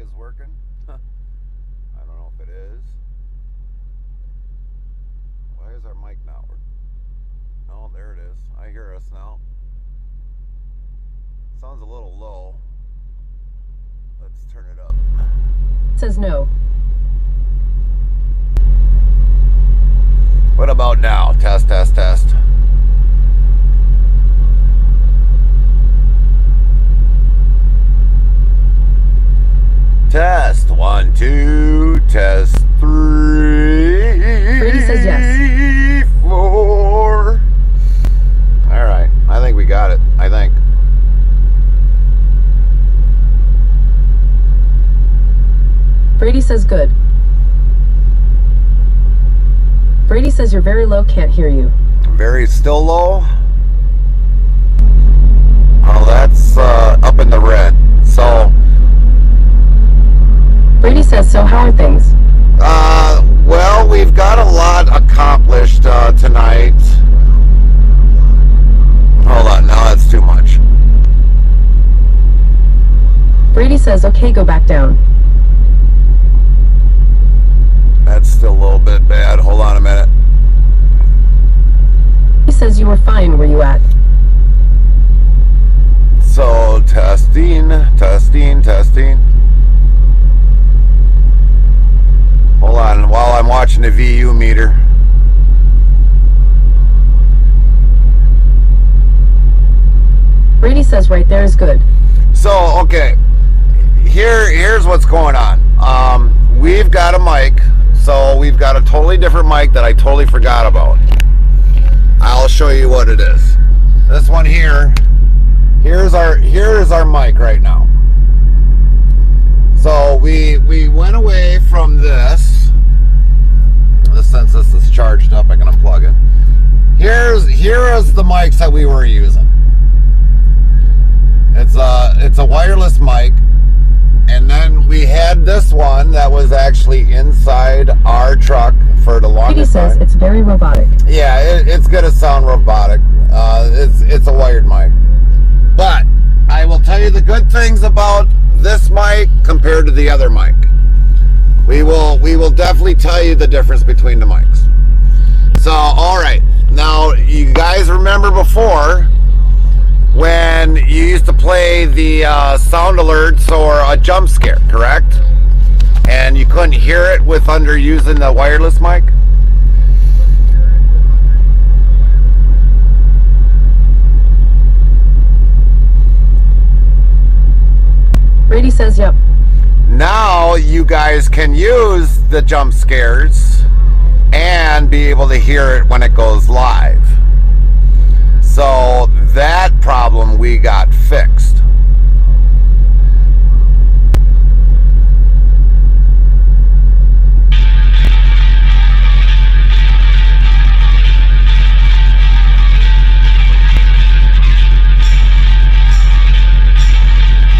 is working. I don't know if it is. Why is our mic not working? Oh, there it is. I hear us now. Sounds a little low. Let's turn it up. It says no. What about now? Test, test, test. Test 1, 2, test 3. Brady says yes. 4. All right, I think we got it. I think. Brady says good. Brady says you're very low, can't hear you. Very still low. Oh, that's up in the red. So. Brady says, so how are things? Well, we've got a lot accomplished tonight. Hold on, now that's too much. Brady says, okay, go back down. That's still a little bit bad. Hold on a minute. He says you were fine, where you at? So, testing, testing, testing. Hold on, while I'm watching the VU meter. Brady says right there is good. So, okay, here's what's going on. We've got a mic, so we've got a totally different mic that I totally forgot about. I'll show you what it is. This one here, here's our mic right now. So we went away from this. Since this is charged up, I can unplug it. Here is the mics that we were using. It's a wireless mic, and then we had this one that was actually inside our truck for the longest time. Brady says it's very robotic. Yeah, it's gonna sound robotic. It's a wired mic, but I will tell you the good things about this mic compared to the other mic. We will definitely tell you the difference between the mics. So, all right, now you guys remember before when you used to play the sound alerts or a jump scare, correct? And you couldn't hear it with under using the wireless mic. Brady says yep. Now you guys can use the jump scares and be able to hear it when it goes live. So that problem we got fixed.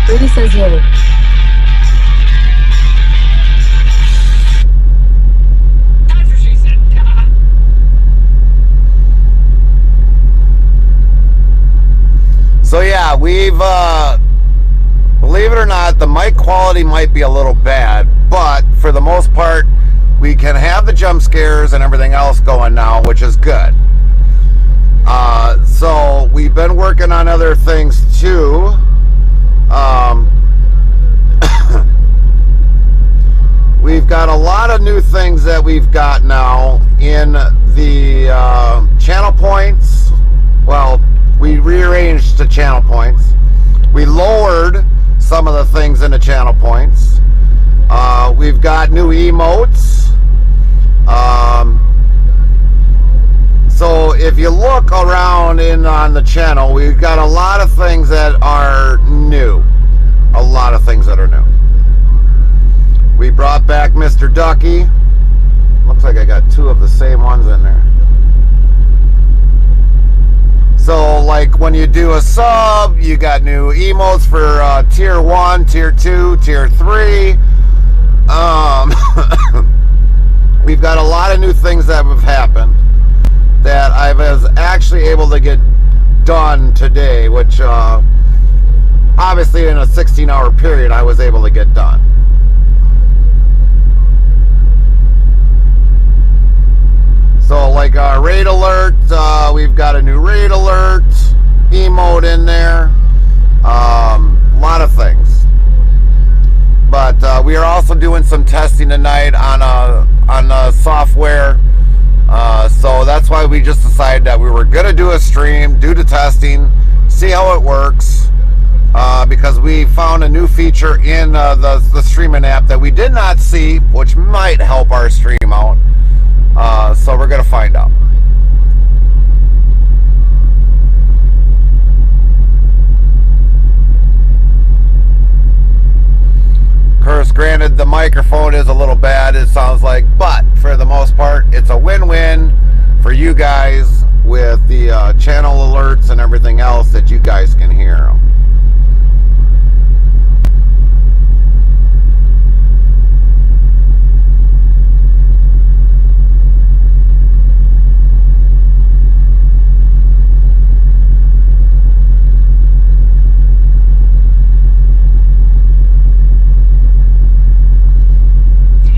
Brady says yay. So yeah, we've, believe it or not, the mic quality might be a little bad, but for the most part, we can have the jump scares and everything else going now, which is good. So we've been working on other things too. We've got a lot of new things that we've got now in the channel points. Well, we rearranged the channel points. We lowered some of the things in the channel points. We've got new emotes. So if you look around on the channel, we've got a lot of things that are new. A lot of things that are new. We brought back Mr. Ducky. Looks like I got two of the same ones in there. So like when you do a sub, you got new emotes for tier 1, tier 2, tier 3. We've got a lot of new things that have happened that I was actually able to get done today, which obviously in a 16-hour period I was able to get done. rate alert emote in there. A lot of things. But we are also doing some testing tonight on software. So that's why we just decided that we were going to do a stream, do the testing, see how it works. Because we found a new feature in the streaming app that we did not see, which might help our stream out. So we're going to find out. Curse, granted, the microphone is a little bad, it sounds like, but for the most part, it's a win-win for you guys with the channel alerts and everything else that you guys can hear.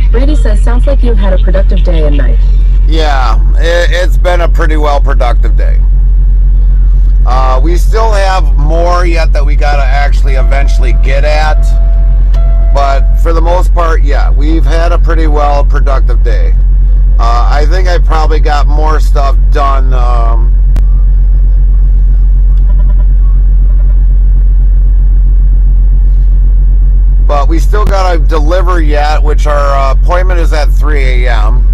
Brady says, sounds like you've had a productive day and night. Yeah, it's been a pretty well productive day. We still have more yet that we got to actually eventually get at. But for the most part, yeah, we've had a pretty well productive day. I think I probably got more stuff done. But we still got to deliver yet, which our appointment is at 3 a.m.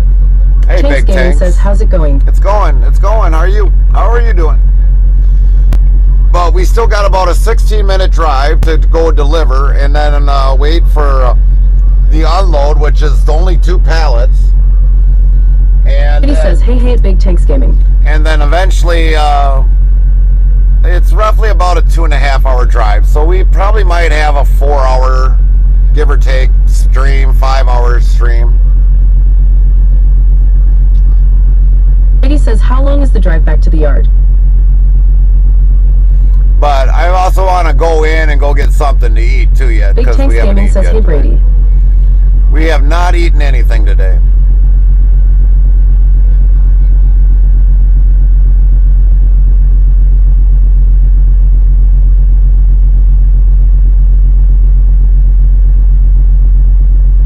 Hey, Big Tank says, how's it going? It's going. How are you? How are you doing? But we still got about a 16-minute drive to go deliver, and then wait for the unload, which is only 2 pallets. And he says, hey, Big Tanks Gaming. And then eventually, it's roughly about a 2.5-hour drive. So we probably might have a 4-hour, give or take, stream, 5-hour stream. Brady says, how long is the drive back to the yard? But I also want to go in and go get something to eat too yet. Big Tanks Gaming says, hey, Brady. We have not eaten anything today.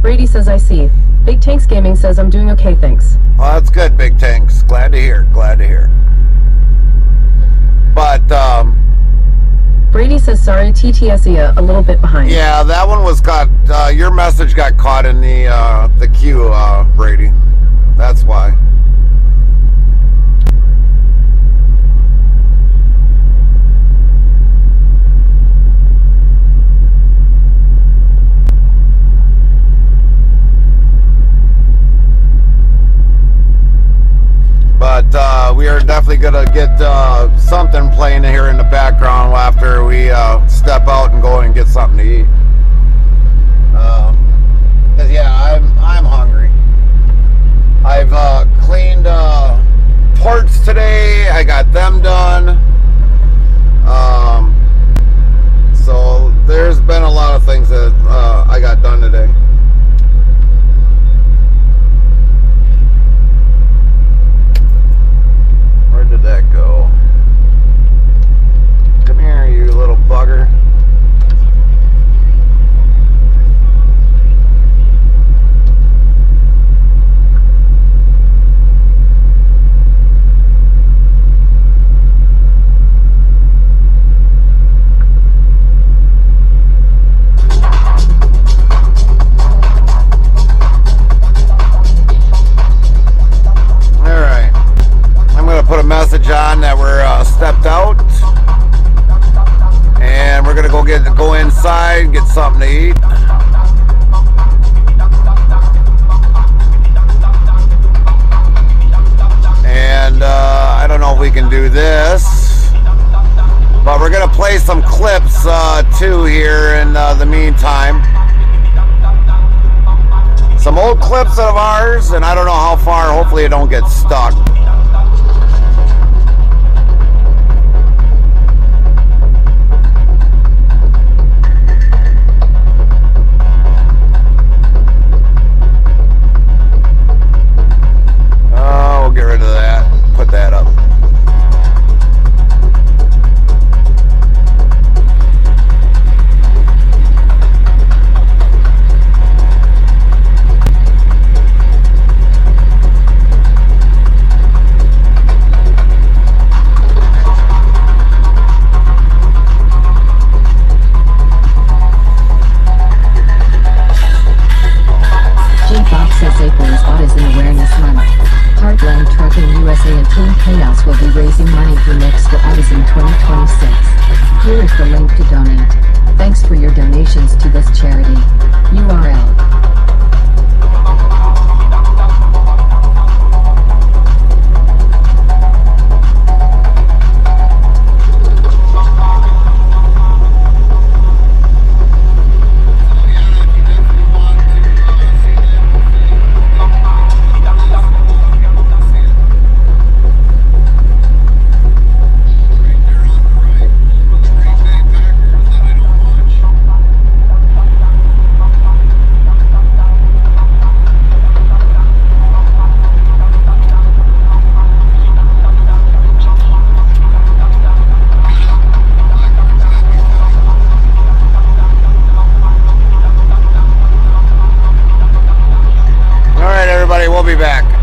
Brady says, I see. Big Tanks Gaming says, I'm doing okay, thanks. Well, that's good, Big Tanks. Glad to hear. Glad to hear. But, Brady says, sorry, TTSE a little bit behind. Yeah, that one was caught, your message got caught in the queue, Brady. That's why. But we are definitely going to get something playing here in the background after we step out and go and get something to eat. Because, yeah, I'm hungry. I've cleaned ports today. I got them done. So there's been a lot of things that I got done today. Where did that go? Come here, you little bugger. Put a message on that we're stepped out, and we're gonna go inside and get something to eat. And I don't know if we can do this, but we're gonna play some clips too here in the meantime. Some old clips of ours, and I don't know how far. Hopefully it don't get stuck. Get rid of that. Put that up. USA and Team Chaos will be raising money for Next for Eyes in 2026. Here is the link to donate. Thanks for your donations to this charity. URL. We'll be back.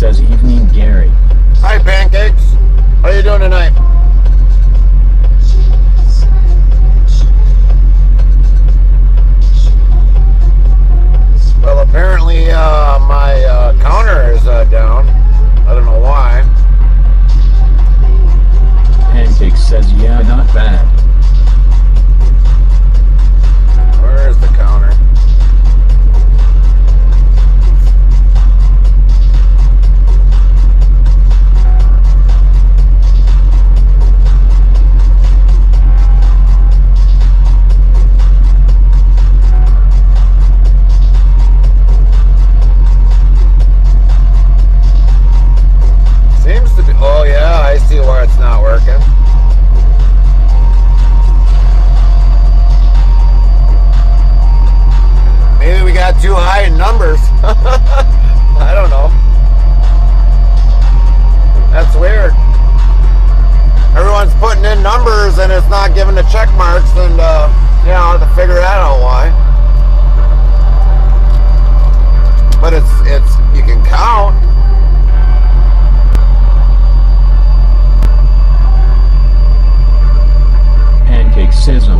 says evening Gary. Hi, Pancakes. How you doing tonight? Well, apparently my counter is down. I don't know why. Pancake says yeah, not bad. Where is the counter? Seems to be, oh yeah, I see where it's not working. Maybe we got too high in numbers. I don't know. That's weird. Everyone's putting in numbers and it's not giving the check marks, and yeah, I'll have to figure that out why. But it's you can count. Pancake says oh.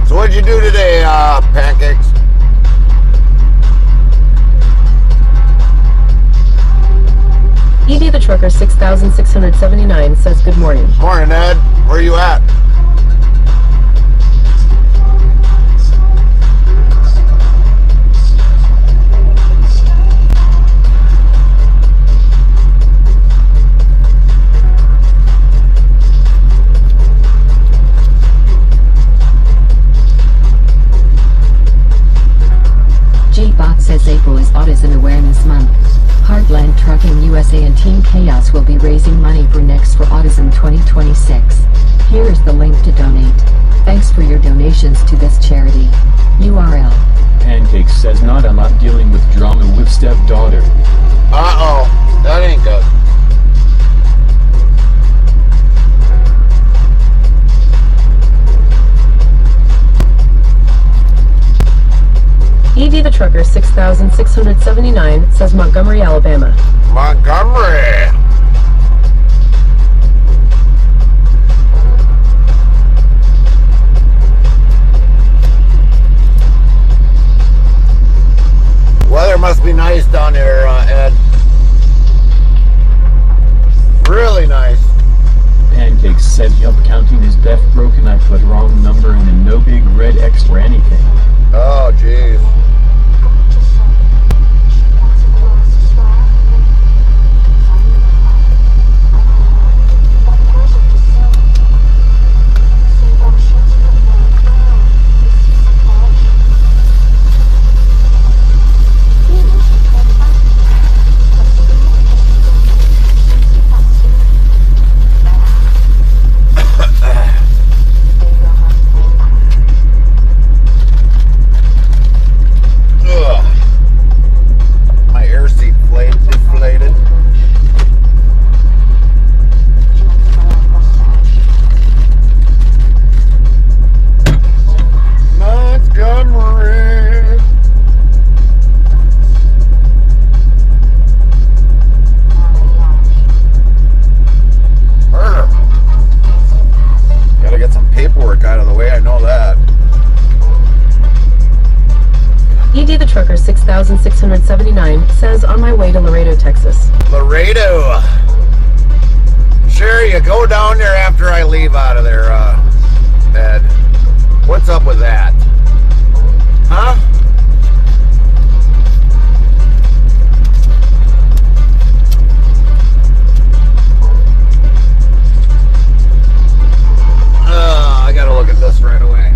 So what'd you do today, Pancakes? ED the Trucker 6679 says good morning. Morning, Ed. Where you at? J-Bot says April is Autism Awareness Month. Heartland Trucking USA and Team Chaos will be raising money for Next for Autism 2026. Here is the link to donate. Thanks for your donations to this charity. URL. Pancake says not a lot dealing with drama with stepdaughter. Uh-oh. That ain't good. ED the Trucker 6679 says Montgomery, Alabama. Montgomery. Weather must be nice down there, Ed. Really nice. Pancake said yup, counting is deaf broken. I put wrong number and then no big red X or anything. Oh, jeez. ED the Trucker 6679 says on my way to Laredo, Texas. Laredo. Sure, you go down there after I leave out of there, Ed. What's up with that? Huh? I gotta look at this right away.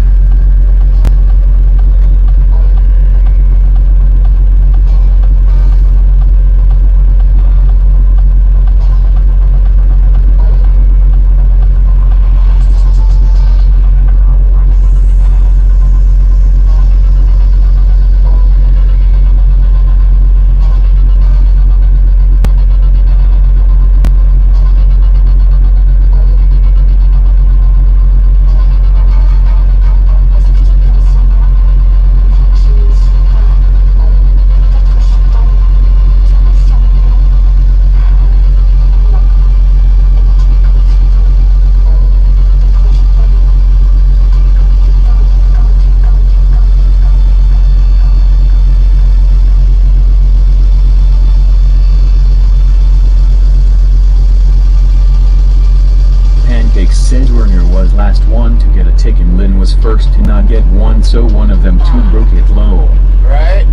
tick and Lynn was first to not get one, so one of them two broke it. Lol. Right?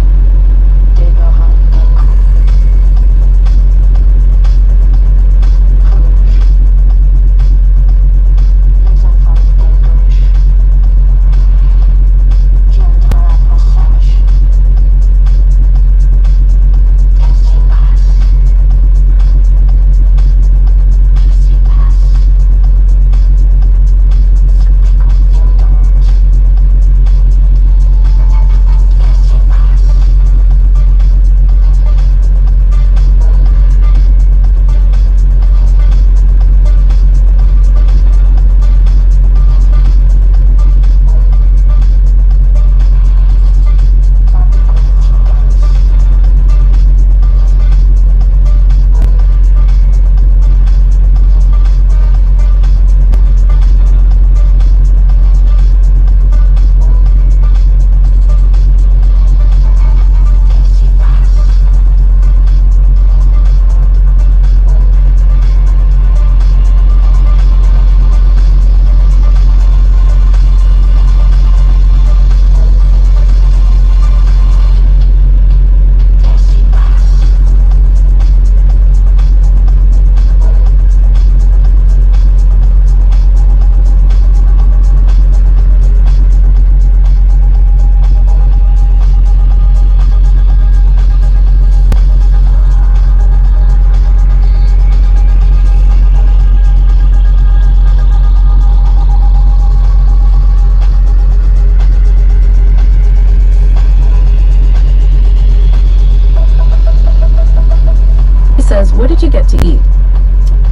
What did you get to eat?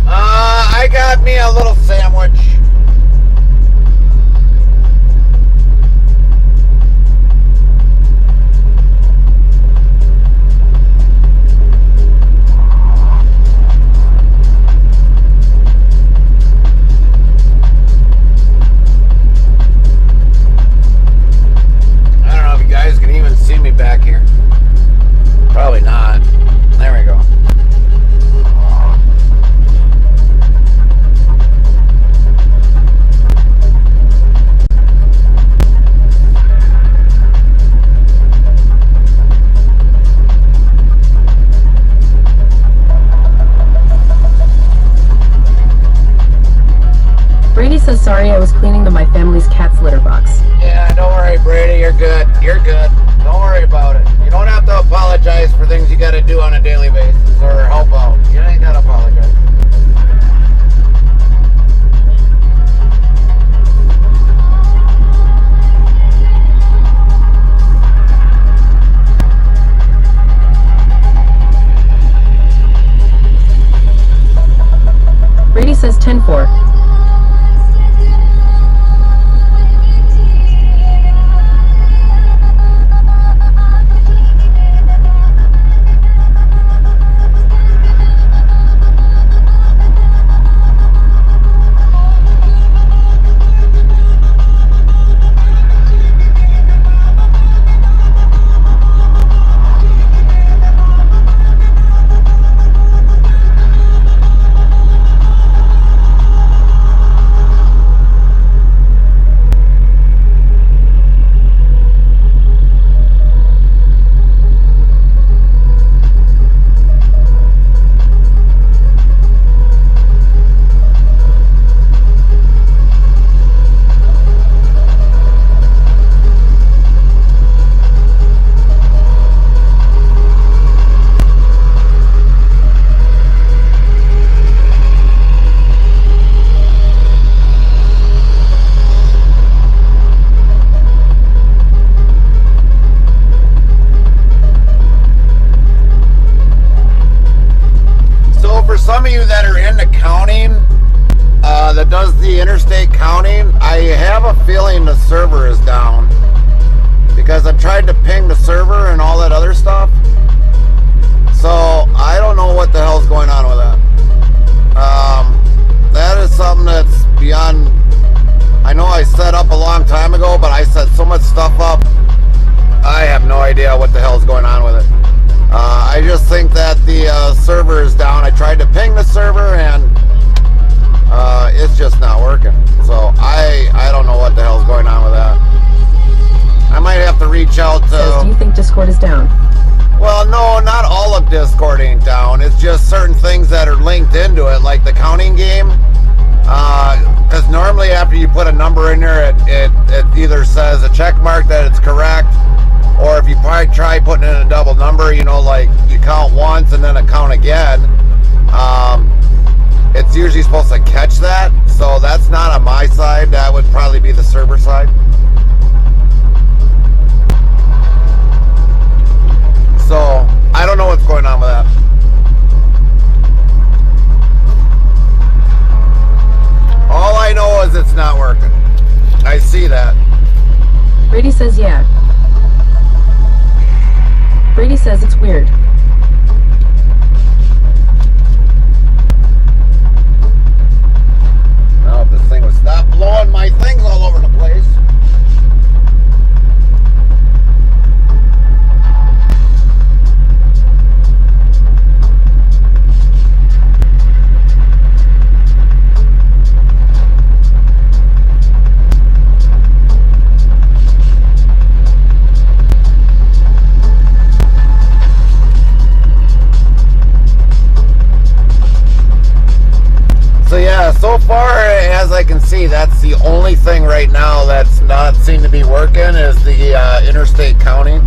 I got me a little sandwich. I don't know if you guys can even see me back here. Probably not. There we go. Brady says sorry, I was cleaning my family's cat's litter box. Yeah, don't worry, Brady. You're good. You're good. Don't worry about it. You don't have to apologize for things you got to do on a daily basis or help out. You ain't got to apologize. Brady says 10-4. Some of you that are into counting, that does the interstate counting, I have a feeling the server is down because I tried to ping the server and all that other stuff. So I don't know what the hell's going on with that. That is something that's beyond. I know I set up a long time ago, but I set so much stuff up, I have no idea what the hell's going on with it. I just think that the server is down. I tried to ping the server and it's just not working. So I don't know what the hell's Discord is down. Well, no, not all of Discord ain't down. It's just certain things that are linked into it, like the counting game. Because normally after you put a number in there, it either says a check mark that it's correct, or if you probably try putting in a double number, you know, like you count once and then a count again, it's usually supposed to catch that. So that's not on my side. That would probably be the server side. So I don't know what's going on with that. All I know is it's not working. I see that. Brady says yeah. Brady says it's weird. Now if this thing would stop blowing my things all over the place. So yeah, so far as I can see, that's the only thing right now that's not seem to be working is the interstate counting.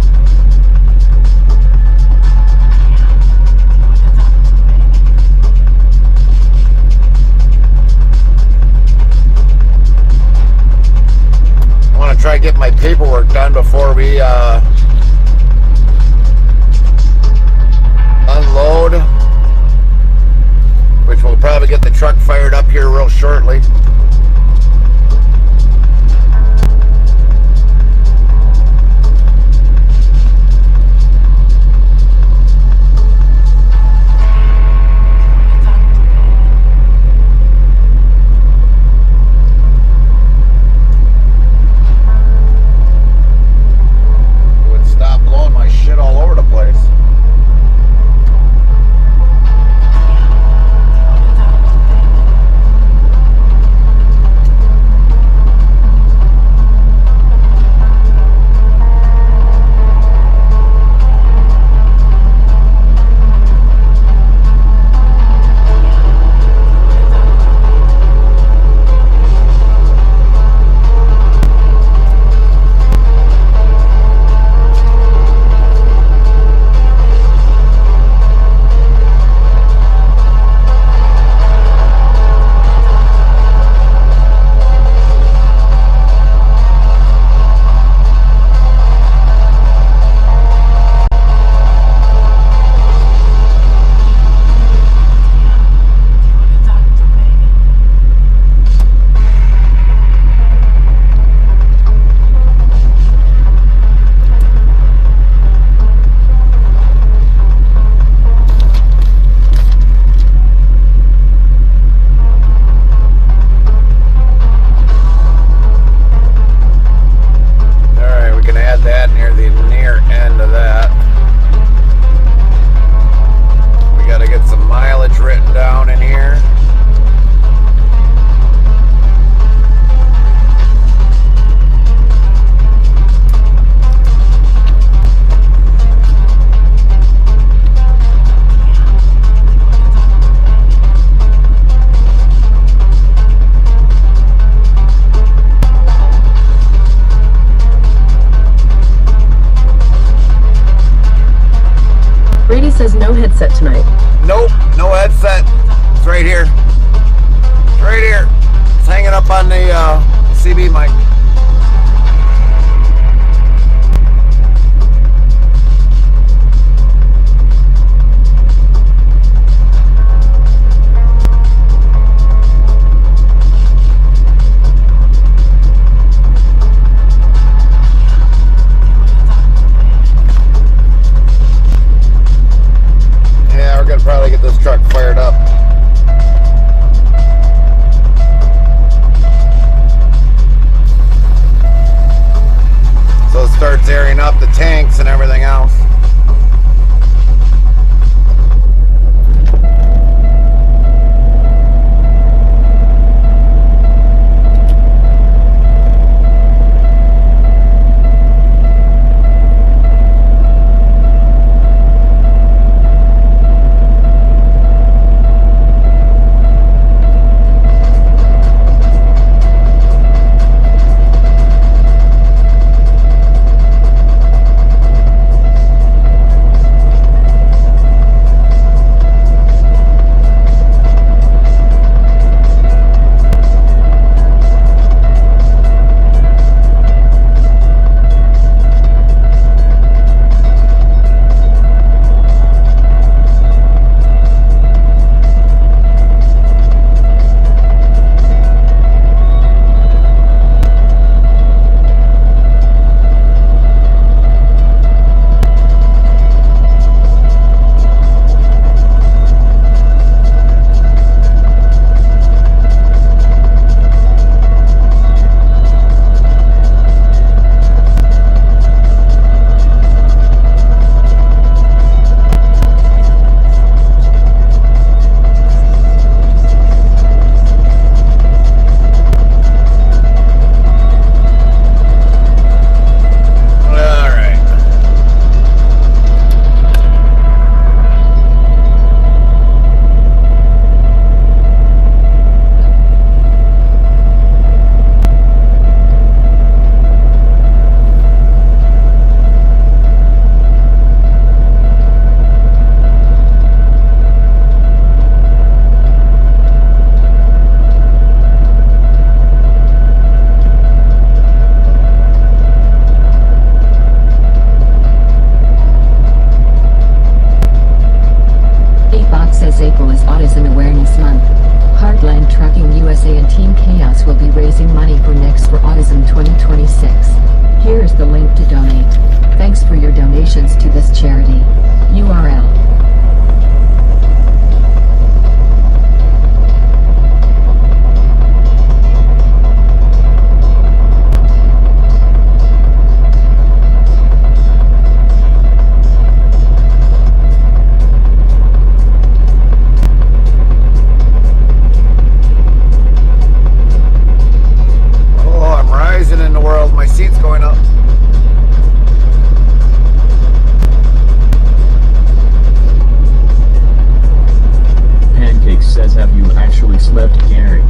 I want to try to get my paperwork done before we unload, which will probably get the truck fired up here real shortly. It would stop blowing my shit all over the place. says no headset tonight. Nope, no headset. It's right here. It's right here. It's hanging up on the CB mic. Probably get this truck fired up. So it starts airing up the tanks and everything else. month. Heartland Trucking USA and Team Chaos will be raising money for Next for Autism 2026. Here is the link to donate. Thanks for your donations to this charity. URL. In the world, my seat's going up. Pancake says, have you actually slept, Gary?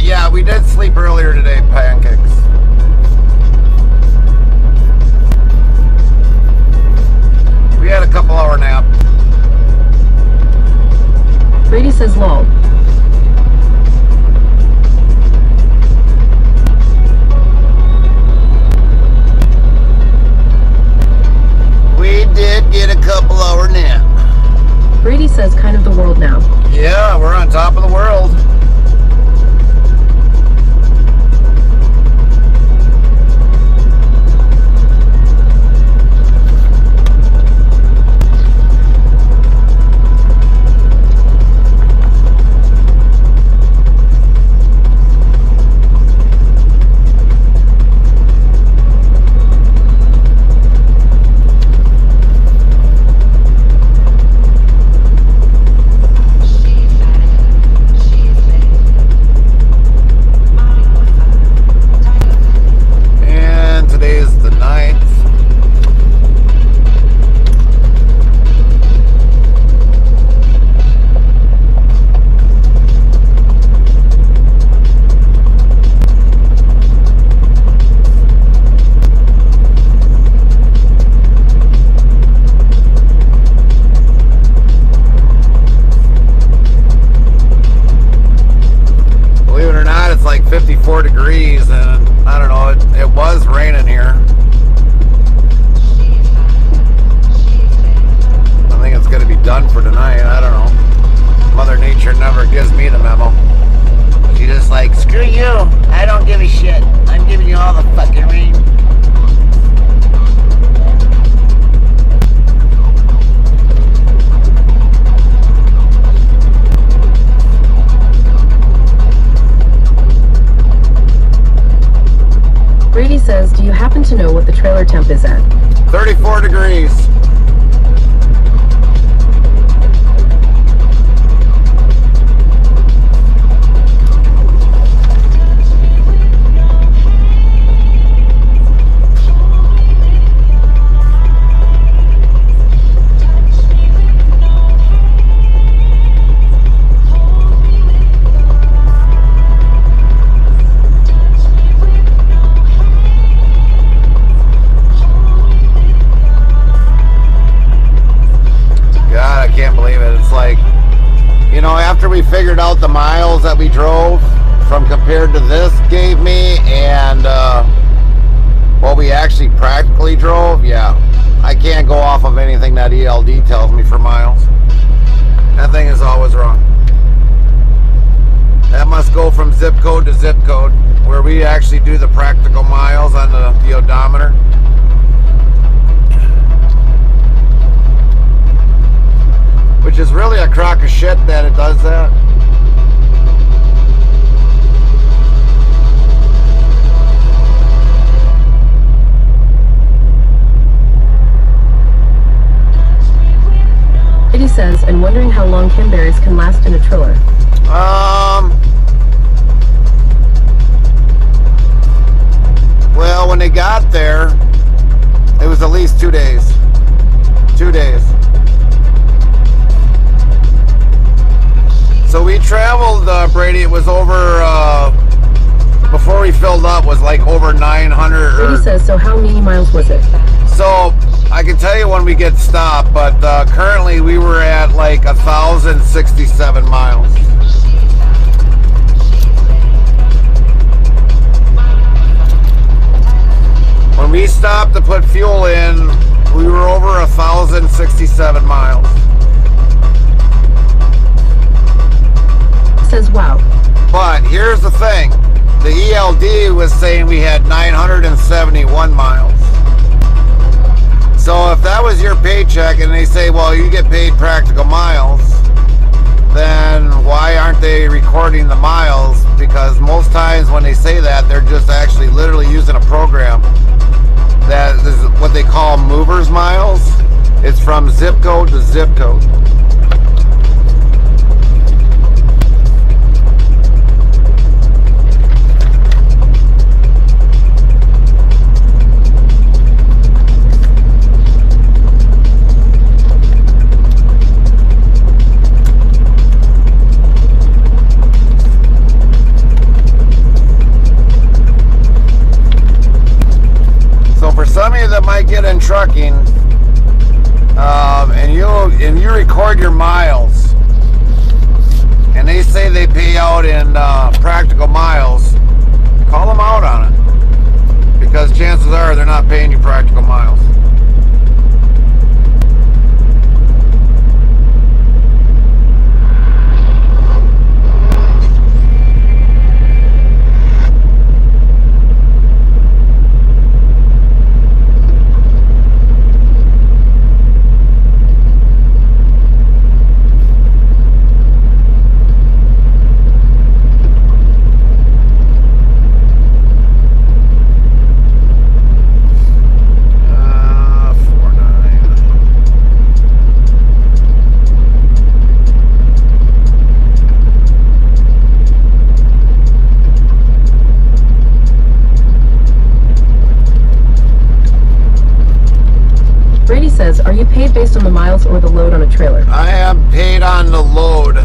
Yeah, we did sleep earlier today, Pancakes. We had a couple-hour nap. Brady says lol. We did get a couple-hour nap. Brady says kind of the world now. Yeah, we're on top of the world. Like 54 degrees, and I don't know, it was raining here. I think it's going to be done for tonight. I don't know. Mother Nature never gives me the memo. She's just like, screw you, I don't give a shit. I'm giving you all the fucking rain. Brady says, do you happen to know what the trailer temp is at? 34 degrees. After we figured out the miles that we drove from compared to this gave me and what we actually practically drove, yeah, I can't go off of anything that ELD tells me for miles. That thing is always wrong. That must go from zip code to zip code, where we actually do the practical miles on the odometer. Which is really a crock of shit that it does that. Brady says, and wondering how long Kimberries can last in a trailer. Well, when they got there, it was at least 2 days. 2 days. So we traveled, Brady, it was over, before we filled up, was like over 900. Brady says, so how many miles was it? So, I can tell you when we get stopped, but currently we were at like 1,067 miles. When we stopped to put fuel in, we were over 1,067 miles. says, wow. But here's the thing. The ELD was saying we had 971 miles. So if that was your paycheck and they say, well, you get paid practical miles, then why aren't they recording the miles? Because most times when they say that, they're just actually literally using a program that is what they call movers miles. It's from zip code to zip code. Some of you that might get in trucking, and you record your miles, and they say they pay out in practical miles, call them out on it, because chances are they're not paying you practical miles. Are you paid based on the miles or the load on a trailer? I am paid on the load.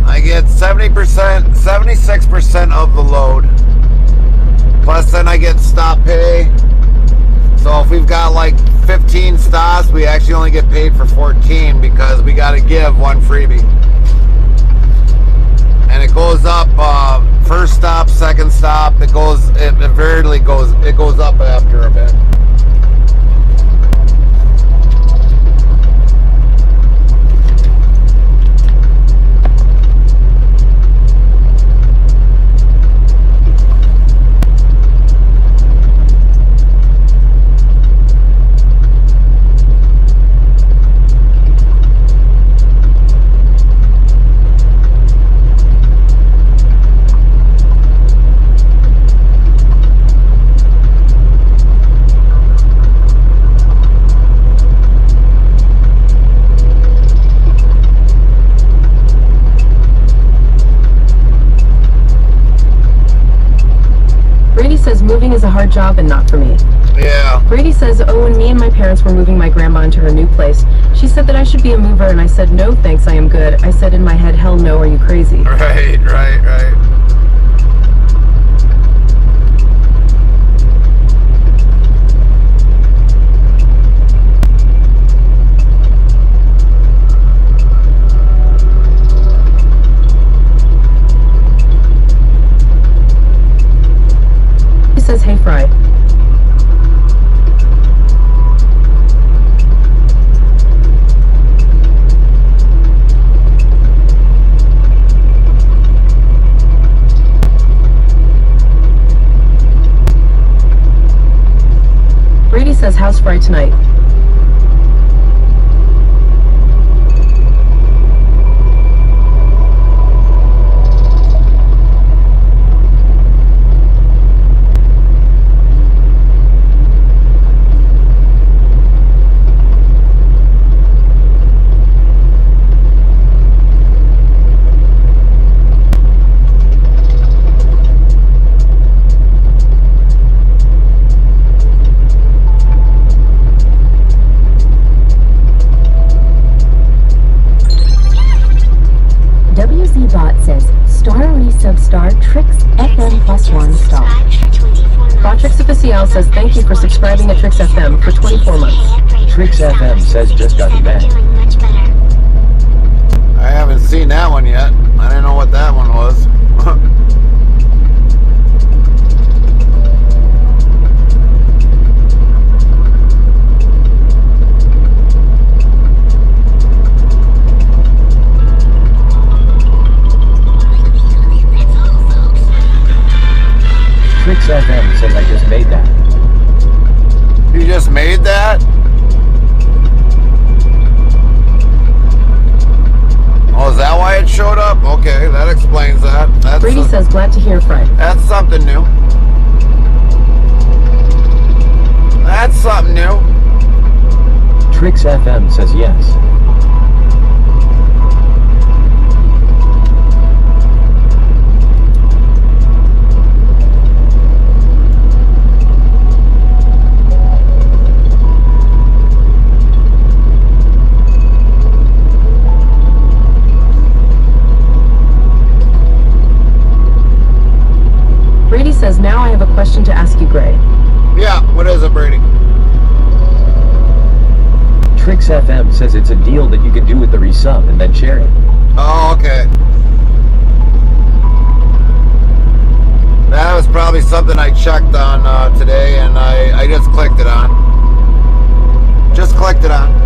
I get 70%, 76% of the load. Plus then I get stop pay. So if we've got like 15 stops, we actually only get paid for 14 because we got to give one freebie. And it goes up, first stop, second stop, it goes up after a bit. Moving is a hard job and not for me. Yeah. Brady says, oh, when me and my parents were moving my grandma into her new place, she said that I should be a mover, and I said, no, thanks, I am good. I said in my head, hell no, are you crazy? Right. Says, hey, Fry. Brady says, how's Fry tonight? Tricks FM plus 1 star. Botrix Official says thank you for subscribing to Tricks FM for 24 months. Tricks FM says just got it back. I haven't seen that one yet. I didn't know what that one was. Tricks FM says I just made that. You just made that? Oh, is that why it showed up? Okay, that explains that. Brady says, glad to hear, Fred. That's something new. That's something new. Tricks FM says yes. Brady says, now I have a question to ask you, Gray. Yeah, what is it, Brady? Tricks FM says it's a deal that you can do with the resub and then share it. Oh, okay. That was probably something I checked on today, and I just clicked it on. Just clicked it on.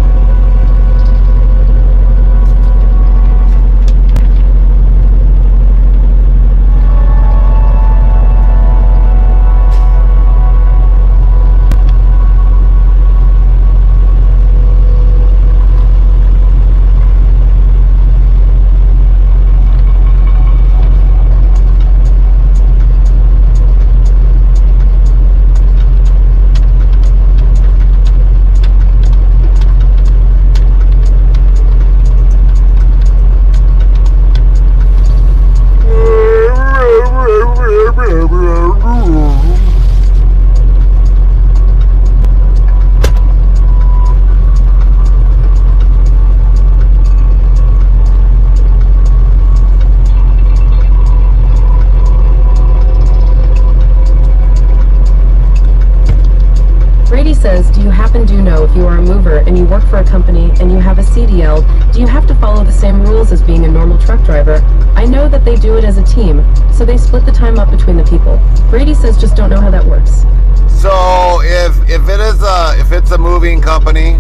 Do you happen to know if you are a mover and you work for a company and you have a CDL, do you have to follow the same rules as being a normal truck driver? I know that they do it as a team, so they split the time up between the people. Brady says just don't know how that works. So if it's a moving company,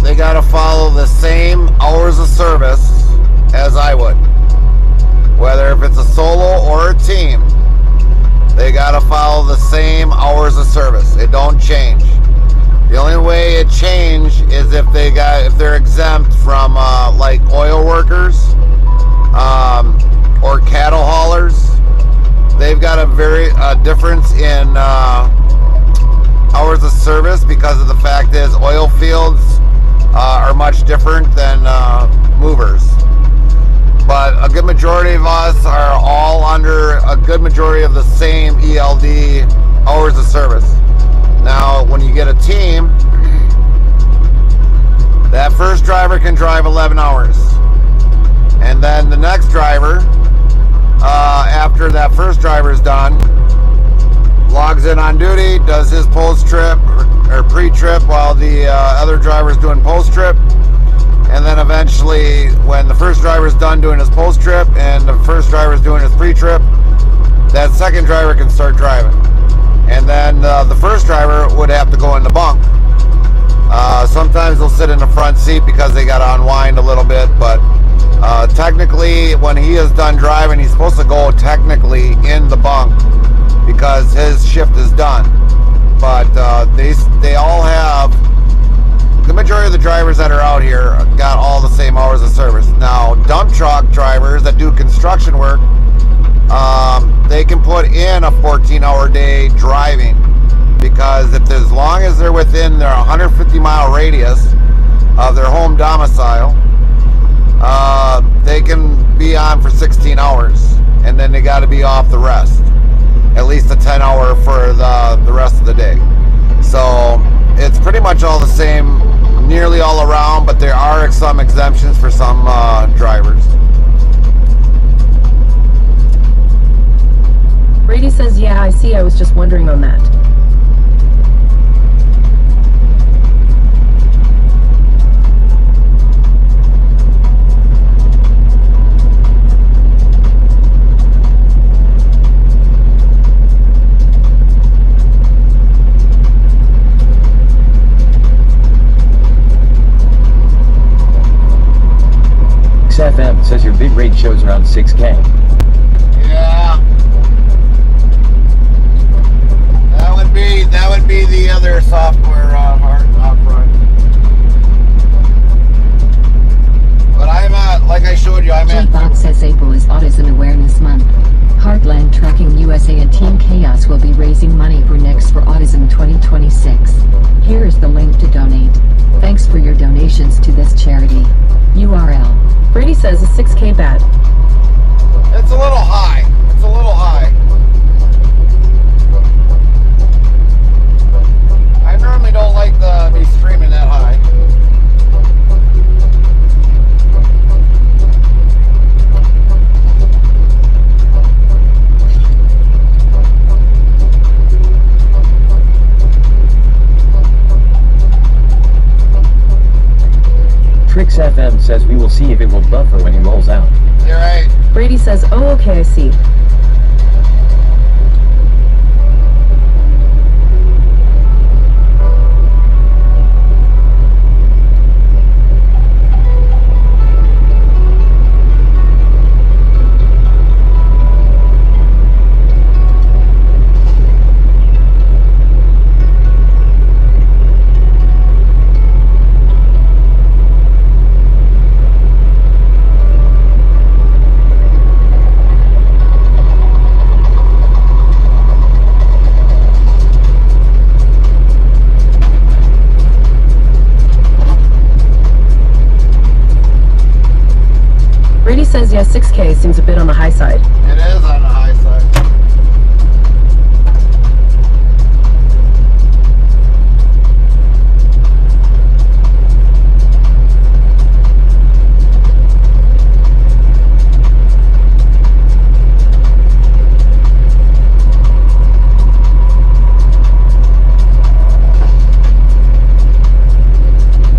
they got to follow the same hours of service as I would. Whether if it's a solo or a team, they got to follow the same hours of service. It don't change. The only way it change is if they're exempt from like oil workers or cattle haulers. They've got a difference in hours of service because of the fact is oil fields are much different than movers. But a good majority of us are all under a good majority of the same ELD hours of service. Now, when you get a team, that first driver can drive 11 hours. And then the next driver, after that first driver is done, logs in on duty, does his post-trip or pre-trip while the other driver's doing post-trip. And then eventually, when the first driver's done doing his post-trip and the first driver's doing his pre-trip, that second driver can start driving. And then the first driver would have to go in the bunk. Sometimes they'll sit in the front seat because they got to unwind a little bit, but technically, when he is done driving, he's supposed to go technically in the bunk because his shift is done. But they all have, the majority of the drivers that are out here got all the same hours of service. Now, dump truck drivers that do construction work, they can put in a 14-hour day driving because as long as they're within their 150-mile radius of their home domicile, they can be on for 16 hours, and then they got to be off the rest, at least a 10-hour for the rest of the day. So it's pretty much all the same, nearly all around, but there are some exemptions for some drivers. Brady says, yeah, I see. I was just wondering on that. XFM says your big rate shows around 6K. Yeah. Chaos will be raising money for Next for Autism 2026. Here is the link to donate. Thanks for your donations to this charity. URL. Brady says a 6K bet. It's a little high. It's a little high. I normally don't like me streaming that high. Trix FM says we will see if it will buffer when he rolls out. You're right. Brady says, oh, okay, I see. Brady says, yeah, 6K seems a bit on the high side. It is on the high side.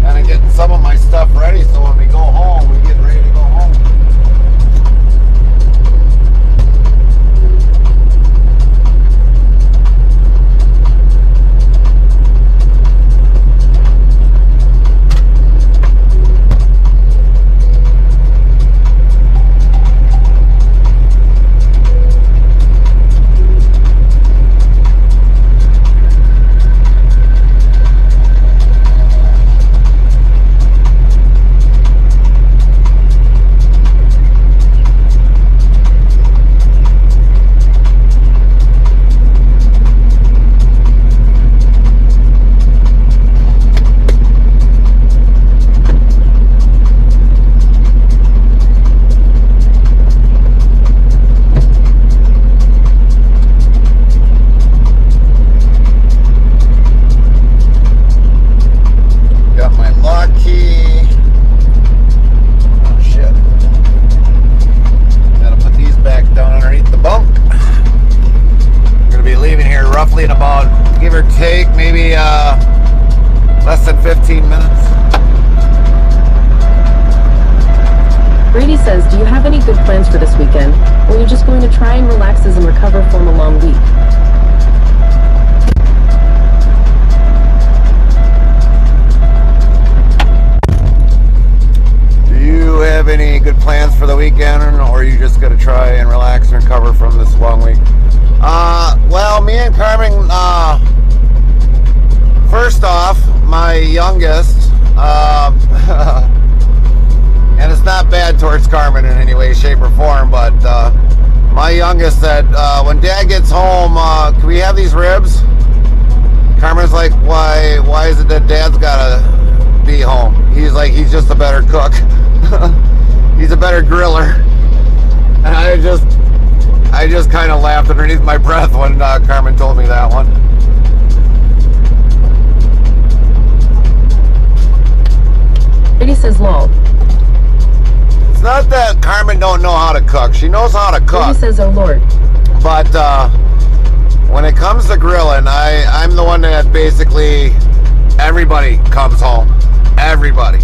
Kind of getting some of my stuff ready so when we go home, we get ready to go home. Got my lock key. Oh shit. Gotta put these back down underneath the bunk. We're gonna be leaving here roughly in about, give or take, maybe less than 15 minutes. Brady says, do you have any good plans for this weekend? Or are you just going to try and relax and recover from a long week? Do you have any good plans for the weekend, or are you just gonna try and relax and recover from this long week? Well, me and Carmen, first off, my youngest, and it's not bad towards Carmen in any way, shape, or form, but my youngest said, when Dad gets home, can we have these ribs? Carmen's like, why is it that Dad's gotta be home? He's like, he's just a better cook. He's a better griller. And I just kind of laughed underneath my breath when Carmen told me that one. Brady says, lol. It's not that Carmen don't know how to cook. She knows how to cook. Brady says, oh lord. But when it comes to grilling, I'm the one that basically, everybody comes home. Everybody.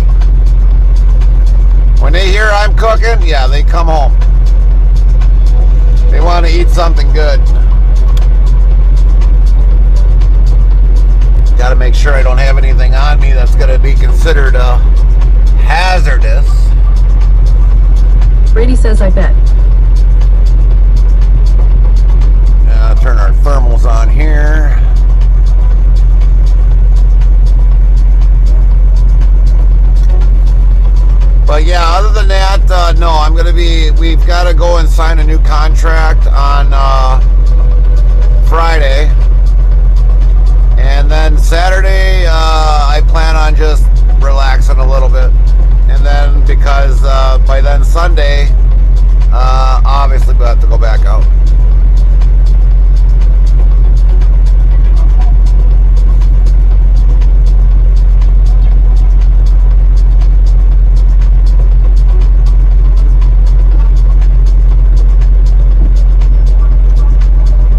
When they hear I'm cooking, yeah, they come home. They want to eat something good. Got to make sure I don't have anything on me that's going to be considered hazardous. Brady says, I bet. Turn our thermals on here. But yeah, other than that, no, I'm going to be, we've got to go and sign a new contract on, for then Sunday, obviously we'll have to go back out.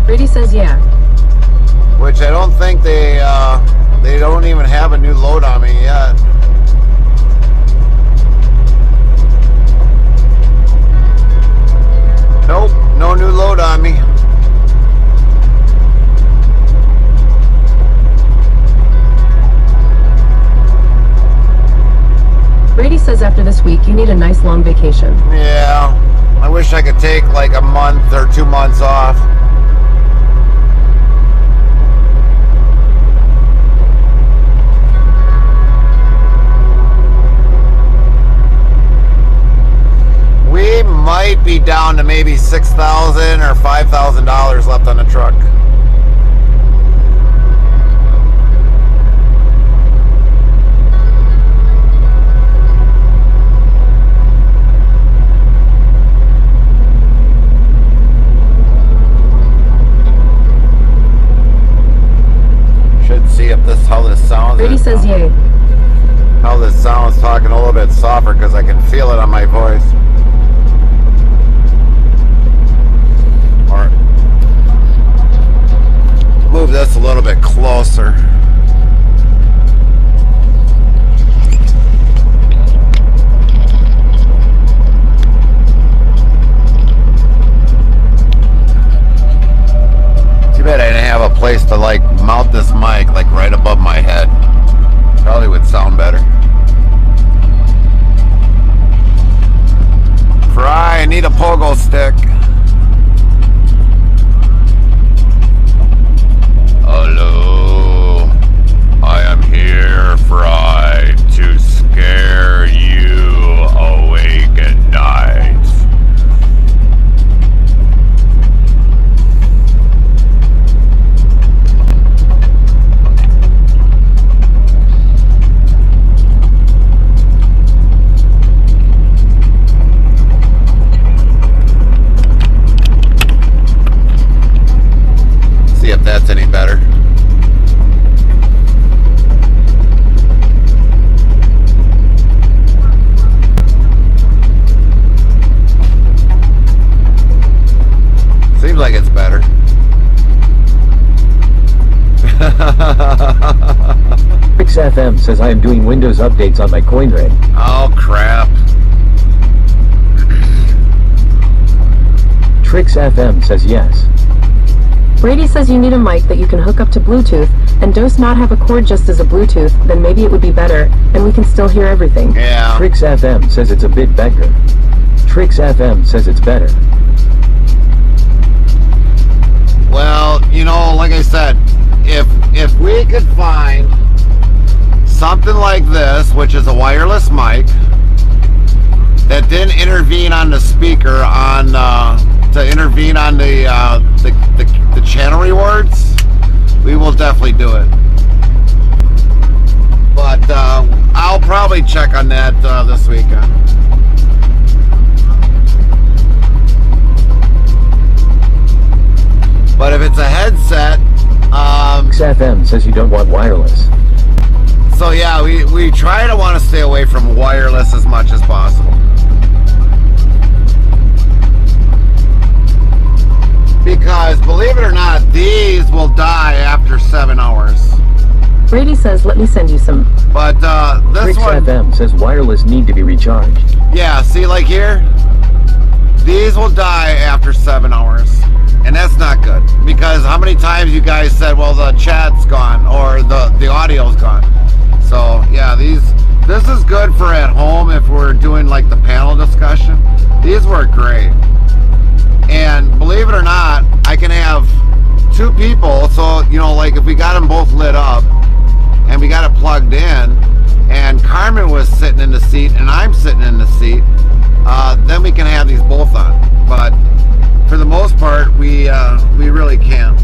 Brady says yeah. Which I don't think they don't even have a new load on me yet. Nope, no new load on me. Brady says after this week, you need a nice long vacation. Yeah, I wish I could take like a month or 2 months off. We might be down to maybe $6,000 or $5,000 left on the truck. Should see if this how this sounds. Brady says yay. How this sounds talking a little bit softer because I can feel it on my voice. Or move this a little bit closer. Too bad I didn't have a place to like mount this mic like right above my head. Probably would sound better. Fry, I need a pogo stick. Hello, I am here, Fry, to scare you awake at night. See if that's any better. Seems like it's better. Trix FM says I am doing Windows updates on my coin rig. Oh crap. Trix FM says yes. Brady says you need a mic that you can hook up to Bluetooth, and does not have a cord just as a Bluetooth, then maybe it would be better, and we can still hear everything. Yeah. Trix FM says it's a bit better. Trix FM says it's better. Well, you know, like I said, if we could find something like this, which is a wireless mic, that didn't intervene on the speaker to intervene on the channel rewards, we will definitely do it. But I'll probably check on that this weekend. But if it's a headset, Trix FM says you don't want wireless. so yeah, we try to want to stay away from wireless as much as possible. Because believe it or not, these will die after 7 hours. Brady says let me send you some. But this Trix one, FM says wireless need to be recharged. yeah, see like here, these will die after 7 hours. And that's not good. Because how many times you guys said, well, the chat's gone or the audio's gone. So yeah, this is good for at home if we're doing like the panel discussion. These work great. And believe it or not, I can have 2 people. So, you know, like if we got them both lit up and we got it plugged in and Carmen was sitting in the seat and I'm sitting in the seat, then we can have these both on. But for the most part, we really can't.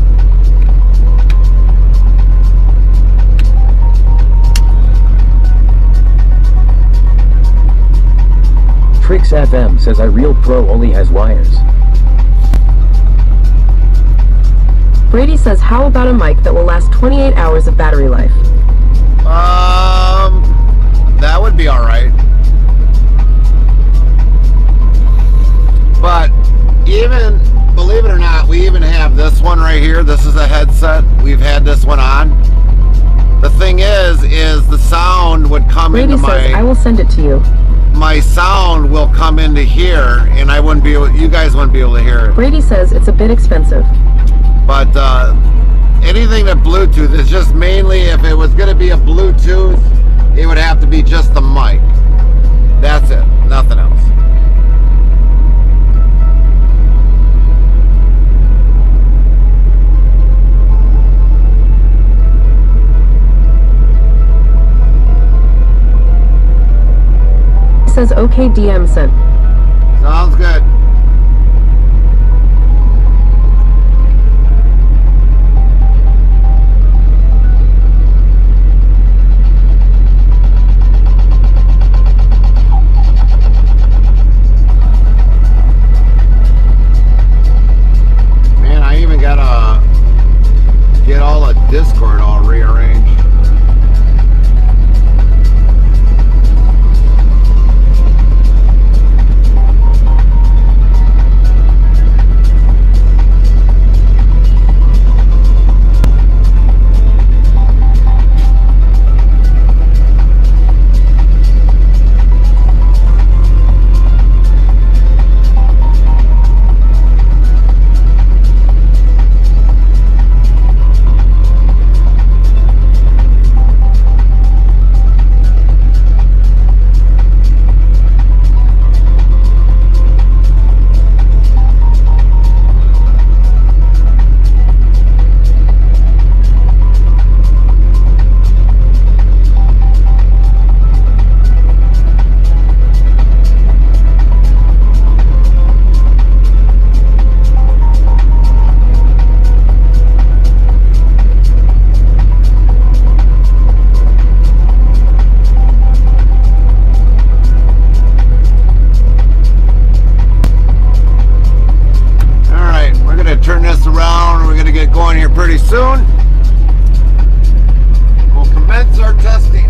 Trix XFM says iReal Pro only has wires. Brady says, how about a mic that will last 28 hours of battery life? That would be alright. But even, believe it or not, we even have this one right here. This is a headset. We've had this one on. The thing is the sound would come Brady into says, my... I will send it to you. My sound will come into here, and I wouldn't be able... You guys wouldn't be able to hear it. Brady says it's a bit expensive. But anything that Bluetooth is just mainly, if it was going to be a Bluetooth, it would have to be just the mic. That's it. Nothing else. He says, okay, DM sent. Sounds good. Man, I even gotta get all the Discord all rearranged. Pretty soon, we'll commence our testing.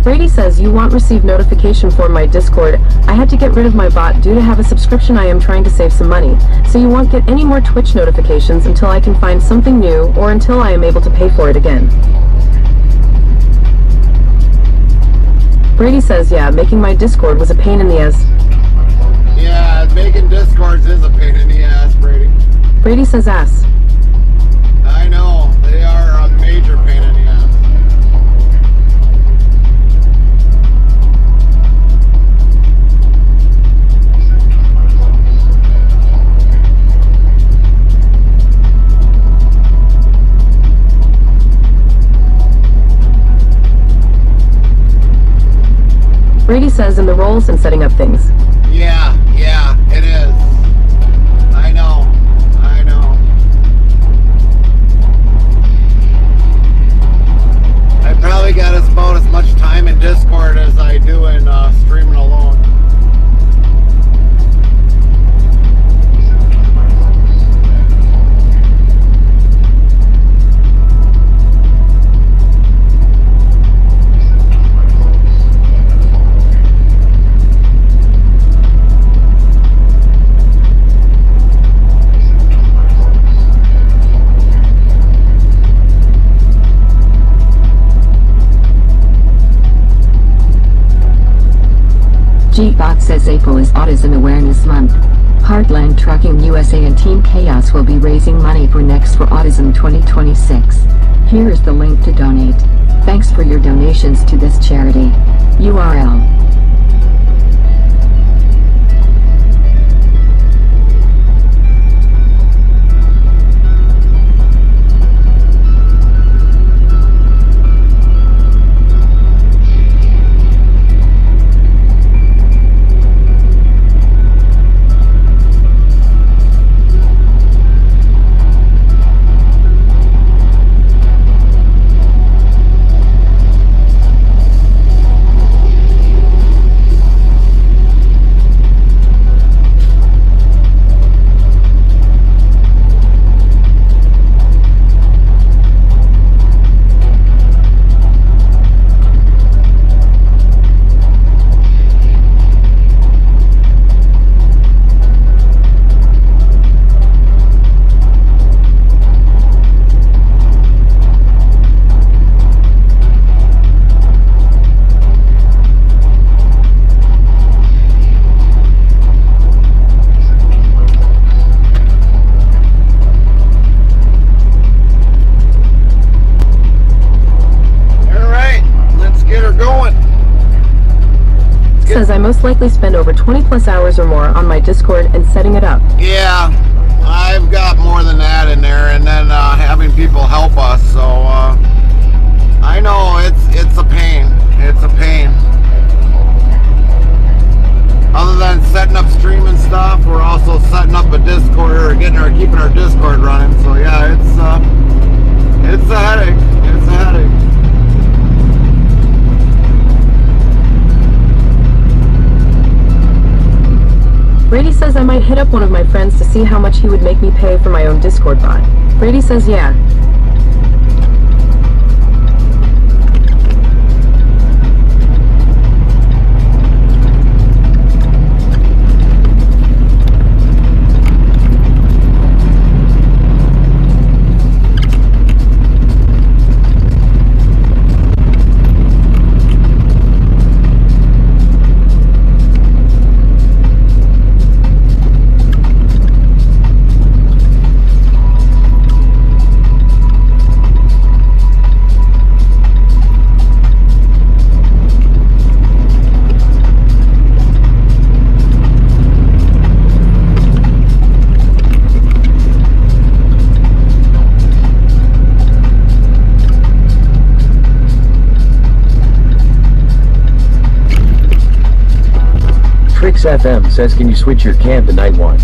Brady says, you won't receive notification for my Discord. I had to get rid of my bot due to have a subscription. I am trying to save some money. So you won't get any more Twitch notifications until I can find something new or until I am able to pay for it again. Brady says, yeah, making my Discord was a pain in the ass. Yeah, making Discords is a pain in the ass, Brady. Brady says ass. I know, they are a major pain in the ass. Brady says in the roles and setting up things. Yeah, it is. I know. I probably got about as much time in Discord as I do in streaming alone. bot says April is Autism Awareness Month. Heartland Trucking USA and Team Chaos will be raising money for Next for Autism 2026. Here is the link to donate. Thanks for your donations to this charity. URL. Says I most likely spend over 20 plus hours or more on my Discord and setting it up. Yeah, I've got more than that in there, and then having people help us. So I know it's a pain. It's a pain. Other than setting up streaming stuff, we're also setting up a Discord or keeping our Discord running. So yeah, it's a headache. It's a headache. Brady says I might hit up one of my friends to see how much he would make me pay for my own Discord bot. Brady says yeah. FM says, can you switch your cam to night one?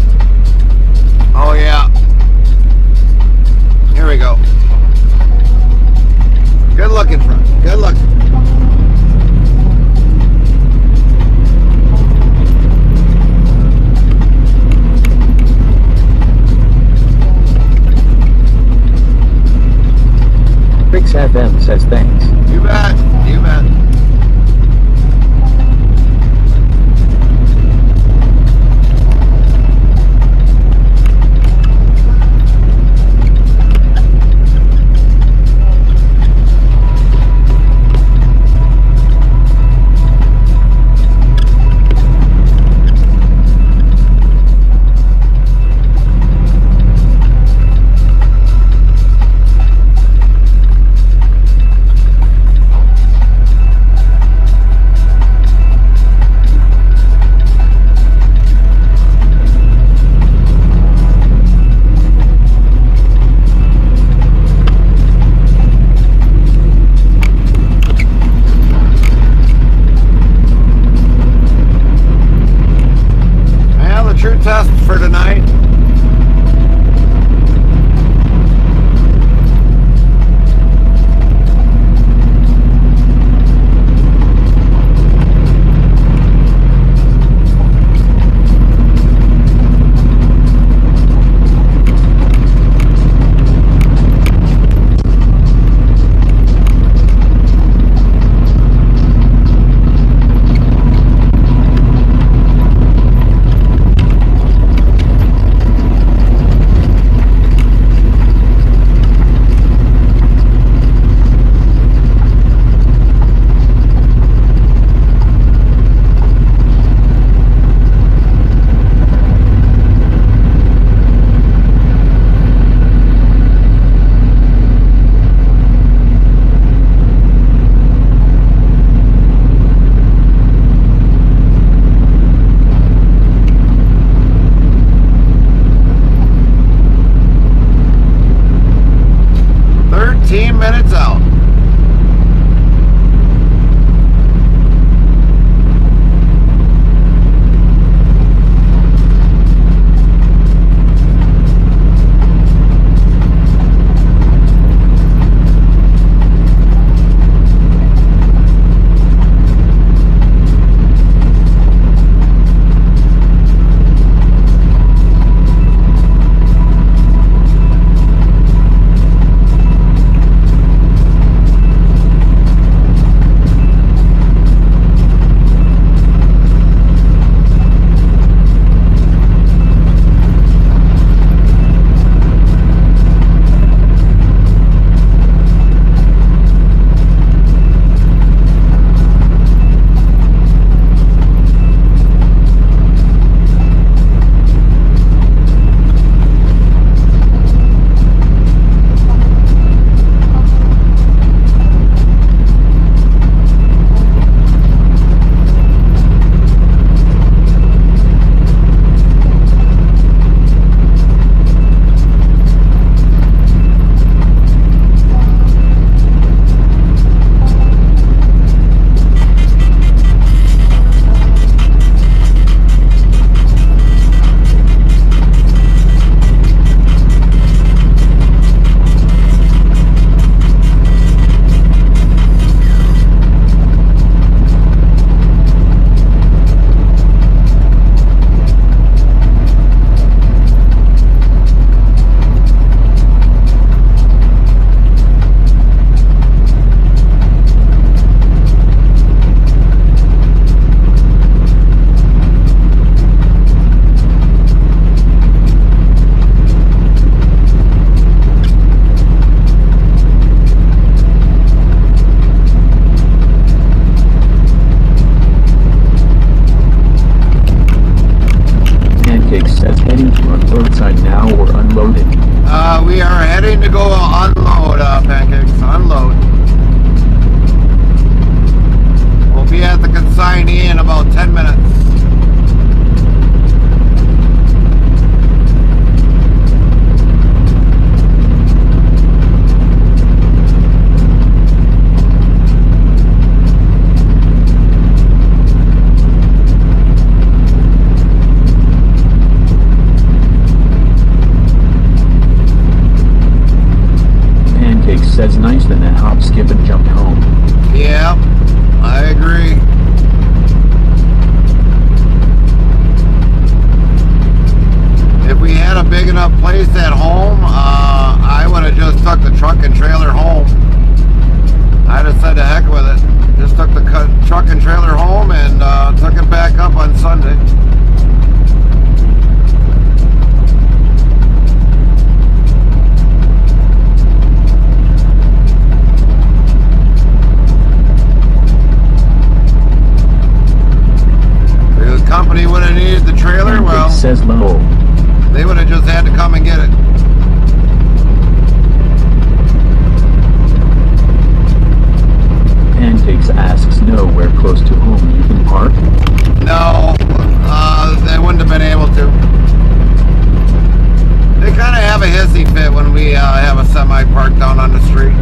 Oh yeah. Here we go. Good looking, front. Good looking. Trix FM says thanks. You bet. You bet. roadside now or unloading? We are heading to go unload, Pancakes. Unload. We'll be at the consignee in about 10 minutes. Says nice, then that hop, skip, and jump home. Yep, I agree. If we had a big enough place at home, I would have just took the truck and trailer home. I'd have said the heck with it. Just took the truck and trailer home and took it back up on Sunday. Company would have needed the trailer, well, says low. They would have just had to come and get it. Pancakes asks nowhere close to home you can park? No, they wouldn't have been able to. They kind of have a hissy fit when we have a semi parked down on the street.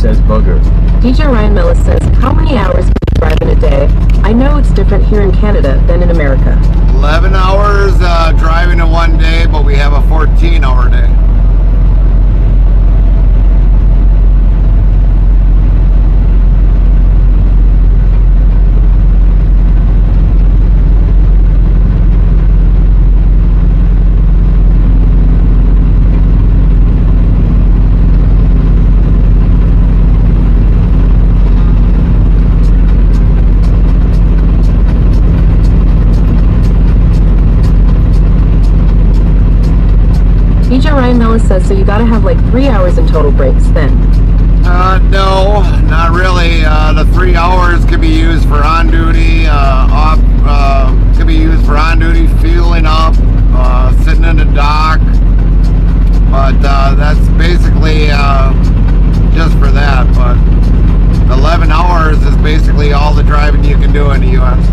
Says bugger. DJ Ryan Mellis says, how many hours can you drive in a day? I know it's different here in Canada than in America. 11 hours driving in one day, but we have a 14-hour day. Ryan Mellis says, so you gotta have like 3 hours in total breaks then. No, not really. The 3 hours could be used for on duty, off, could be used for on duty, fueling up, sitting in the dock. But that's basically just for that. But 11 hours is basically all the driving you can do in the U.S.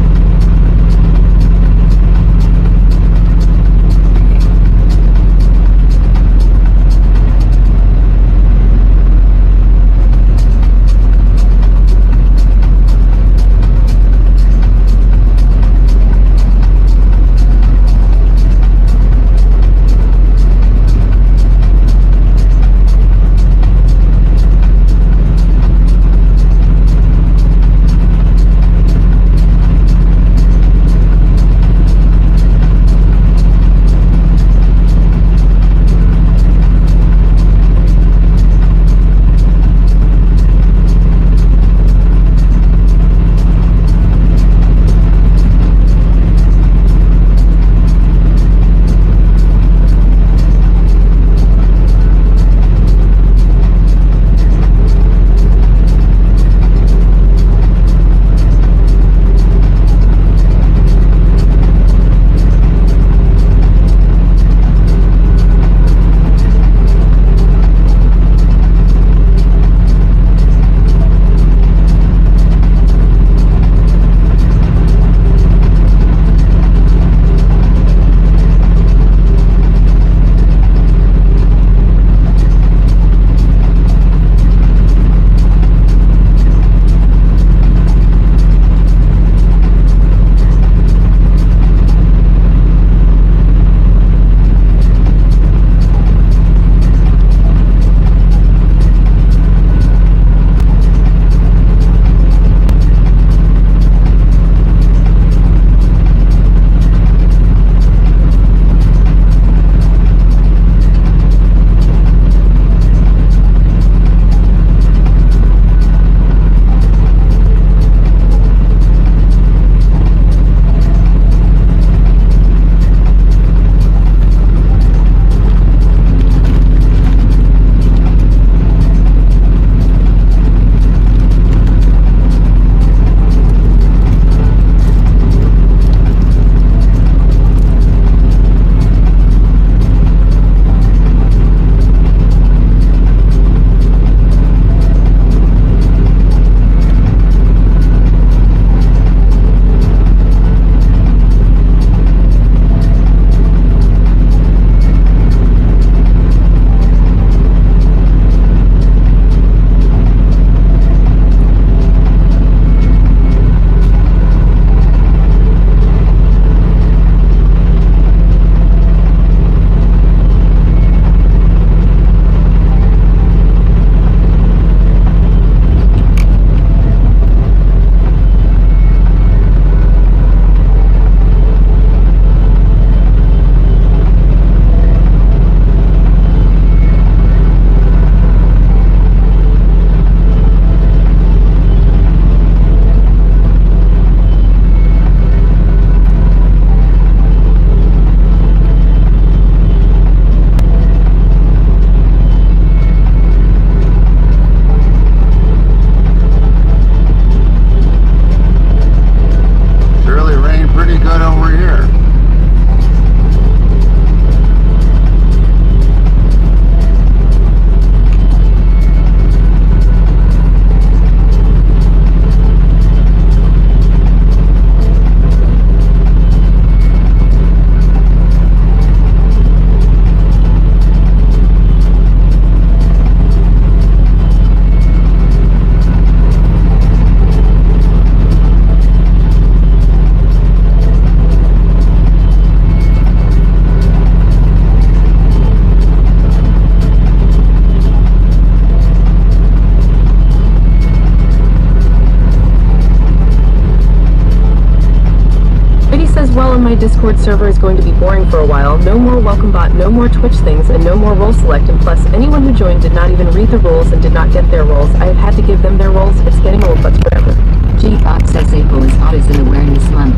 says, well, on my Discord server is going to be boring for a while. No more welcome bot, no more Twitch things, and no more role select. And plus, anyone who joined did not even read the rules and did not get their roles. I have had to give them their roles. It's getting old, but whatever. G-Bot says April is Autism Awareness Month.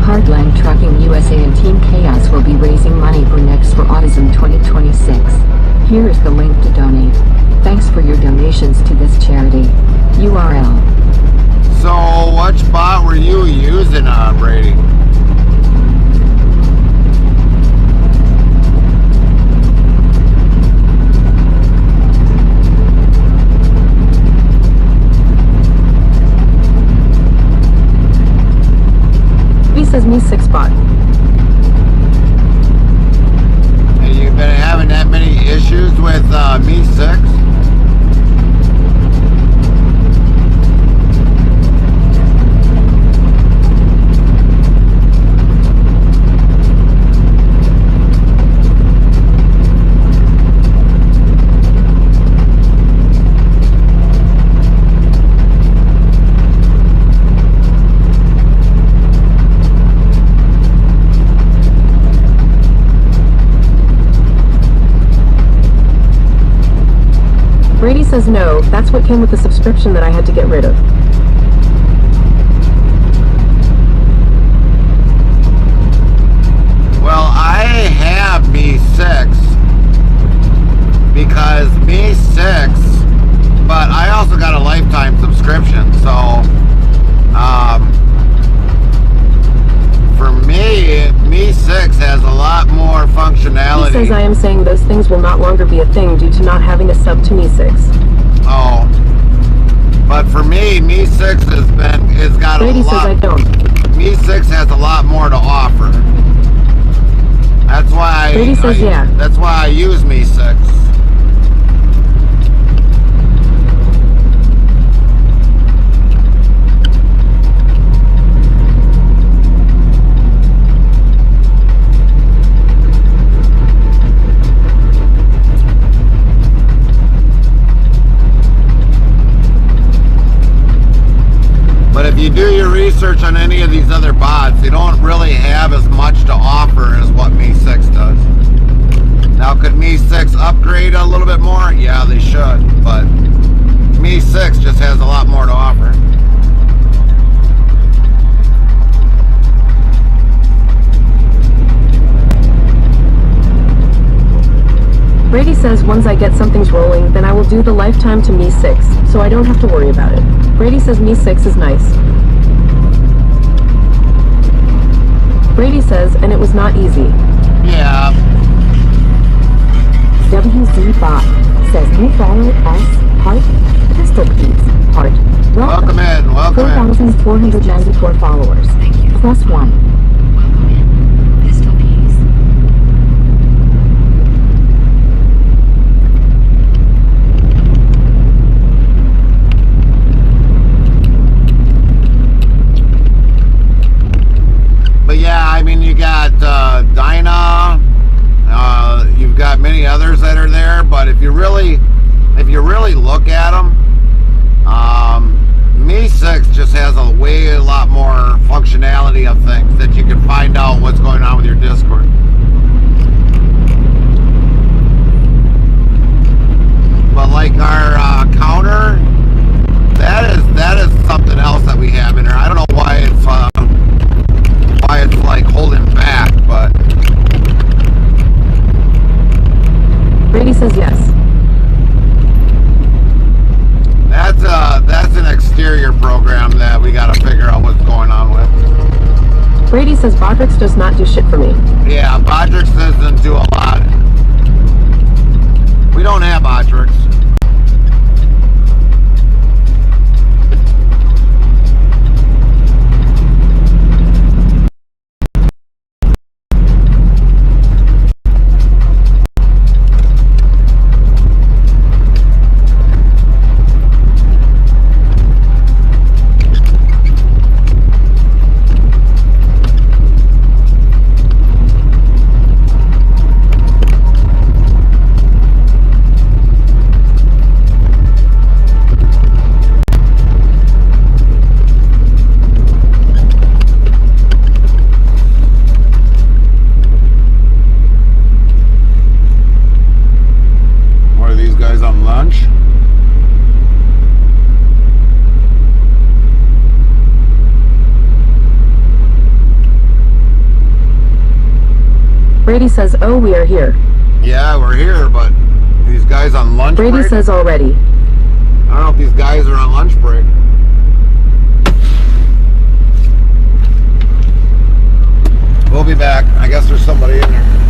Heartland Trucking USA and Team Chaos will be raising money for Next for Autism 2026. Here is the link to donate. Thanks for your donations to this charity. URL. So, which bot were you using, Brady? He says me 6 bot. And you've been having that many issues with Me 6? Brady says no, that's what came with the subscription that I had to get rid of. Well, I have Me 6 because Me 6, but I also got a lifetime subscription, so for me, Me 6 has a lot more functionality. He says I am saying those things will not longer be a thing due to not having a sub to Me 6. Oh. But for me, Me 6 has got Brady a says lot. I don't. Me 6 has a lot more to offer. That's why Brady says yeah. That's why I use Me 6. But if you do your research on any of these other bots, they don't really have as much to offer as what Me 6 does. Now, could Me 6 upgrade a little bit more? Yeah, they should, but Me 6 just has a lot more to offer. Brady says once I get something's rolling, then I will do the lifetime to Me 6, so I don't have to worry about it. Brady says Me 6 is nice. Brady says, and it was not easy. Yeah. WZ Bot says new follower S Heart Pistol Piece Heart. Welcome in. Welcome in. 4,494 followers. Plus 1. But yeah, I mean, you got Dinah, you've got many others that are there, but if you really look at them, Me 6 just has a lot more functionality of things that you can find out what's going on with your Discord. But like our counter, that is something else that we have in there. I don't know why it's like holding back, but Brady says yes. that's an exterior program that we got to figure out what's going on with. Brady says Bodrix does not do shit for me. Yeah, Bodrix doesn't do a lot. We don't have Bodrix. Brady says, oh, we are here. Yeah, we're here, but these guys on lunch Brady break? says already. I don't know if these guys are on lunch break. We'll be back. I guess there's somebody in there.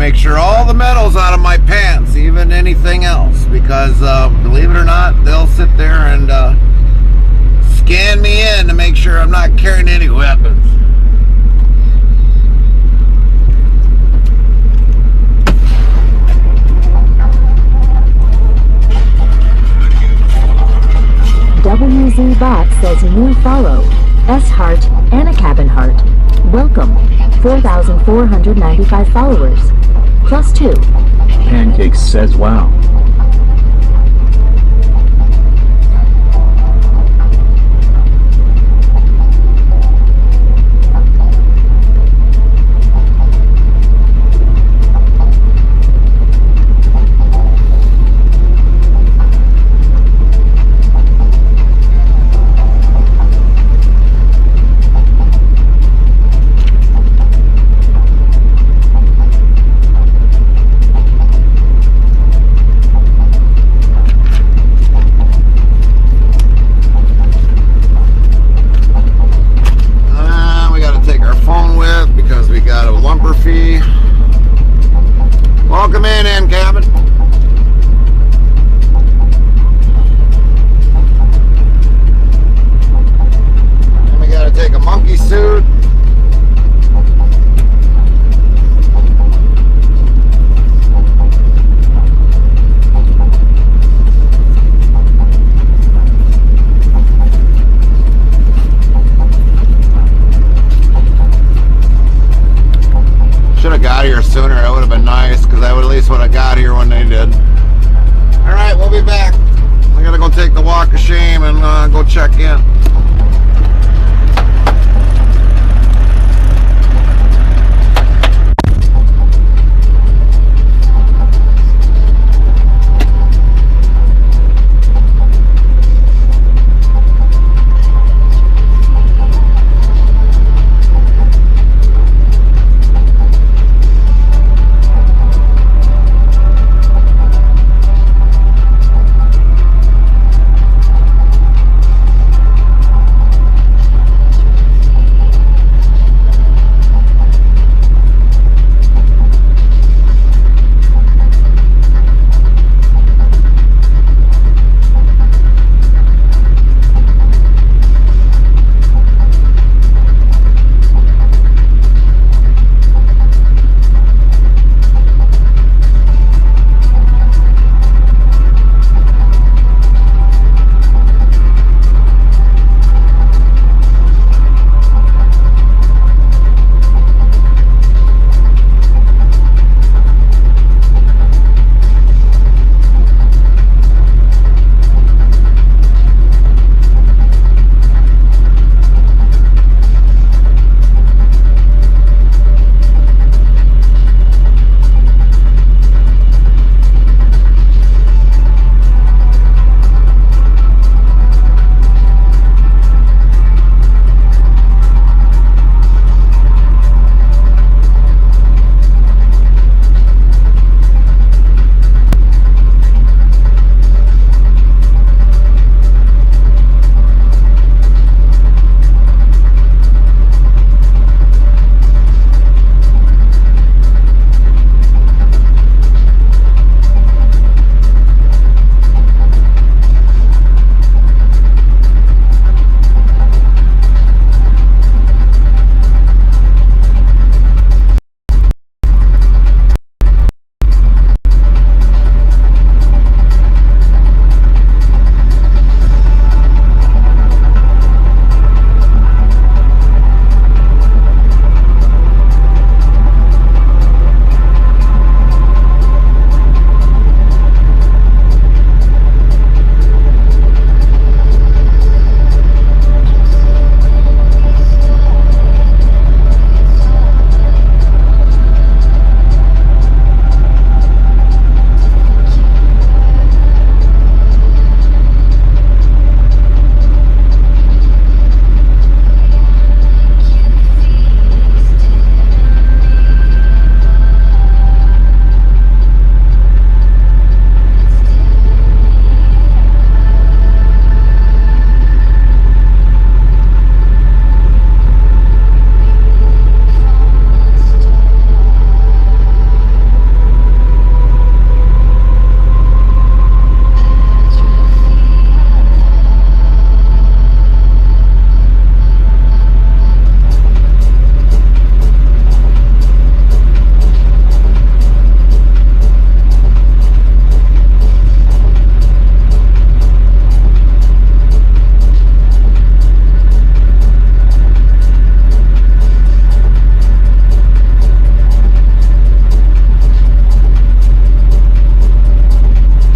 make sure all the metal's out of my pants, even anything else, because believe it or not, they'll sit there and scan me in to make sure I'm not carrying any weapons. bot says new follow. S Heart, Anna Cabin Heart. Welcome. 4,495 followers. +2. Pancakes says wow. Welcome in cabin. And we gotta take a monkey suit. Should have got here sooner. It would have been nice because I would at least would have got here when they did. All right, we'll be back. I gotta go take the walk of shame and go check in.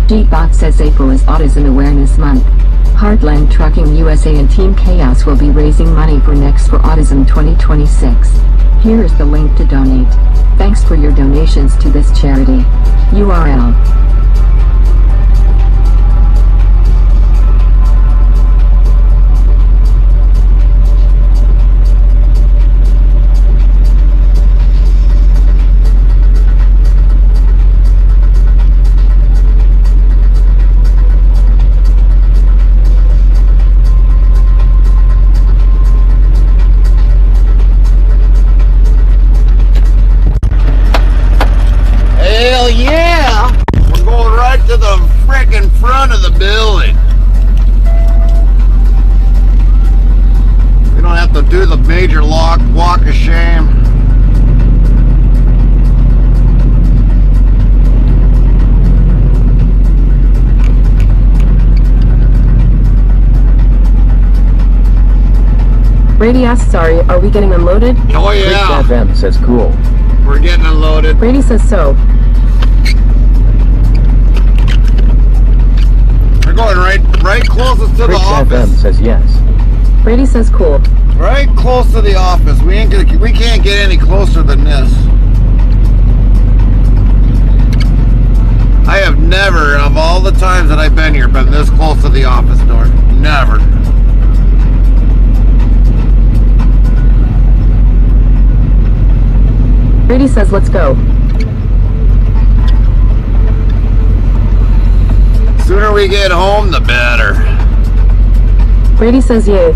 Deepbot says April is Autism Awareness Month. Heartland Trucking USA and Team Chaos will be raising money for Next for Autism 2026. Here is the link to donate. Thanks for your donations to this charity. URL. Hell yeah! We're going right to the frickin' front of the building. We don't have to do the major walk of shame. Brady asks, sorry, are we getting unloaded? Oh yeah, Chris FM says cool. we're getting unloaded. Brady says so. We're going right closest to the Chris FM office. says yes. Brady says cool. Right close to the office. We can't get any closer than this. I have never, of all the times that I've been here, been this close to the office door. Never. Brady says let's go. Sooner we get home, the better. Brady says yay.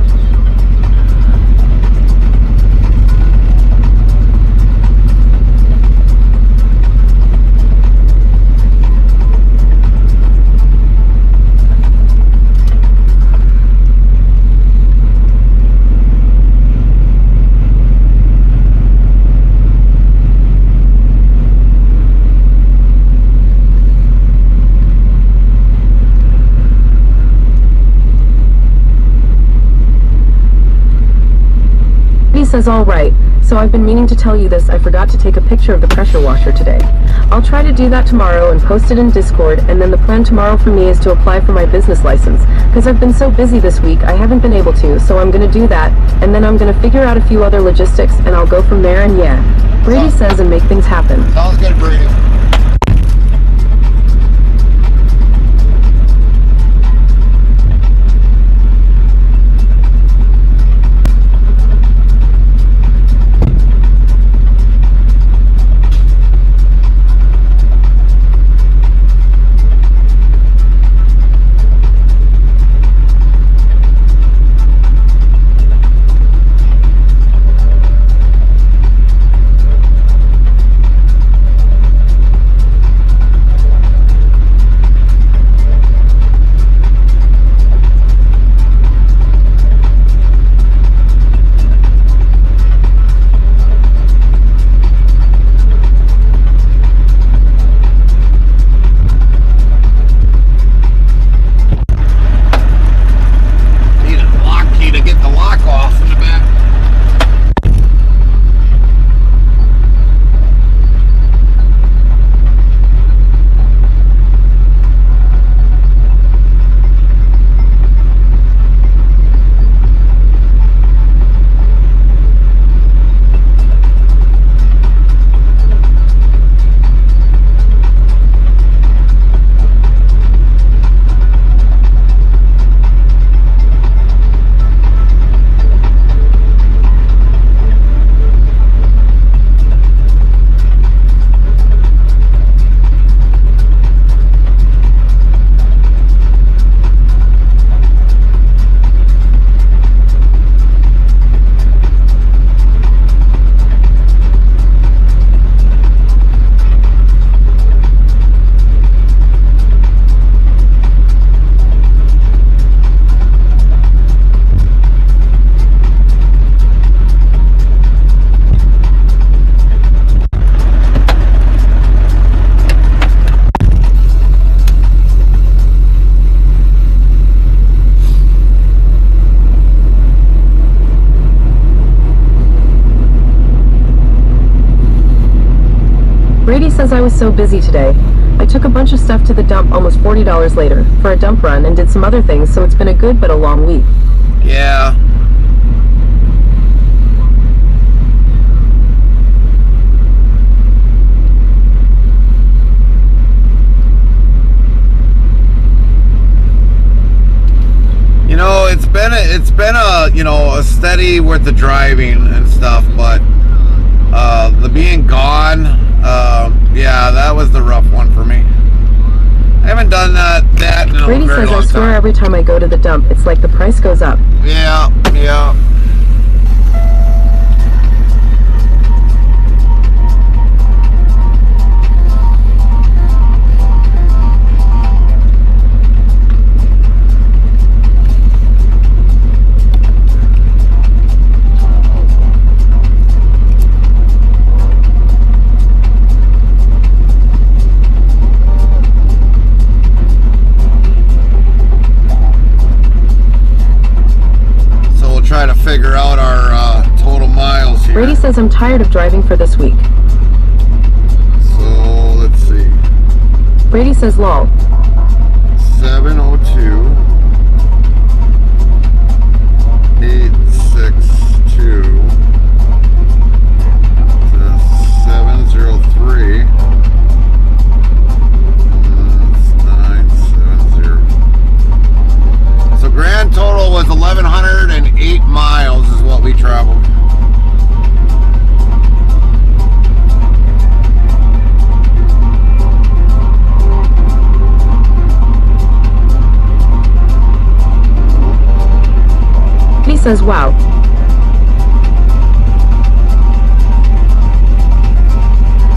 Says all right. So I've been meaning to tell you this, I forgot to take a picture of the pressure washer today. I'll try to do that tomorrow and post it in Discord, and then the plan tomorrow for me is to apply for my business license. Because I've been so busy this week, I haven't been able to, so I'm gonna do that, and then I'm gonna figure out a few other logistics, and I'll go from there, and yeah. Brady says and make things happen. Sounds good, Brady. Brady says I was so busy today. I took a bunch of stuff to the dump almost $40 later for a dump run and did some other things, so it's been a good but a long week. Yeah. You know, it's been a you know, a steady with the driving and stuff, but the being gone, yeah, that was the rough one for me. I haven't done that in a Brady very says, long I swear time. every time I go to the dump, it's like the price goes up. Yeah, yeah. Try to figure out our total miles here. Brady says I'm tired of driving for this week. So let's see. Brady says lol. 702 862 703 970. So grand total was 1,108 miles is what we traveled. He says wow.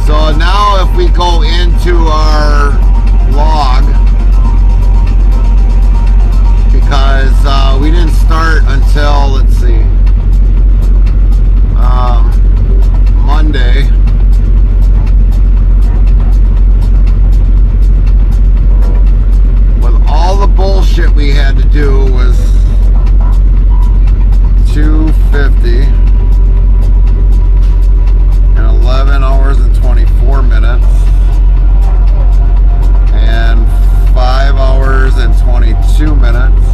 So now if we go into our log, because we didn't start until, let's see, Monday. With all the bullshit we had to do was 250 and 11 hours and 24 minutes and 5 hours and 22 minutes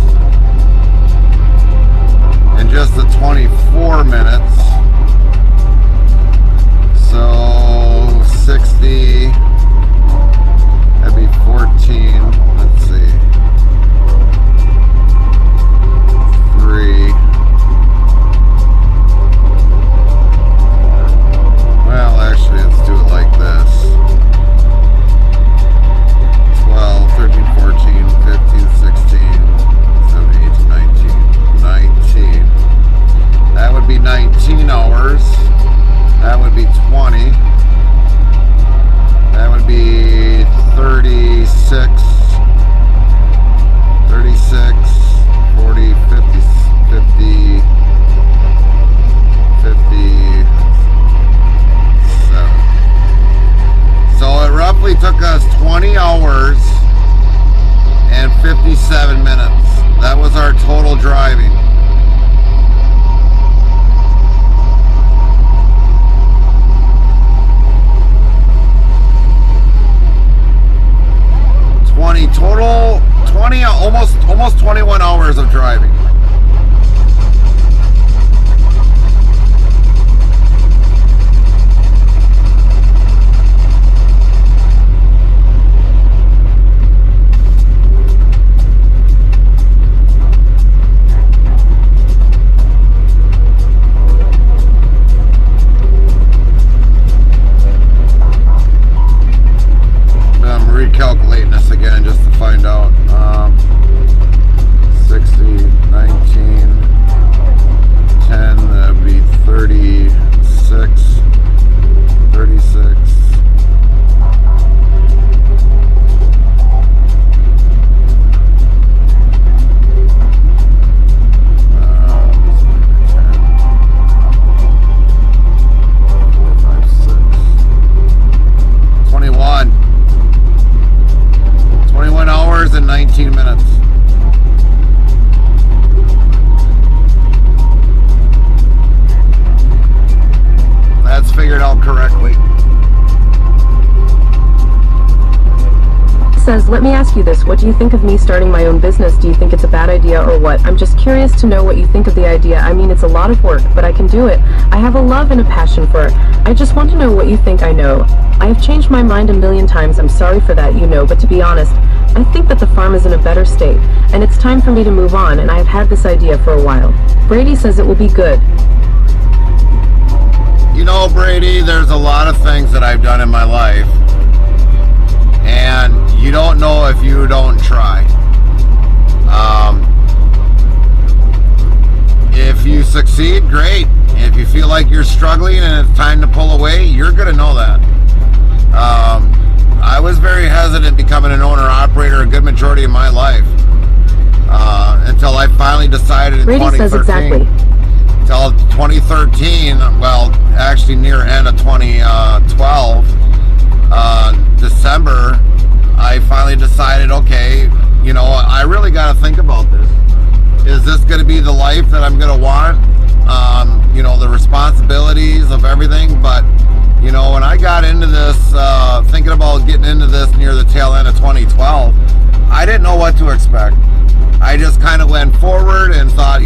and just the 24 minutes, so 60, that'd be 14, let's see, 3, well actually let's do it like this, 12, 13, 14, 15, 16, 17, 18, 19, that would be 19 hours, that would be 20, that would be 36, 40, 50, 57. So it roughly took us 20 hours and 57 minutes. That was our total driving. Total 20, almost 21 hours of driving. I'm recalculating this again just to find out. 60, 19, 10, that would be 36, 36. Hours and 19 minutes. That's figured out correctly. says, let me ask you this. What do you think of me starting my own business? Do you think it's a bad idea or what? I'm just curious to know what you think of the idea. I mean, it's a lot of work, but I can do it. I have a love and a passion for it. I just want to know what you think. I know I have changed my mind a million times. I'm sorry for that, but to be honest, I think that the farm is in a better state, and it's time for me to move on, and I have had this idea for a while. Brady says it will be good. Brady, there's a lot of things that I've done in my life, and you don't know if you don't try. If you succeed, great. If you feel like you're struggling and it's time to pull away, you're going to know that. I was very hesitant becoming an owner-operator a good majority of my life, until I finally decided in Brady 2013. says exactly. Until 2013, well, actually near end of 2012, December, I finally decided, okay, I really got to think about this. Is this going to be the life that I'm going to want? The responsibilities of everything. But, when I got into this, thinking about getting into this near the tail end of 2012, I didn't know what to expect. I just kind of went forward and thought,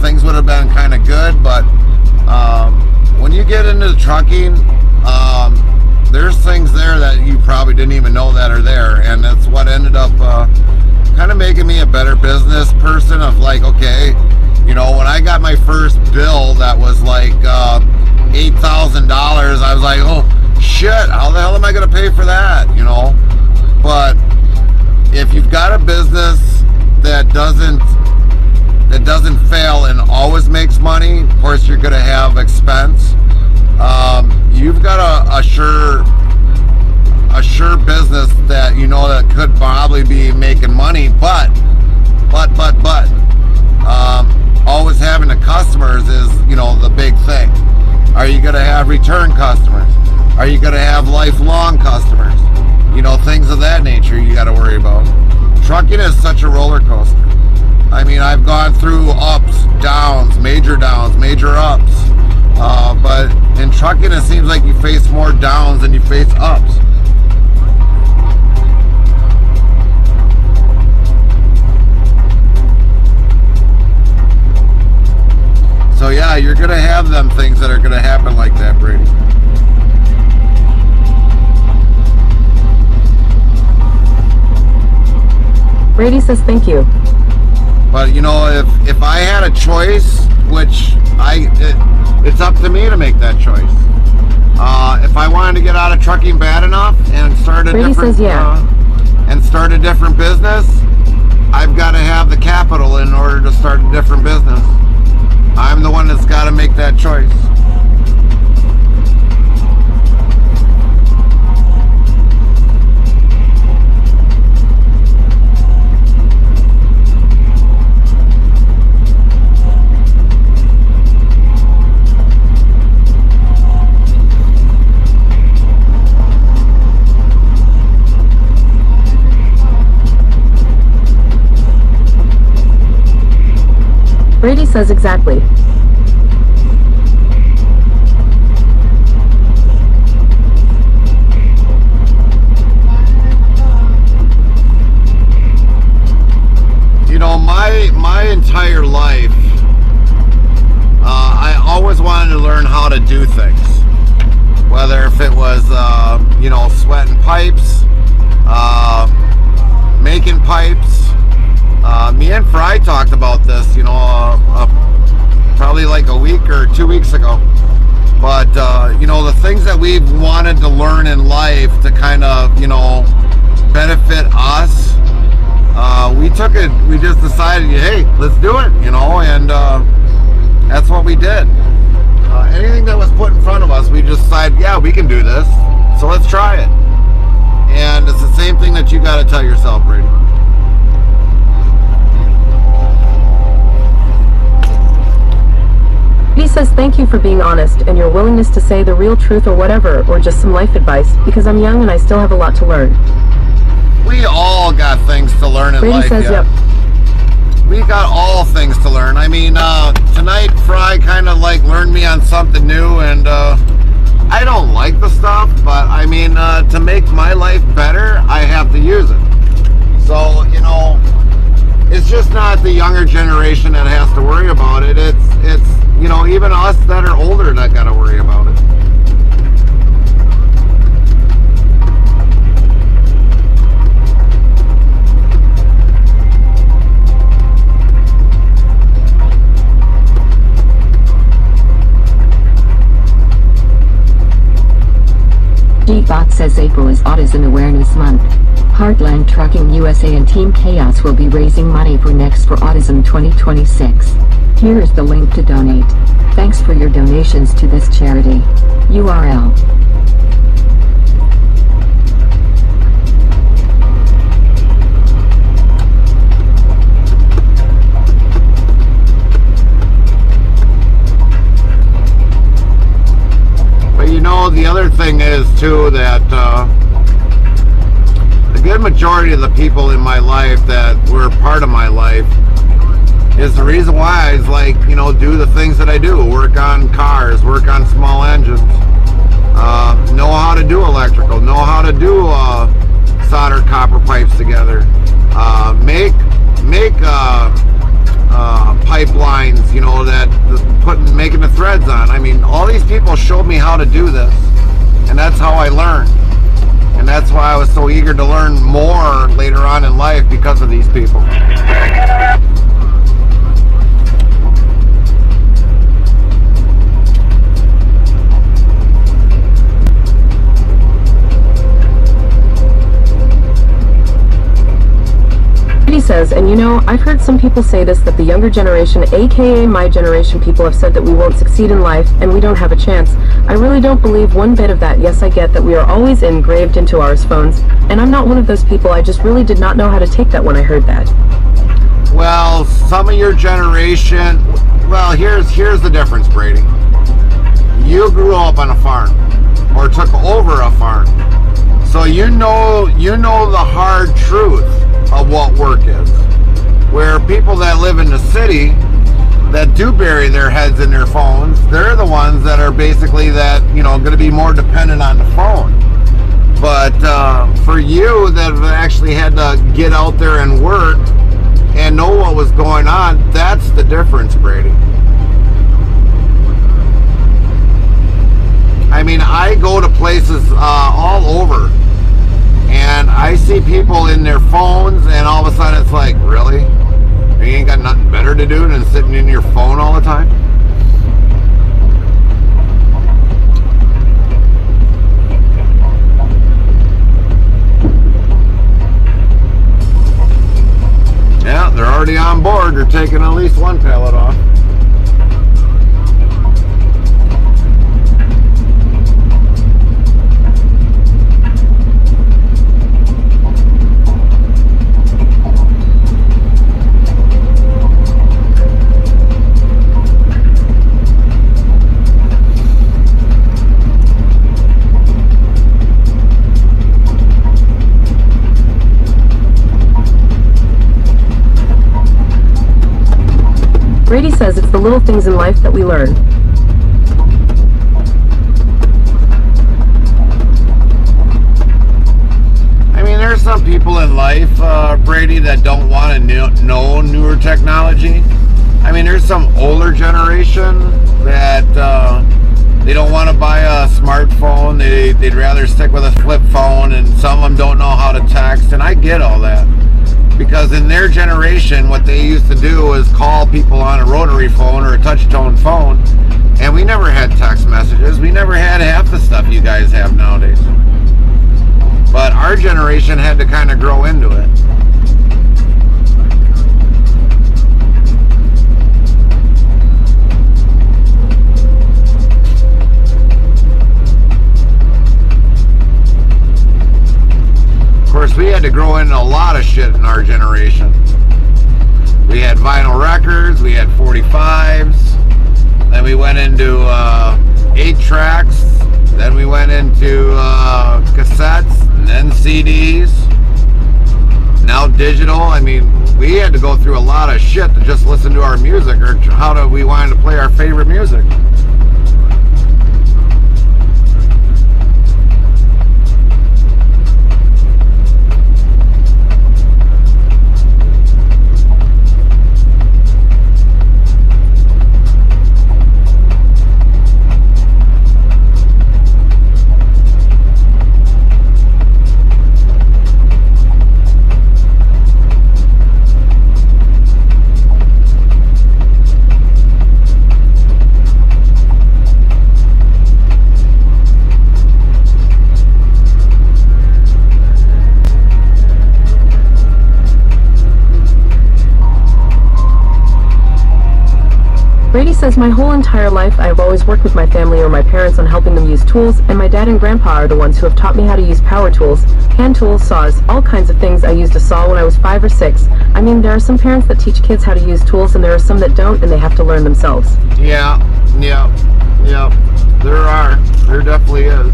things would have been kind of good. But when you get into the trucking, there's things there that you probably didn't even know that are there. And that's what ended up kind of making me a better business person of like, okay, when I got my first bill that was like $8,000, I was like, oh shit, how the hell am I going to pay for that? But if you've got a business that doesn't fail and always makes money, of course you're going to have expense. You've got a sure business that that could probably be making money, but always having the customers is the big thing. Are you going to have return customers? Are you going to have lifelong customers? Things of that nature you got to worry about. Trucking is such a roller coaster. I mean, I've gone through ups, downs, major ups. But in trucking, it seems like you face more downs than you face ups. So yeah, you're going to have them things that are going to happen like that, Brady. Brady says thank you. But if I had a choice, which it's up to me to make that choice. If I wanted to get out of trucking bad enough and start a Brady different says yeah. And start a different business, I've got to have the capital in order to start a different business. I'm the one that's got to make that choice. Brady says exactly. My entire life, I always wanted to learn how to do things. Whether if it was, sweating pipes, making pipes. Me and Fry talked about this, probably like a week or 2 weeks ago. But, the things that we've wanted to learn in life to kind of, benefit us, we just decided, hey, let's do it, and that's what we did. Anything that was put in front of us, we just decided, yeah, we can do this, so let's try it. And it's the same thing that you got to tell yourself, Brady. He says thank you for being honest and your willingness to say the real truth or whatever, or just some life advice, because I'm young and I still have a lot to learn. We all got things to learn in Brady life. says yet. yep. We got all things to learn. I mean, tonight Fry kind of like learned me on something new, and I don't like the stuff, but I mean, to make my life better, I have to use it. So, you know, it's just not the younger generation that has to worry about it. It's you know, even us that are older that got to worry about it. G-Bot says April is Autism Awareness Month. Heartland Trucking USA and Team Chaos will be raising money for Next for Autism 2026. Here is the link to donate. Thanks for your donations to this charity. URL. But you know, the other thing is too that the good majority of the people in my life that were part of my life is the reason why I like, you know, do the things that I do. Work on cars, work on small engines, know how to do electrical, know how to do solder copper pipes together, make pipelines, you know, that making the threads on. I mean, all these people showed me how to do this, and that's how I learned. And that's why I was so eager to learn more later on in life, because of these people. He says, and you know, I've heard some people say this, that the younger generation, aka my generation, people have said that we won't succeed in life and we don't have a chance. I really don't believe one bit of that. Yes, I get that we are always engraved into our phones, and I'm not one of those people. I just really did not know how to take that when I heard that. Well, some of your generation, well, here's the difference, Brady. You grew up on a farm, or took over a farm, so you know the hard truth of what work is. Where people that live in the city that do bury their heads in their phones, they're the ones that are basically that, you know, going to be more dependent on the phone. But for you that have actually had to get out there and work and know what was going on, that's the difference, Brady. I mean, I go to places all over, and I see people in their phones, and all of a sudden it's like, really? You ain't got nothing better to do than sitting in your phone all the time? Yeah, they're already on board. They're taking at least one pallet off. Brady says it's the little things in life that we learn. I mean, there's some people in life, Brady, that don't want to know newer technology. I mean, there's some older generation that they don't want to buy a smartphone. They'd rather stick with a flip phone, and some of them don't know how to text, and I get all that. Because in their generation, what they used to do was call people on a rotary phone or a touch-tone phone, and we never had text messages. We never had half the stuff you guys have nowadays. But our generation had to kind of grow into it. Of course, we had to grow into a lot of shit in our generation. We had vinyl records, we had 45s, then we went into 8-tracks, then we went into cassettes, and then CDs, now digital. I mean, we had to go through a lot of shit to just listen to our music, or how do we want to play our favorite music. Brady says, my whole entire life I have always worked with my family or my parents on helping them use tools, and my dad and grandpa are the ones who have taught me how to use power tools, hand tools, saws, all kinds of things. I used a saw when I was 5 or 6. I mean, there are some parents that teach kids how to use tools, and there are some that don't, and they have to learn themselves. Yeah. There definitely is.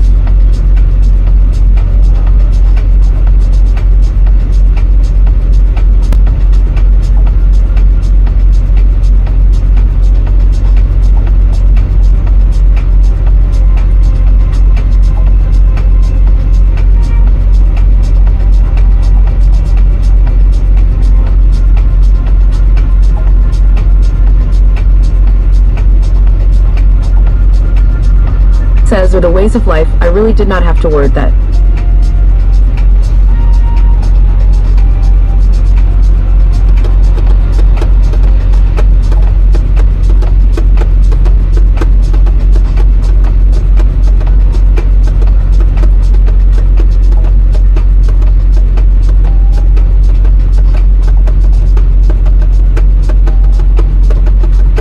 Says, or the ways of life, I really did not have to word that.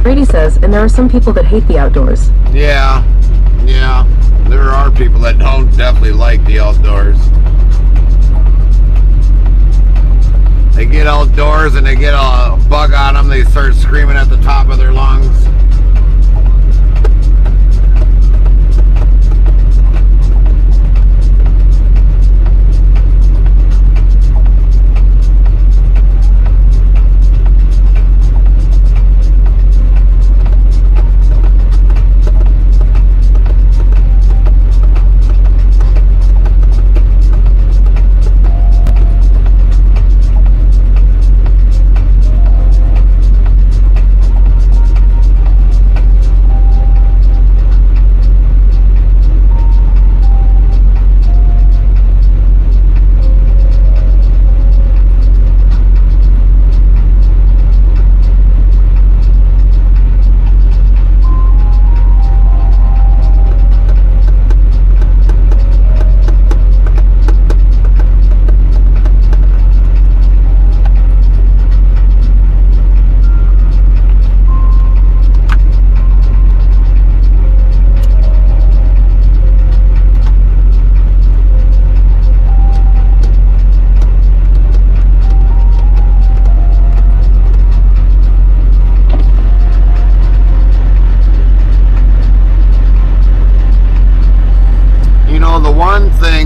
Brady says, and there are some people that hate the outdoors. Yeah, there are people that don't definitely like the outdoors. They get outdoors and they get a bug on them, they start screaming at the top of their lungs.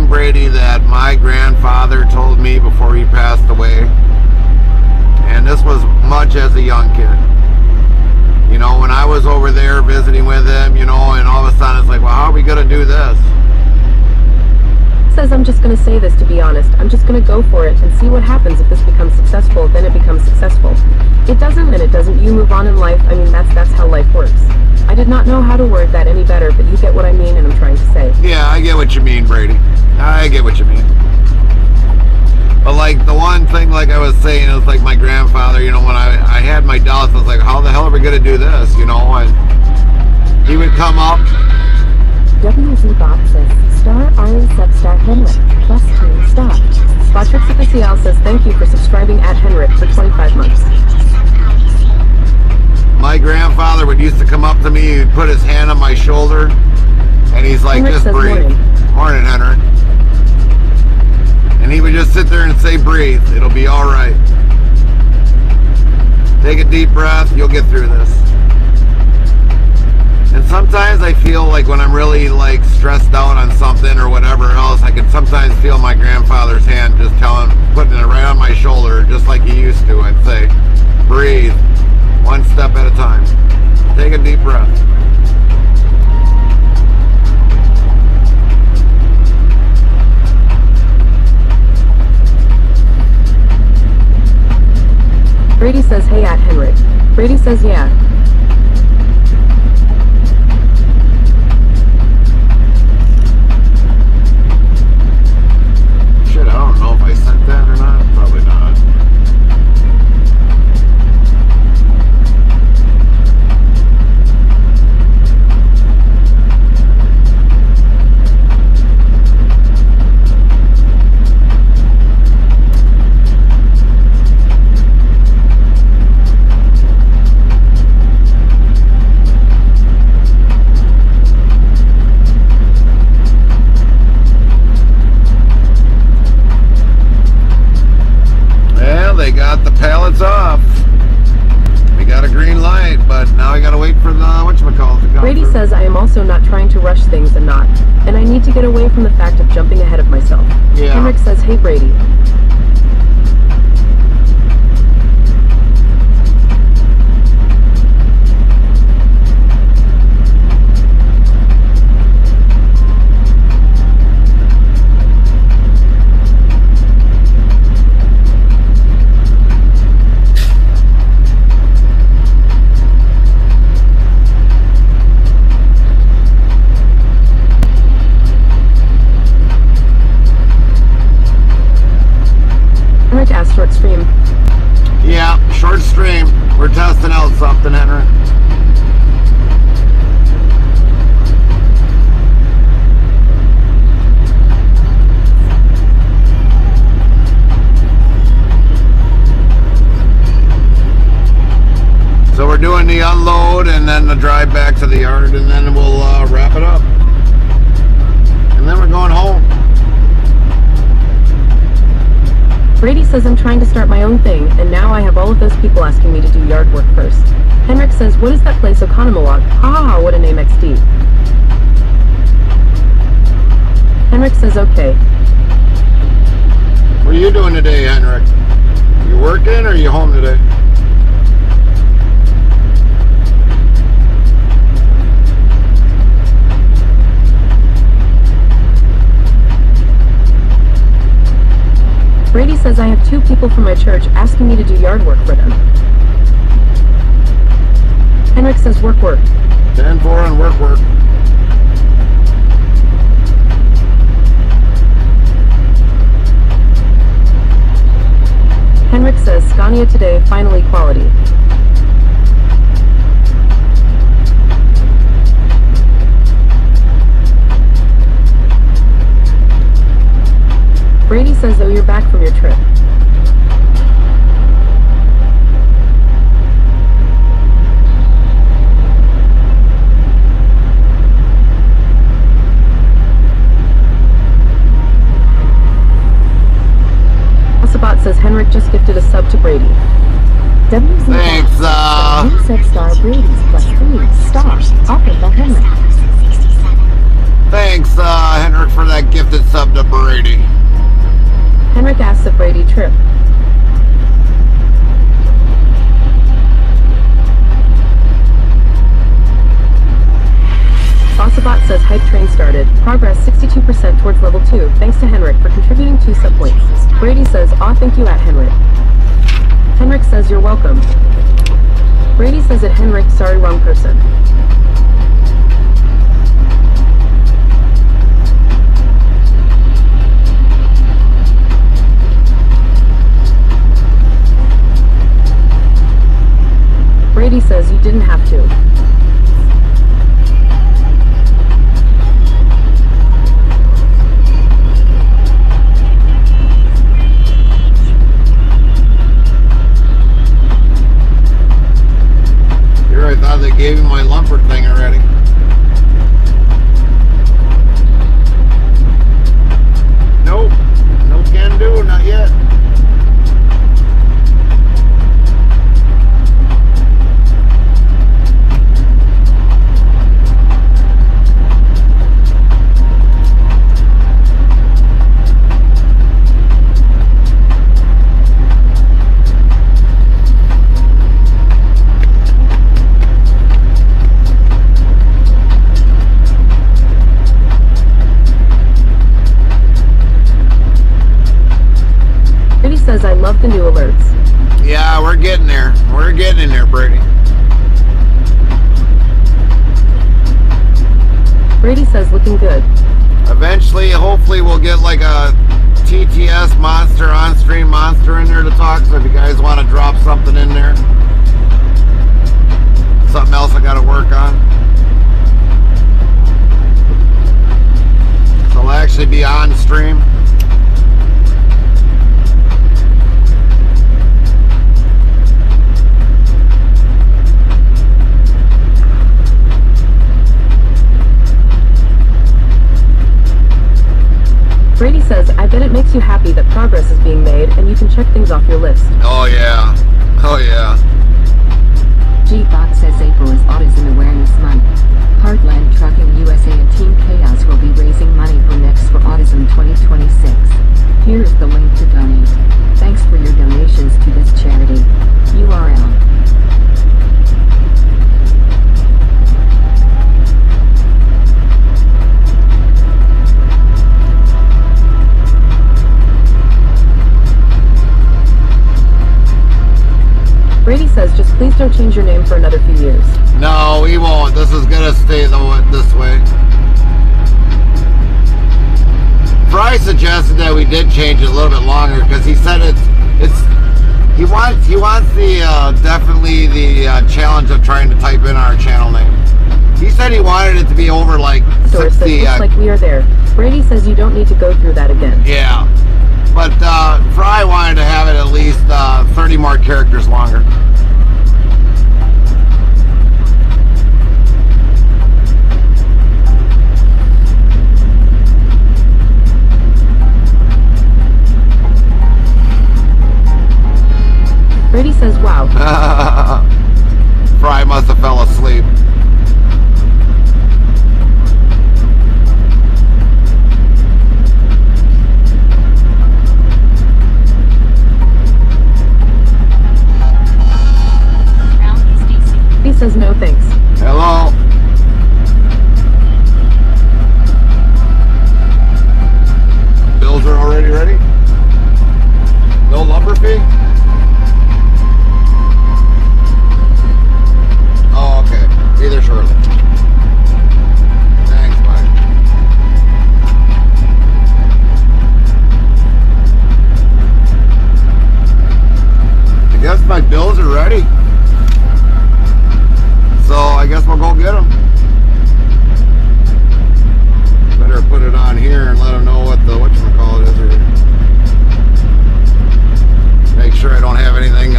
Brady, that my grandfather told me before he passed away, and this was much as a young kid. You know, when I was over there visiting with him, you know, and all of a sudden it's like, well, how are we going to do this? Says, I'm just going to say this, to be honest. I'm just going to go for it and see what happens. If this becomes successful, then it becomes successful. It doesn't, and it doesn't. You move on in life. I mean, that's how life works. I did not know how to word that any better, but you get what I mean and I'm trying to say. Yeah, I get what you mean, Brady. I get what you mean. But like the one thing, like I was saying, it was like my grandfather, you know, when I had my doubts, I was like, how the hell are we going to do this, you know? And he would come up. WZ boxes, star Ari substar Henrik, +2 star. Botrix Official says, thank you for subscribing at Henrik for 25 months. My grandfather would used to come up to me, he'd put his hand on my shoulder, and he's like, Henrik just says breathe. Morning, Henrik. And he would just sit there and say, breathe, it'll be all right. Take a deep breath, you'll get through this. And sometimes I feel like when I'm really like stressed out on something or whatever else, I can sometimes feel my grandfather's hand just putting it right on my shoulder, just like he used to, and say, breathe, one step at a time. Take a deep breath. Brady says, hey at Henrik. Brady says, yeah. Shit, I don't know if I sent that or not. Probably not. it's off. We got a green light, but now we gotta wait for the whatchamacallit to come Brady through. says I am also not trying to rush things and I need to get away from the fact of jumping ahead of myself. Yeah. Henrik says, hey Brady. Henrik asks short stream. Yeah, short stream. We're testing out something, Henry. So we're doing the unload and then the drive back to the yard, and then we'll wrap it up. And then we're going home. Brady says I'm trying to start my own thing, and now I have all of those people asking me to do yard work first. Henrik says, what is that place, Oconomowoc? Ha, what a name, XD. Henrik says, okay. What are you doing today, Henrik? You working or you home today? Brady says I have 2 people from my church asking me to do yard work for them. Henrik says work. 10-4 and work. Henrik says Scania today, finally quality. Brady says though you're back from your trip. Bot says Henrik just gifted a sub to Brady. WZ Thanks, New sub-star Brady's +3 stars offered by Henrik. Thanks, Henrik, for that gifted sub to Brady. Henrik asks if Brady trip. Bossabot says hype train started. Progress 62% towards level 2. Thanks to Henrik for contributing 2 sub points. Brady says, aw, thank you at Henrik. Henrik says, you're welcome. Brady says at Henrik, sorry, wrong person. Brady says you didn't have to. Here, I thought they gave him my lumber thing already. Nope, no can do, not yet. Says I love the new alerts. Yeah, we're getting there. We're getting there, Brady. Brady says looking good. Eventually, hopefully, we'll get like a TTS monster, on-stream monster in there to talk. So if you guys want to drop something in there, something else I got to work on. So I'll actually be on stream. Brady says, I bet it makes you happy that progress is being made and you can check things off your list. Oh yeah. Oh yeah. G-Bot says April is Autism Awareness Month. Heartland Trucking USA and Team Chaos will be raising money for Next for Autism 2026. Here is the link to donate. Thanks for your donations to this charity. URL. Brady says, just please don't change your name for another few years. No, we won't. This is gonna stay this way. Fry suggested that we did change it a little bit longer because he said he wants the definitely the challenge of trying to type in our channel name. He said he wanted it to be over like Doris 60. says, looks like we are there. Brady says you don't need to go through that again. Yeah, but Fry wanted to have it at least 30 more characters longer. Brady says, wow. Fry must have fell asleep. He says no thanks. Hello. Bills are already ready? No lumber fee? Oh, okay. Be there shortly. Thanks, Mike. I guess my bills are ready. So I guess we'll go get them. Better put it on here and let them know what the whatchamacallit is. Or make sure I don't have anything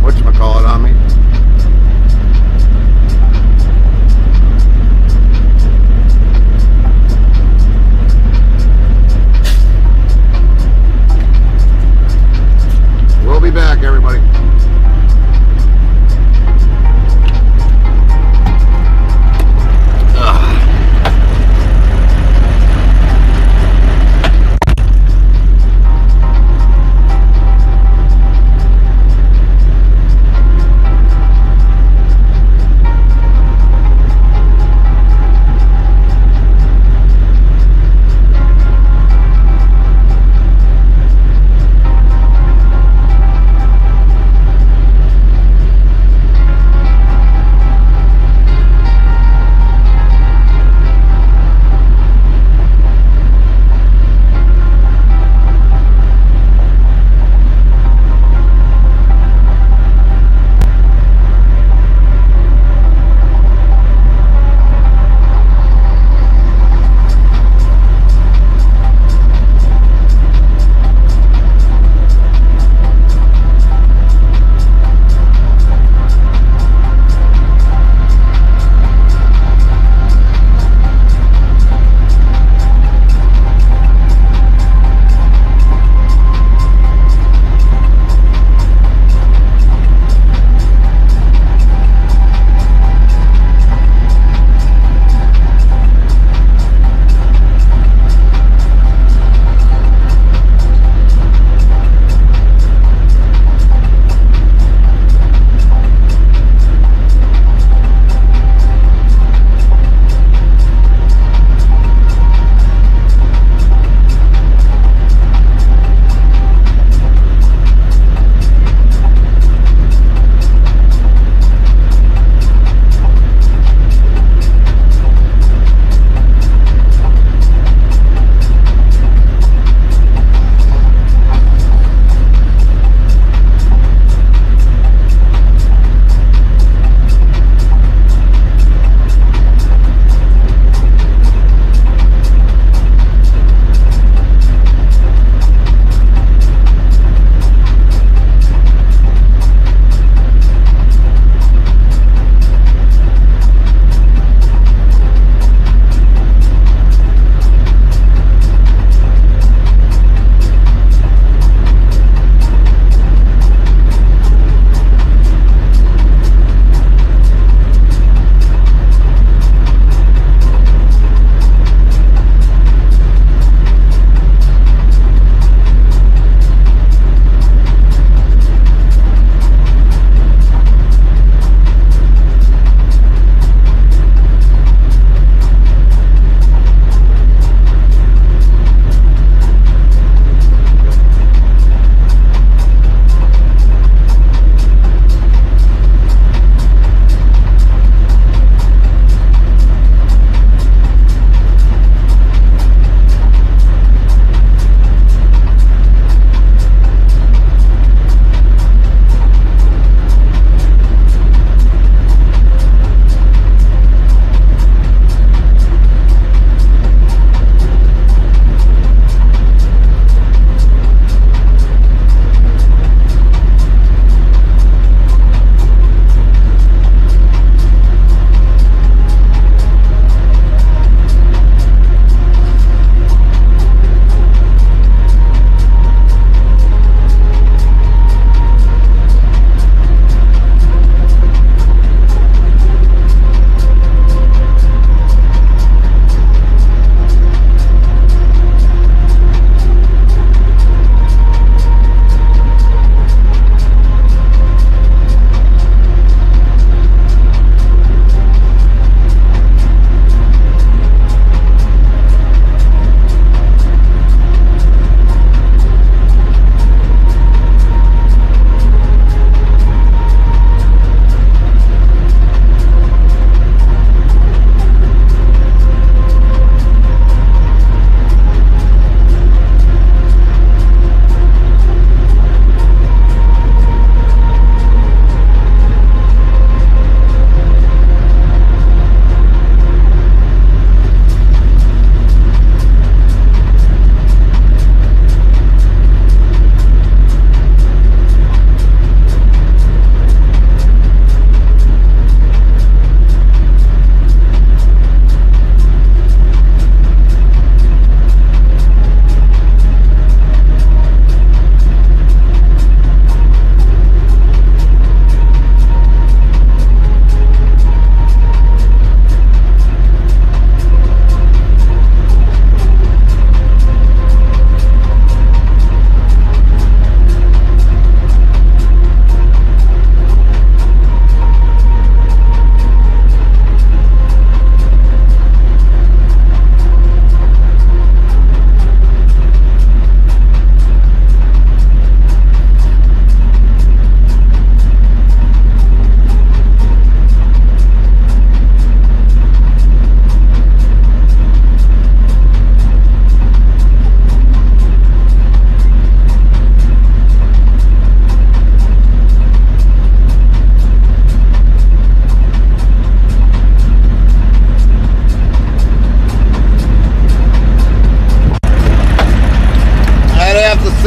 whatchamacallit on me. We'll be back, everybody.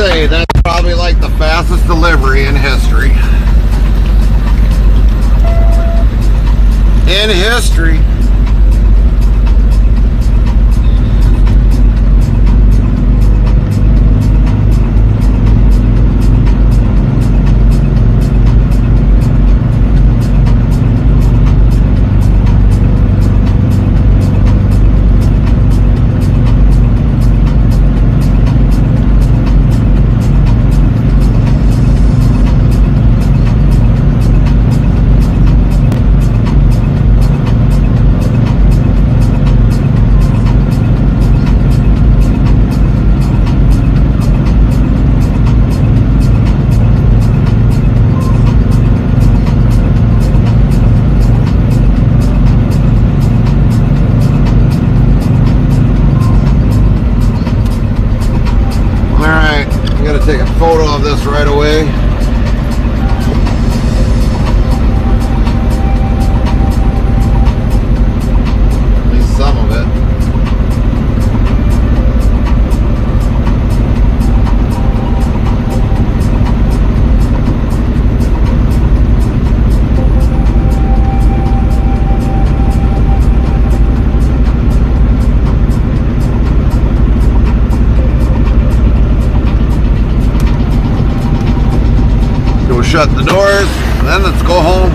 say that's probably like the fastest delivery in history. In history. Take a photo of this right away. At least some of it. Shut the doors, and then let's go home.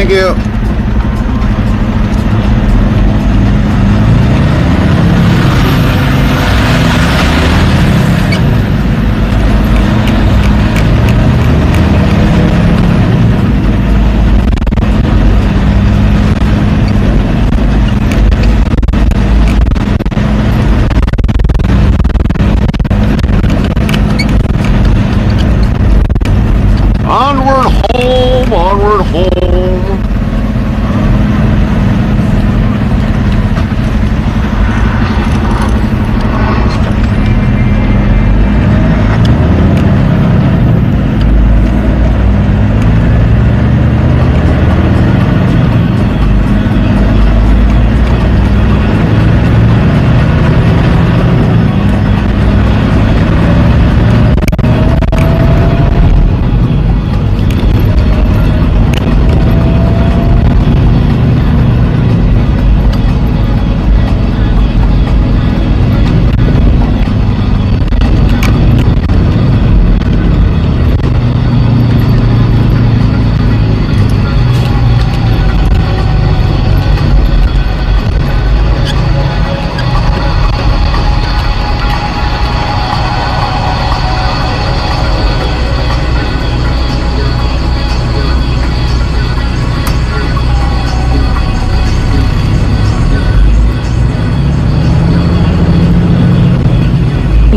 Thank you. Onward home, onward home.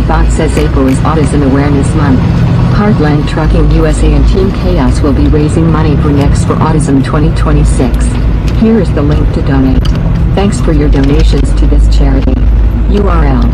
Box says April is Autism Awareness Month. Heartland Trucking USA and Team Chaos will be raising money for Next for Autism 2026. Here is the link to donate. Thanks for your donations to this charity. URL.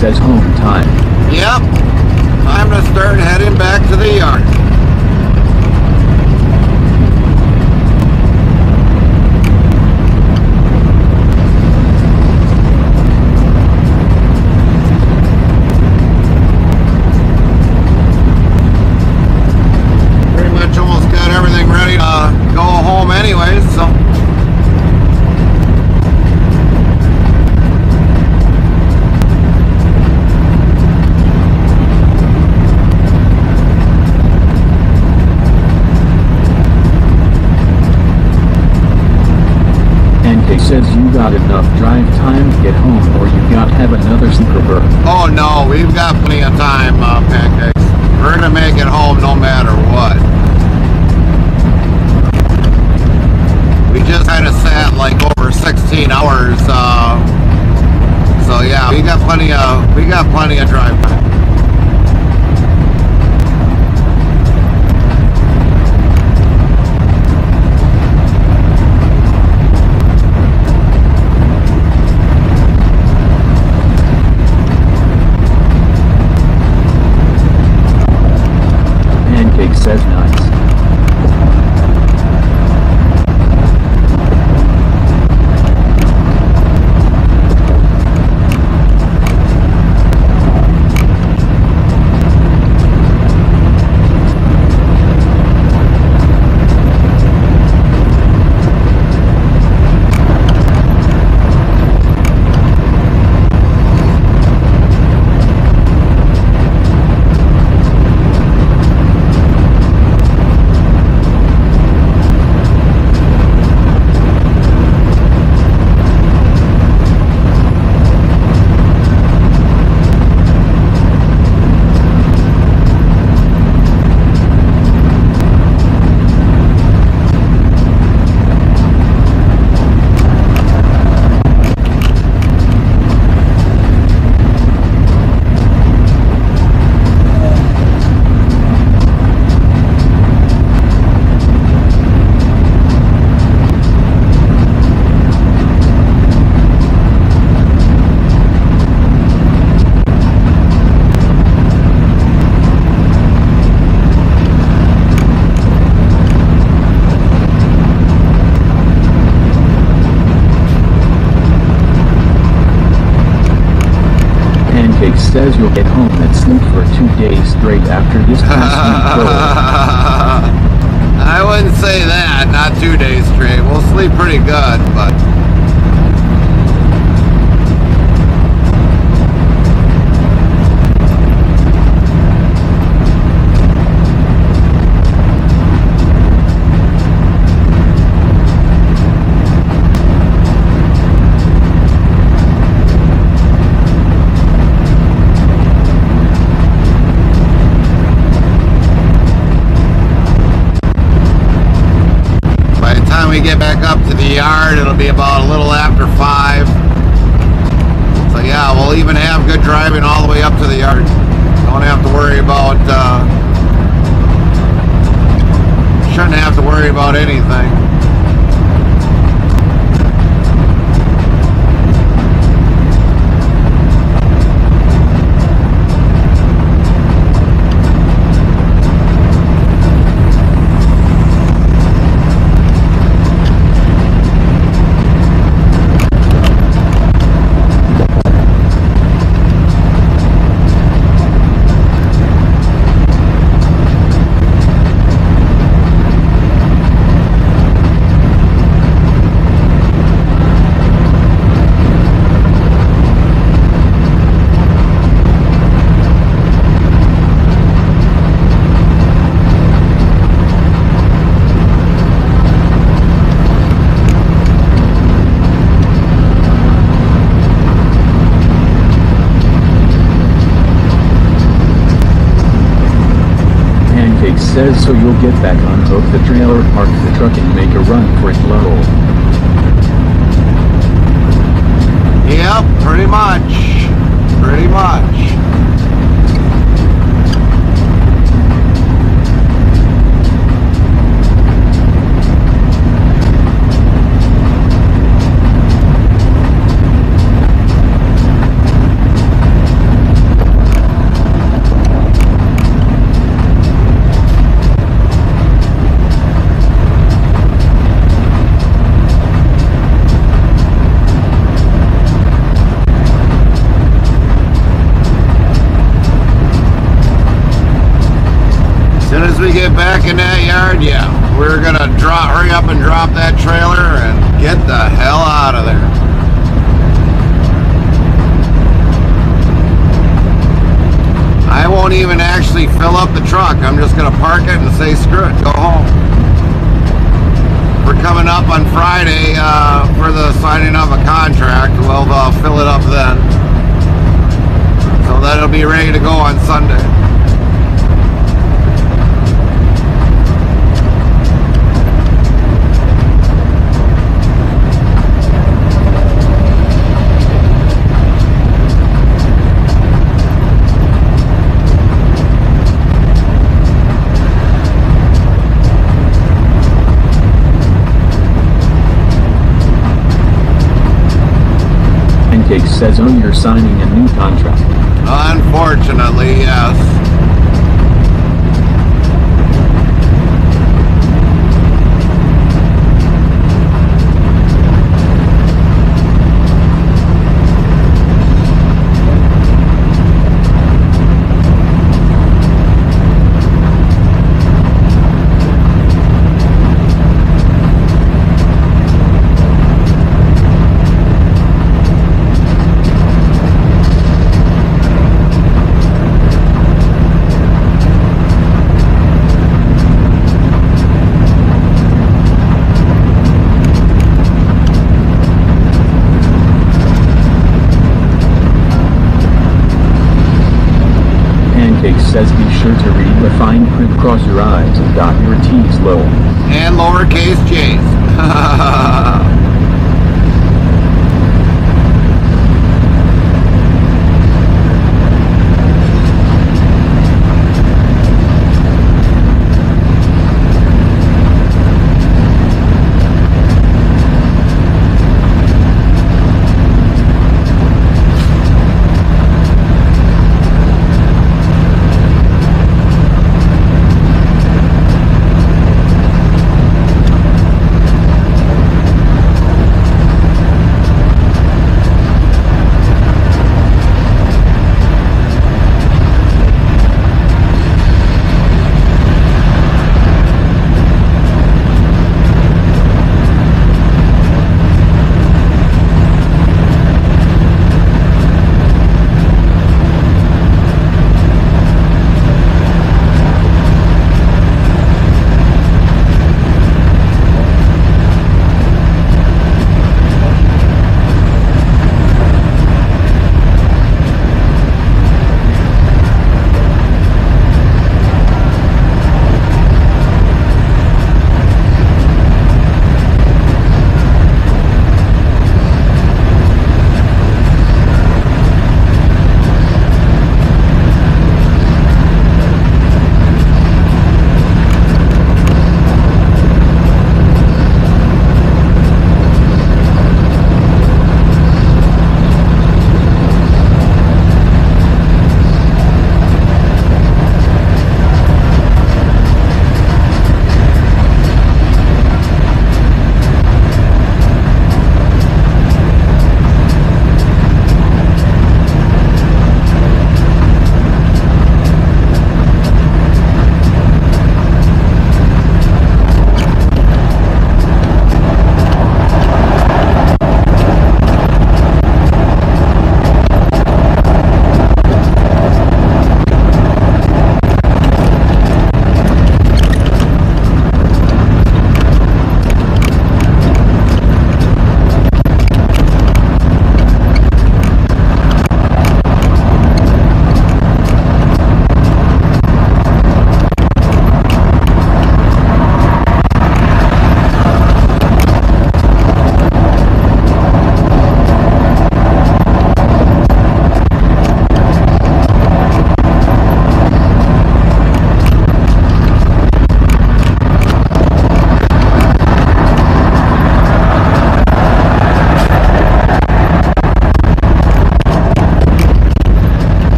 Says home time. Yep. Time to start heading back to the yard. Pretty much almost got everything ready to go home anyways, so. Says you got enough drive time to get home, or you got to have another sleeper. Oh no, we've got plenty of time, Pancakes. We're gonna make it home no matter what. We just kind of sat like over 16 hours, so yeah, we got plenty of drive time. Says nice. Pancake says you'll get home and sleep for 2 days straight after this past week. I wouldn't say that, not 2 days straight. We'll sleep pretty good, but we get back up to the yard, it'll be about a little after 5. So yeah, we'll even have good driving all the way up to the yard. Don't have to worry about, shouldn't have to worry about anything. Says so you'll get back on, hook the trailer, park the truck and make a run for it, Lowell. Yep, pretty much. Pretty much. We get back in that yard, yeah, we're gonna hurry up and drop that trailer and get the hell out of there. I won't even actually fill up the truck. I'm just gonna park it and say screw it, go home. We're coming up on Friday for the signing of a contract. We'll fill it up then, so that it'll be ready to go on Sunday. Pancake says, oh, you're signing a new contract. Unfortunately, yes. Says be sure to read the fine print, cross your I's and dot your T's, Lowell. And lowercase j's.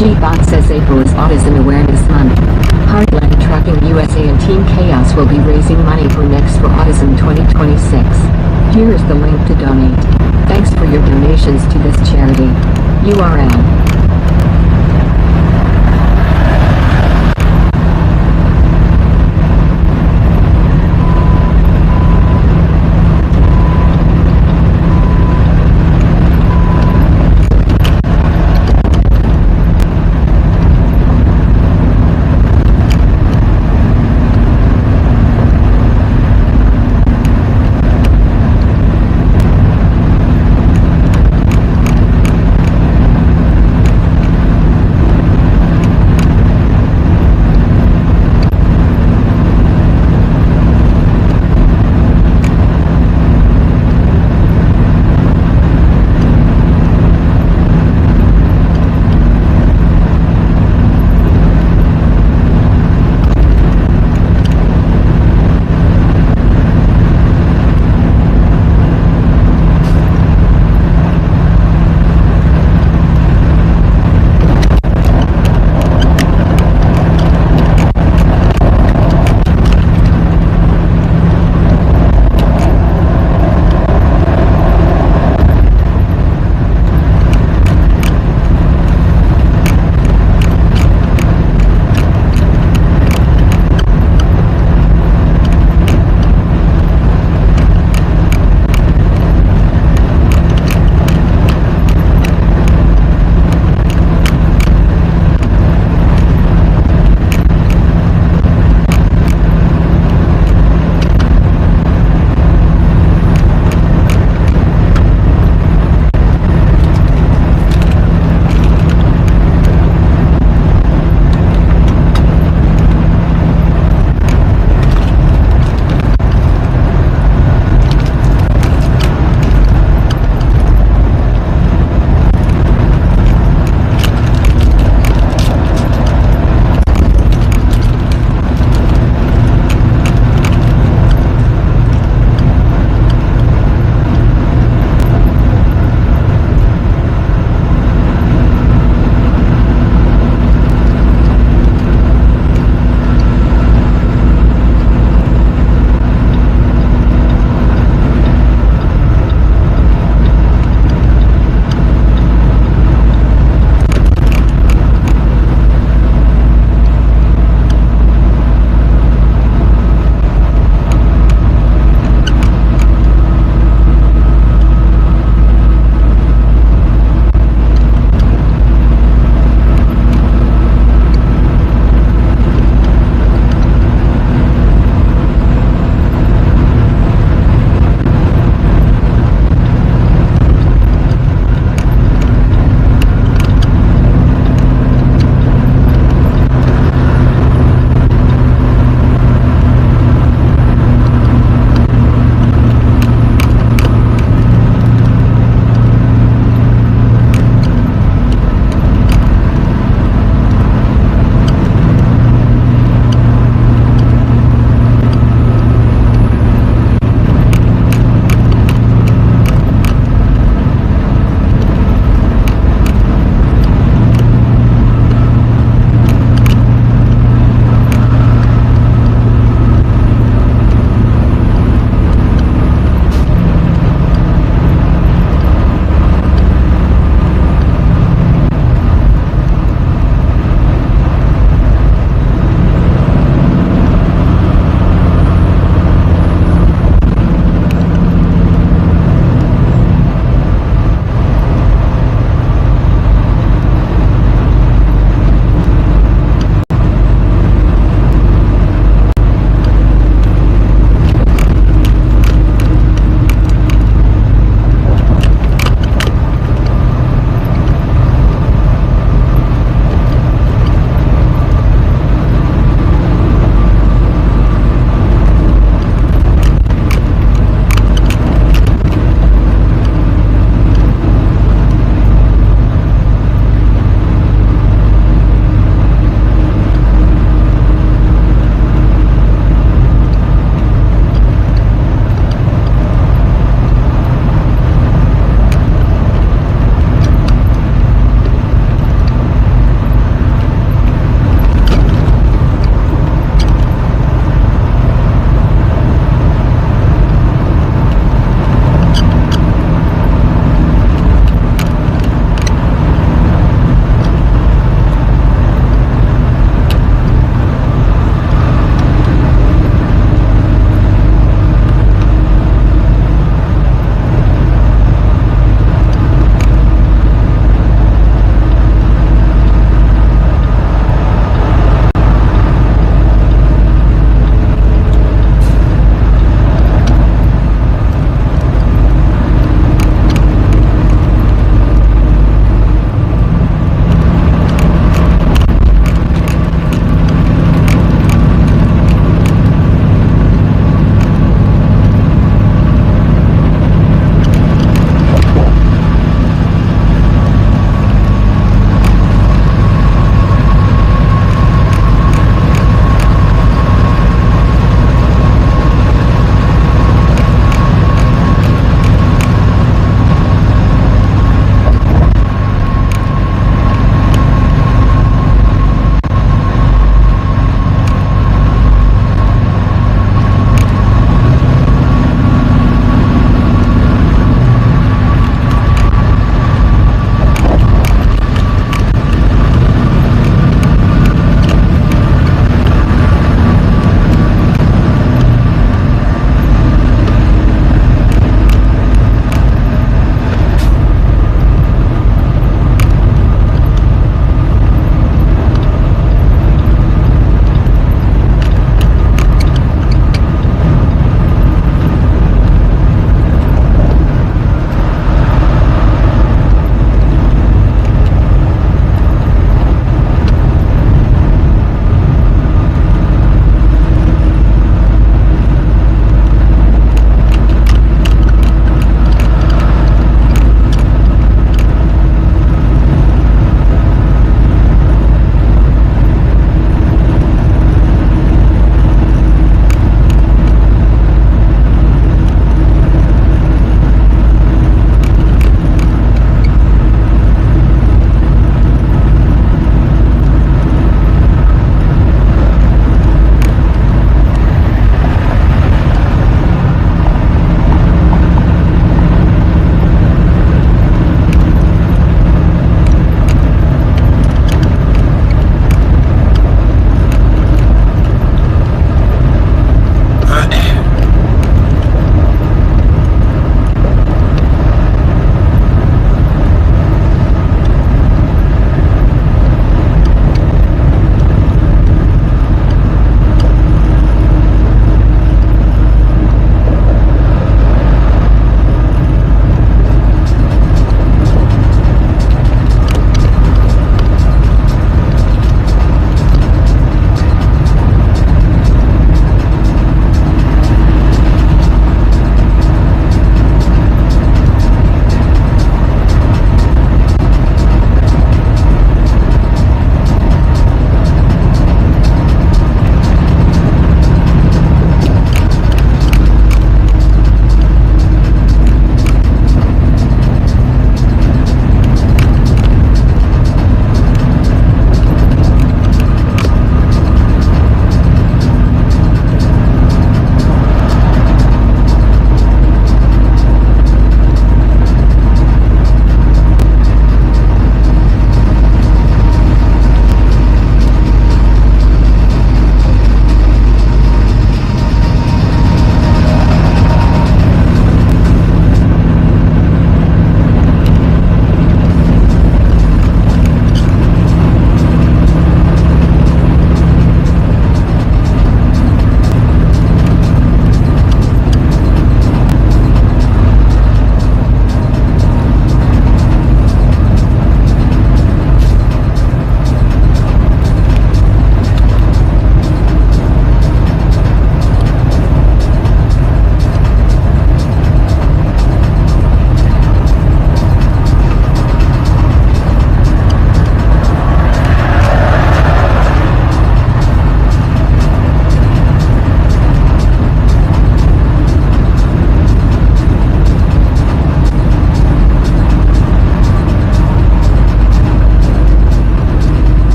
G-Bot says April is Autism Awareness Month. Heartland Trucking USA and Team Chaos will be raising money for Next for Autism 2026. Here is the link to donate. Thanks for your donations to this charity. URL.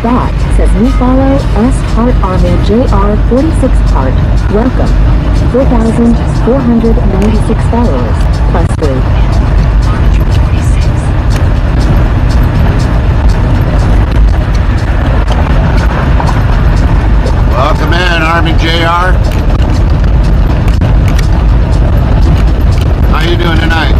Bot says new follow S Heart Army JR 46 Heart. Welcome. 4,496 followers. Plus 3. Welcome in, Army JR. How you doing tonight?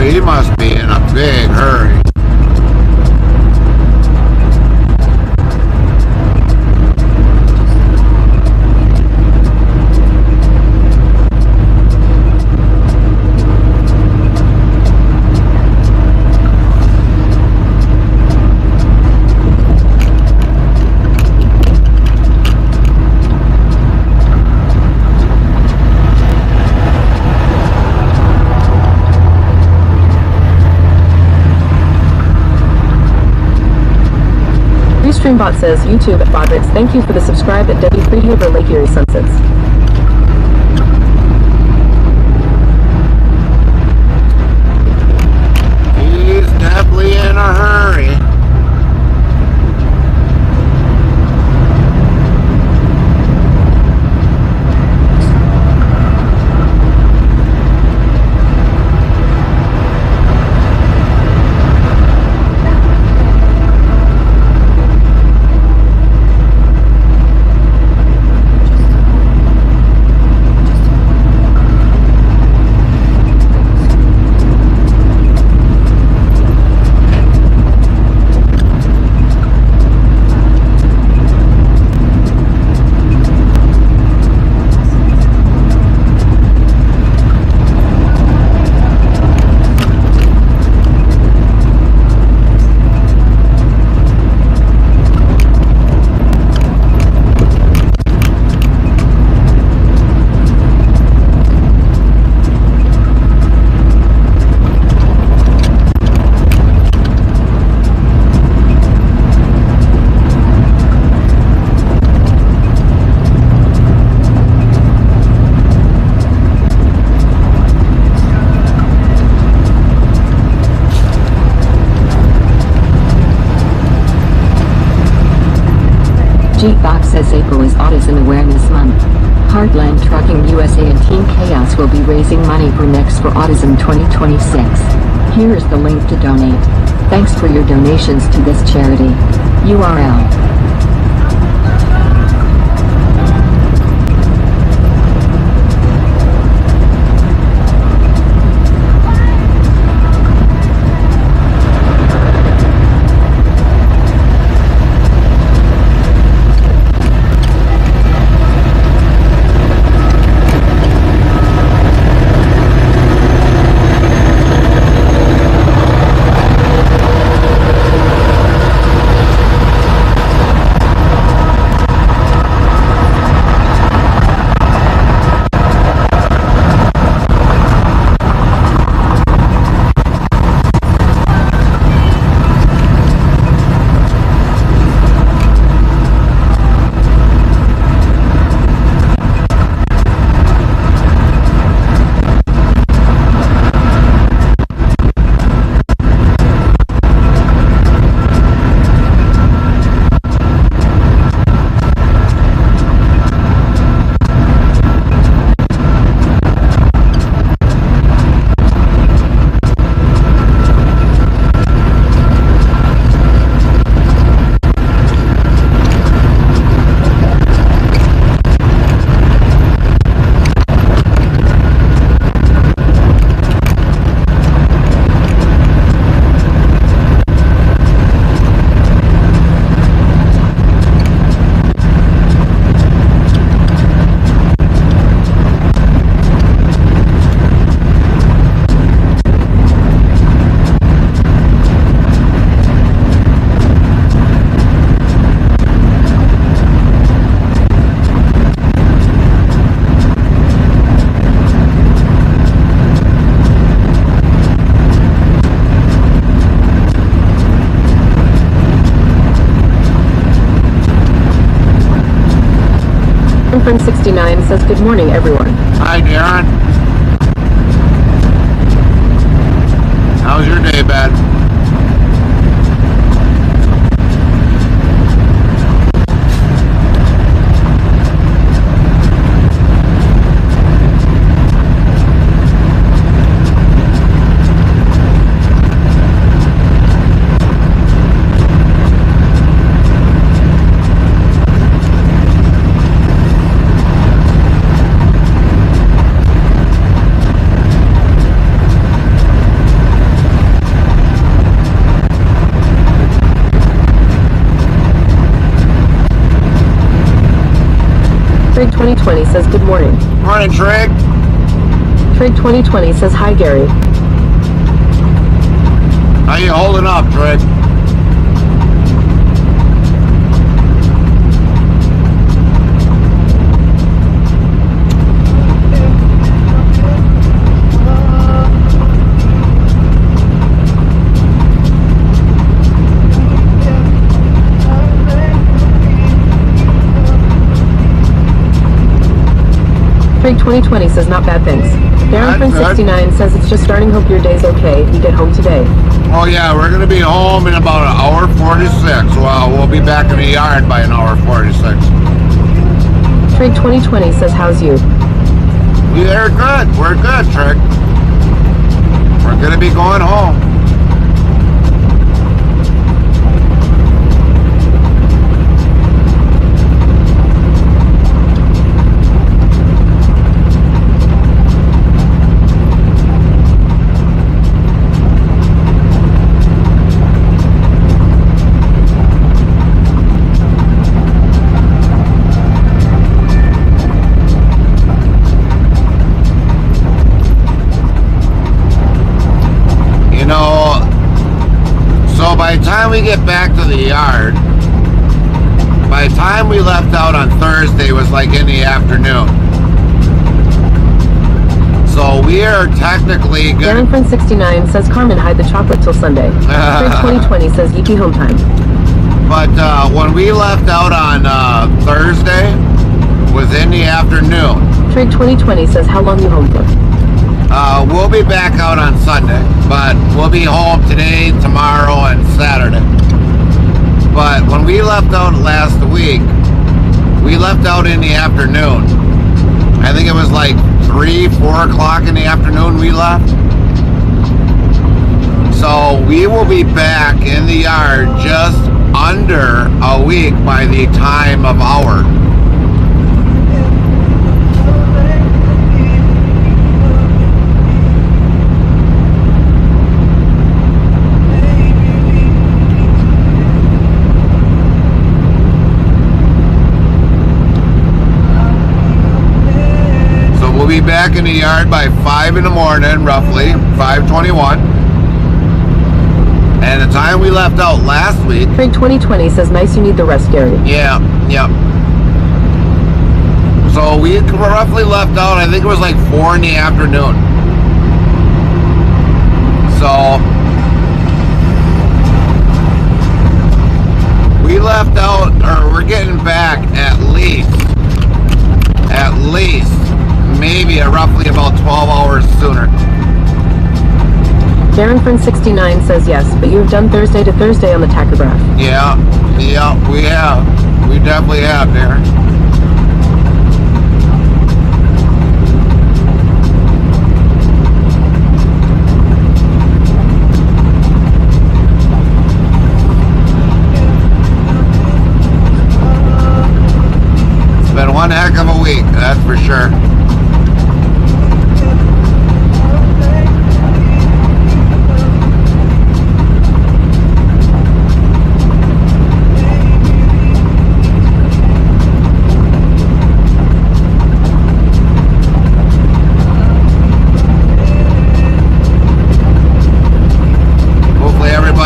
He must be in a big hurry. Streambot says, YouTube at Bodrix, thank you for the subscribe at W3 over Lake Erie Sunsets. He's definitely in a hurry. G-Fox says April is Autism Awareness Month. Heartland Trucking USA and Team Chaos will be raising money for Next for Autism 2026. Here is the link to donate. Thanks for your donations to this charity. URL. Friend 69 says good morning, everyone. Hi, Darren. How's your day, bud? Trig 2020 says good morning. Morning, Trig. Trig 2020 says hi, Gary. How you holding up, Trig? Trig 2020 says not bad, thanks. Darren Friend Good. 69 says it's just starting. Hope your day's okay. You get home today. Oh yeah, we're gonna be home in about an hour 46. Well, we'll be back in the yard by an hour 46. Trig 2020 says how's you? We're good. We're good, Trig. We're gonna be going home. So by the time we get back to the yard, by the time we left out on Thursday was like in the afternoon. So we are technically Darren good. Friend 69 says Carmen hide the chocolate till Sunday. Trig 2020 says yippee home time. But when we left out on Thursday was in the afternoon. Trig 2020 says how long you home for? We'll be back out on Sunday, but we'll be home today, tomorrow, and Saturday. But when we left out last week, we left out in the afternoon. I think it was like 3, 4 o'clock in the afternoon we left. So we will be back in the yard just under a week by the time of our. We'll be back in the yard by 5 in the morning, roughly 5:21. And the time we left out last week. Trig 2020 says nice you need the rest, Gary. Yeah. So we roughly left out, I think it was like 4 in the afternoon. So we left out, or we're getting back at least maybe roughly about 12 hours sooner. Darren Friend 69 says yes, but you have done Thursday to Thursday on the tachograph. Yeah, we have. We definitely have, Darren. It's been one heck of a week, that's for sure.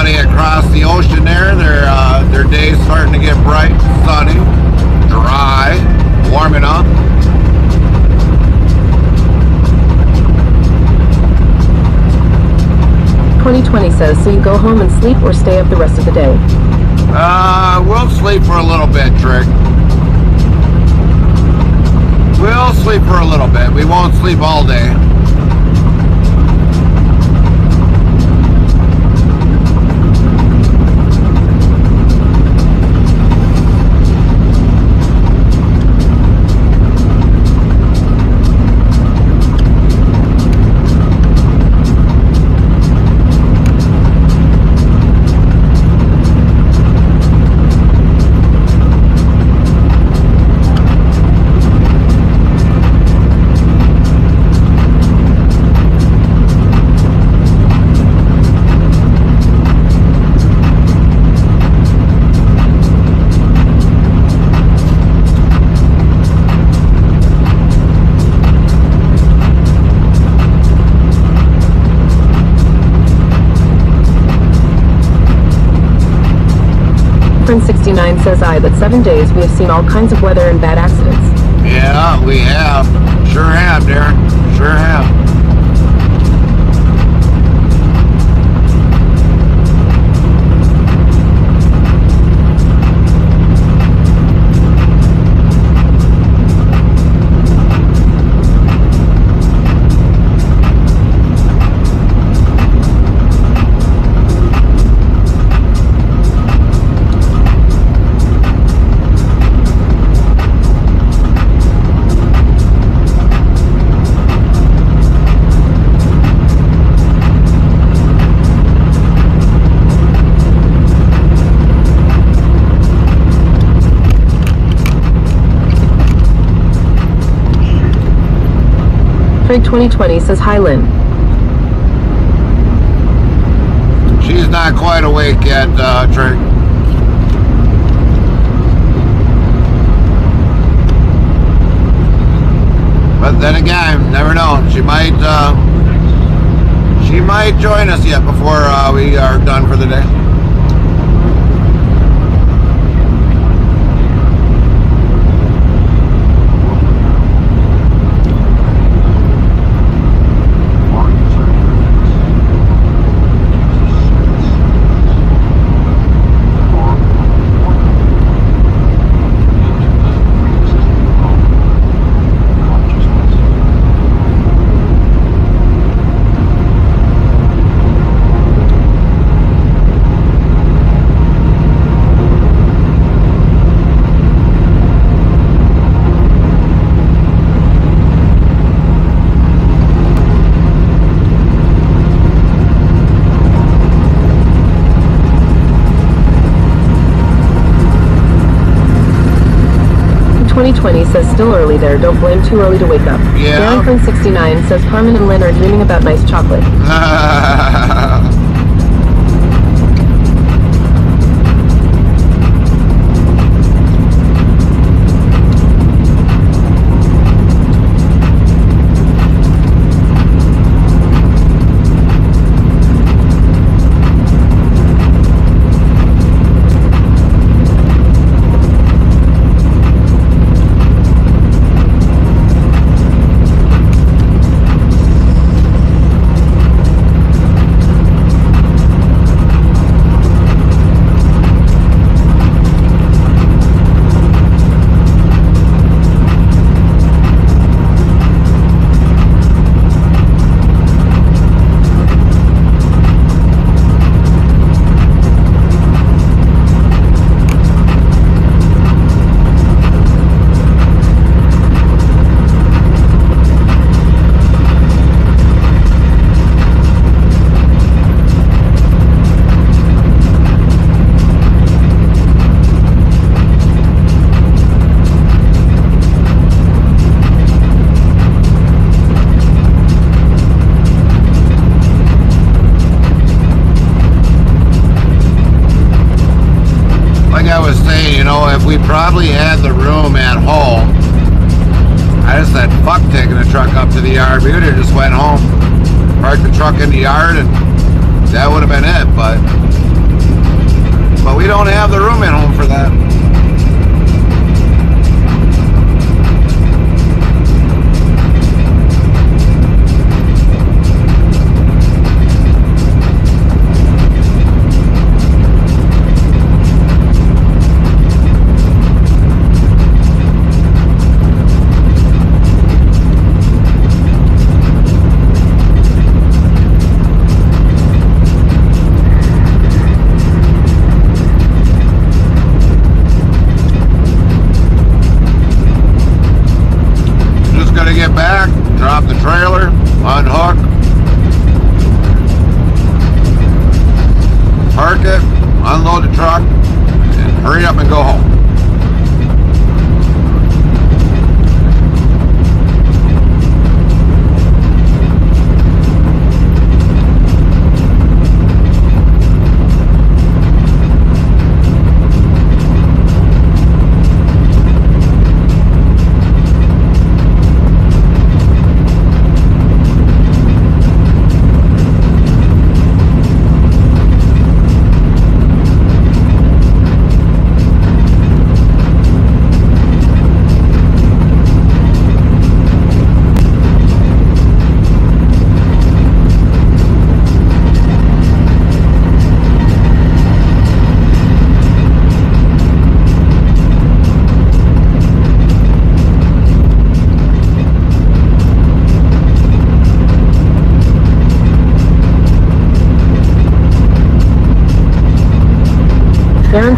Across the ocean there, their day's starting to get bright, sunny, dry, warming up. "2020 says, so you go home and sleep or stay up the rest of the day? We'll sleep for a little bit, Trick. We'll sleep for a little bit. We won't sleep all day. Prince 69 says but 7 days we have seen all kinds of weather and bad accidents. Yeah, we have. Sure have, Darren. Sure have. Craig 2020 says hi, Lynn. She's not quite awake yet, Trey. But then again, never know. She might join us yet before we are done for the day. Says still early there, don't blame too early to wake up. Yeah. Darren Prince 69 says Carmen and Lynn are dreaming about nice chocolate. We probably had the room at home. I just said, fuck taking the truck up to the yard. We would have just went home, parked the truck in the yard, and that would have been it. But we don't have the room at home for that.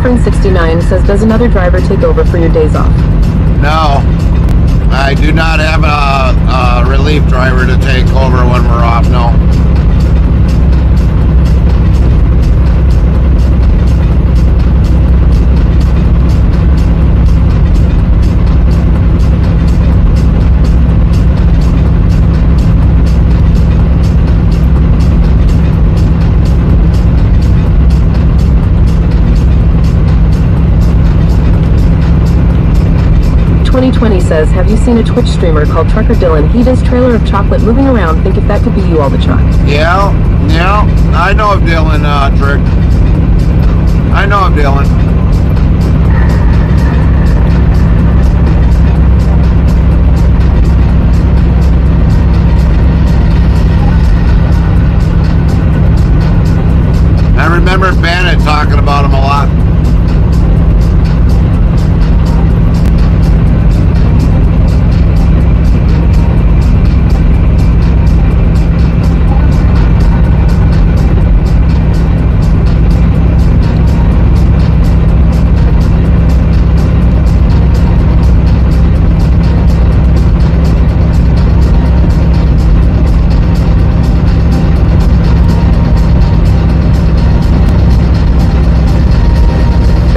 Friend 69 says, does another driver take over for your days off? No, I do not have a relief driver to take over when we're off, no. Says, have you seen a Twitch streamer called Trucker Dylan? He does trailer of chocolate moving around. Think if that could be you all the truck. Yeah, I know of Dylan, Trick. I know of Dylan. I remember Bandit talking about him a lot.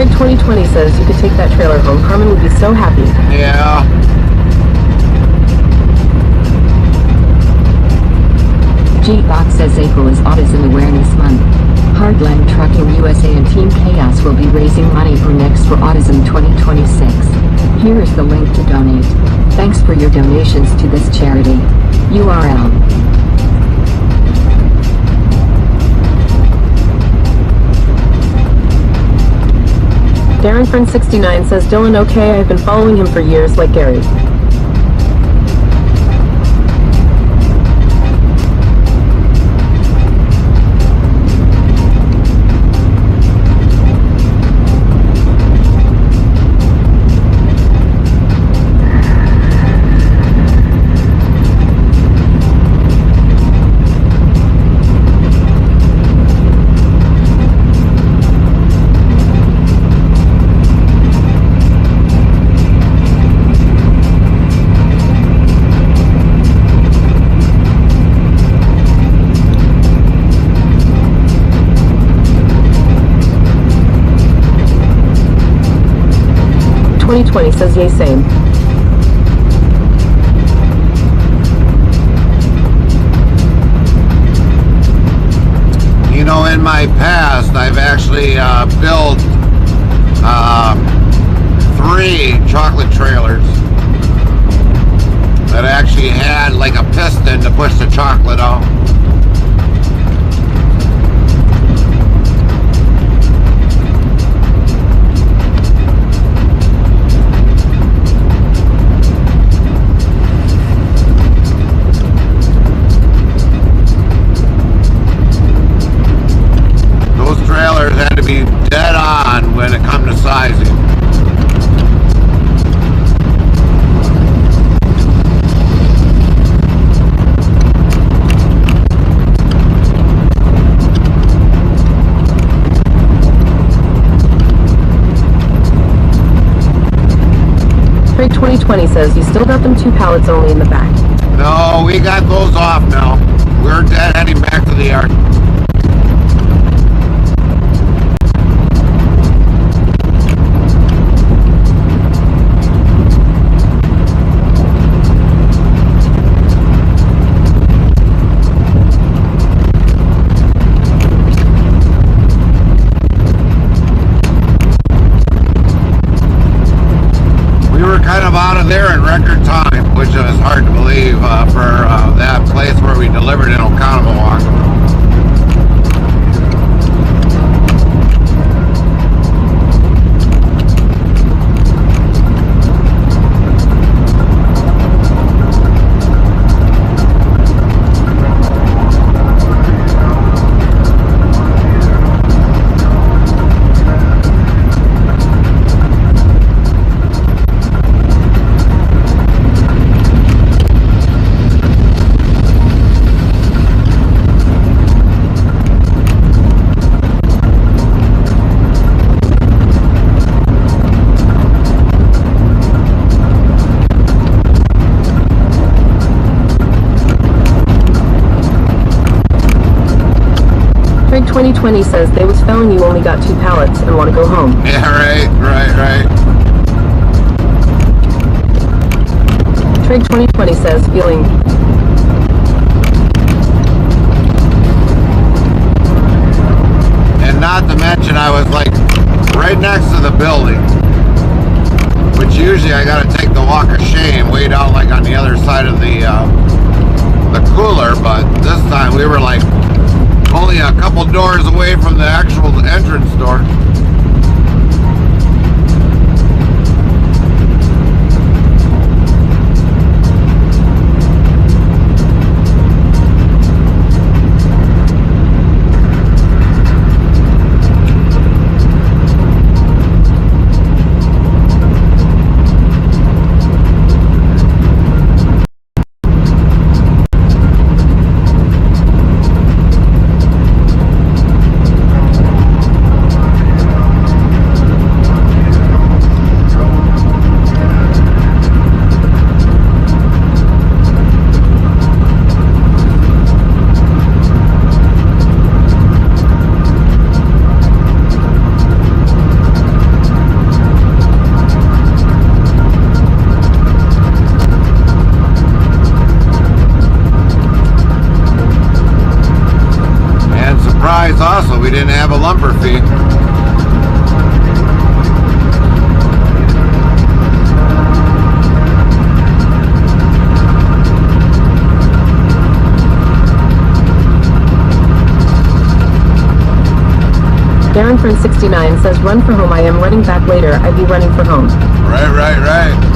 Fred 2020 says you could take that trailer home. Carmen would be so happy. Yeah. G-Box says April is Autism Awareness Month. Heartland Trucking USA and Team Chaos will be raising money for Next for Autism 2026. Here is the link to donate. Thanks for your donations to this charity. URL. Darren Friend 69 says, Dylan, okay, I've been following him for years, like Gary. Says yay, same. You know, in my past, I've actually built 3 chocolate trailers that actually had like a piston to push the chocolate out. Had to be dead on when it comes to sizing. Craig 2020 says you still got them 2 pallets only in the back. No, we got those off now. We're dead heading back to the yard. Kind of out of there in record time, which is hard to believe for that place where we delivered. 2020 says they was telling you only got 2 pallets and want to go home. Yeah, right. Trig 2020 says feeling. And not to mention, I was like right next to the building, which usually I gotta take the walk of shame way down like on the other side of the cooler, but this time we were like only a couple doors away from the actual entrance door. Also, we didn't have a lumber fee. Darren Friend 69 says, run for home. I am running back later. I'd be running for home. Right.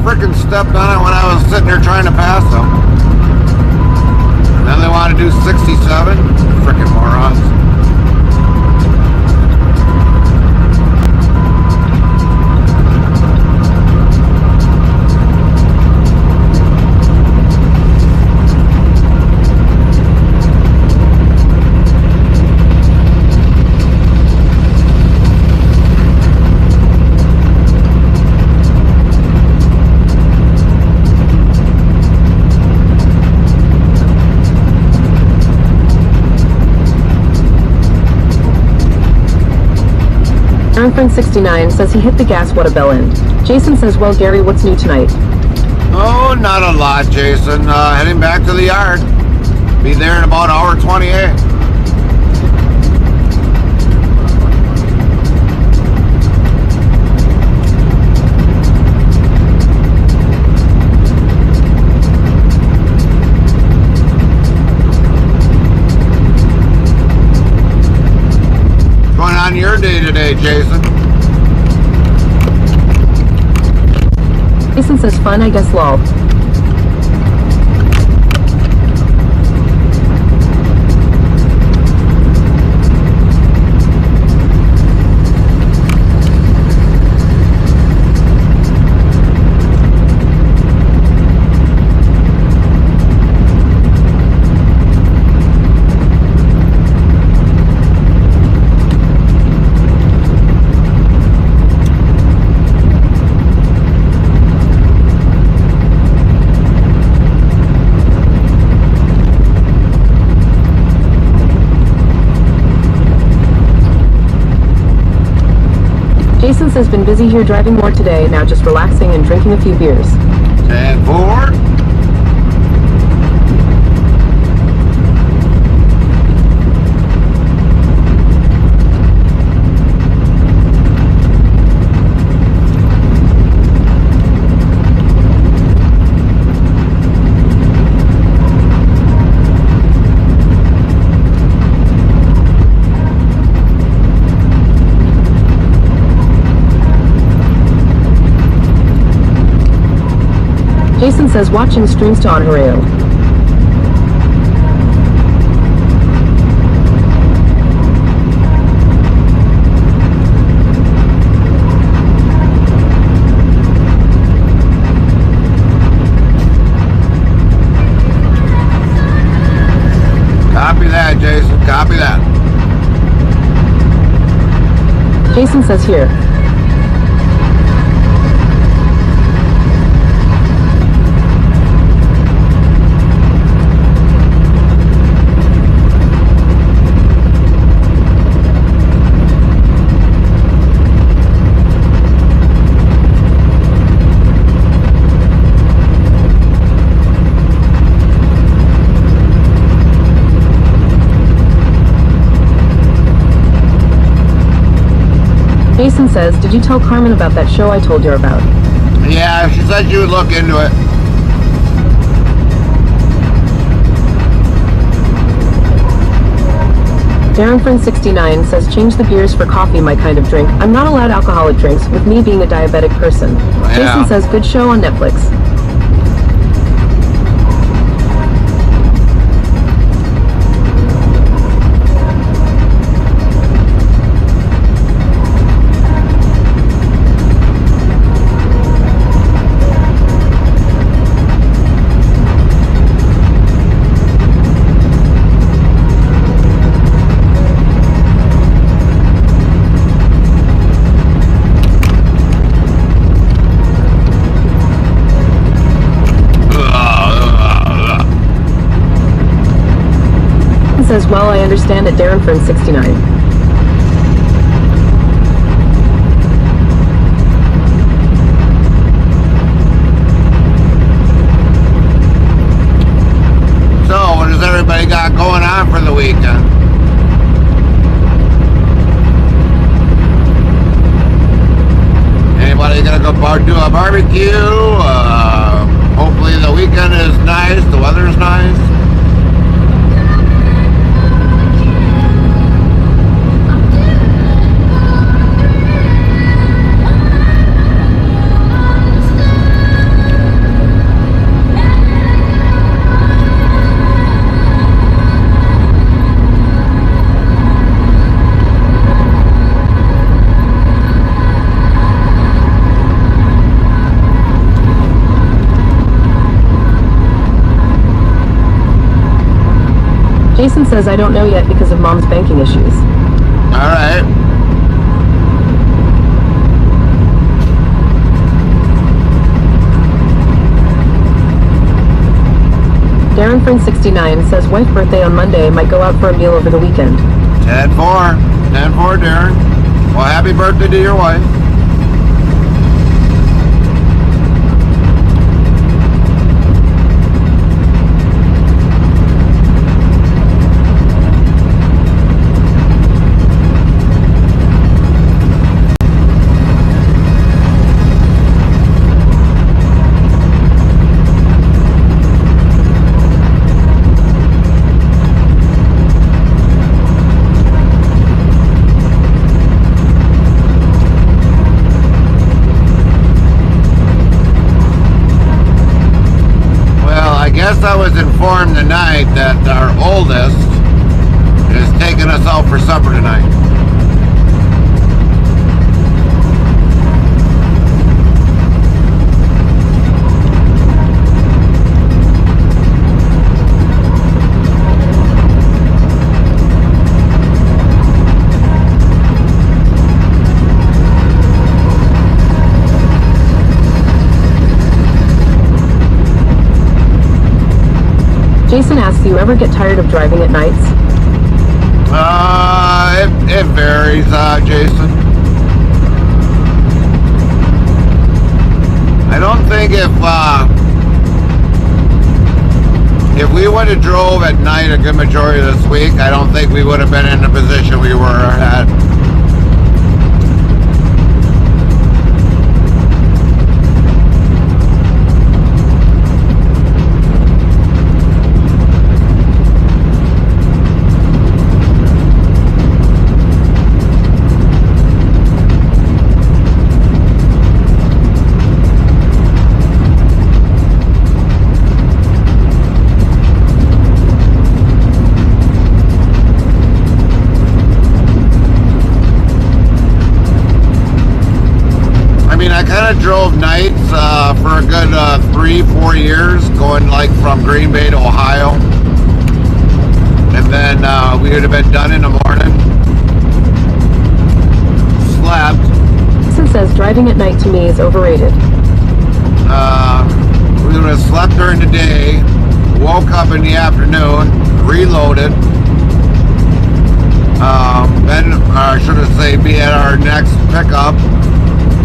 Frickin' stepped on it when I was sitting there trying to pass them. Then they want to do 67. Frickin' morons. Darren Friend 69 says he hit the gas what a bell end. Jason says, well, Gary, what's new tonight? Oh, not a lot, Jason. Heading back to the yard. Be there in about hour 28. On your day today, Jason? Jason says fun, I guess, lol. Jason says been busy here driving more today, now just relaxing and drinking a few beers. 10-4. Jason says watching streams to Onhario. Copy that, Jason. Copy that. Jason says here. Jason says, did you tell Carmen about that show I told you about? Yeah, she said you would look into it. DarrenFriend69 says, change the beers for coffee, my kind of drink. I'm not allowed alcoholic drinks, with me being a diabetic person. Yeah. Jason says, good show on Netflix. Says, well, I understand it, DarrenFriend69. So, what does everybody got going on for the weekend? Anybody gonna go do a barbecue? Hopefully the weekend is nice, the weather's nice. Jason says, I don't know yet because of Mom's banking issues. All right. DarrenFriend69 says, wife birthday on Monday, might go out for a meal over the weekend. 10-4. 10-4, Darren. Well, happy birthday to your wife. I was informed tonight that our oldest is taking us out for supper tonight. Jason asks, do you ever get tired of driving at nights? It varies, Jason. I don't think if we would have drove at night a good majority of this week, I don't think we would have been in the position we were at. of drove nights for a good 3-4 years, going like from Green Bay to Ohio. And then we would have been done in the morning. Slept. Jason says driving at night to me is overrated. We would have slept during the day, woke up in the afternoon, reloaded. Then, I should have said, be at our next pickup,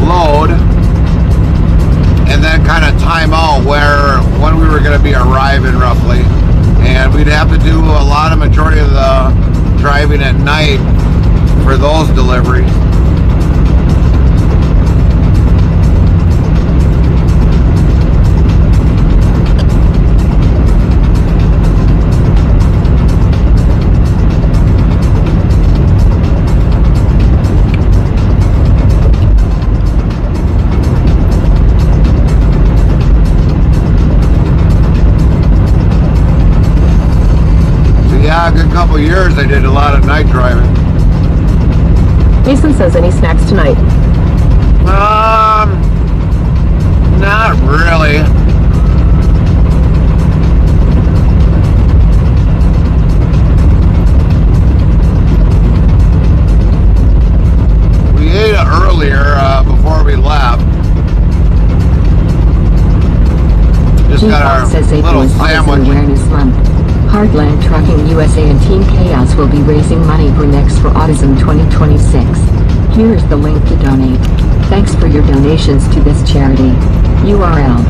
load, and then kind of time out when we were going to be arriving roughly. And we'd have to do a lot of majority of the driving at night for those deliveries. A good couple years I did a lot of night driving. Jason says any snacks tonight? Not really. We ate earlier before we left. Just got our little sandwich. Awareness Month. Heartland Trucking USA and Team Chaos will be raising money for Next for Autism 2026. Here is the link to donate. Thanks for your donations to this charity. URL.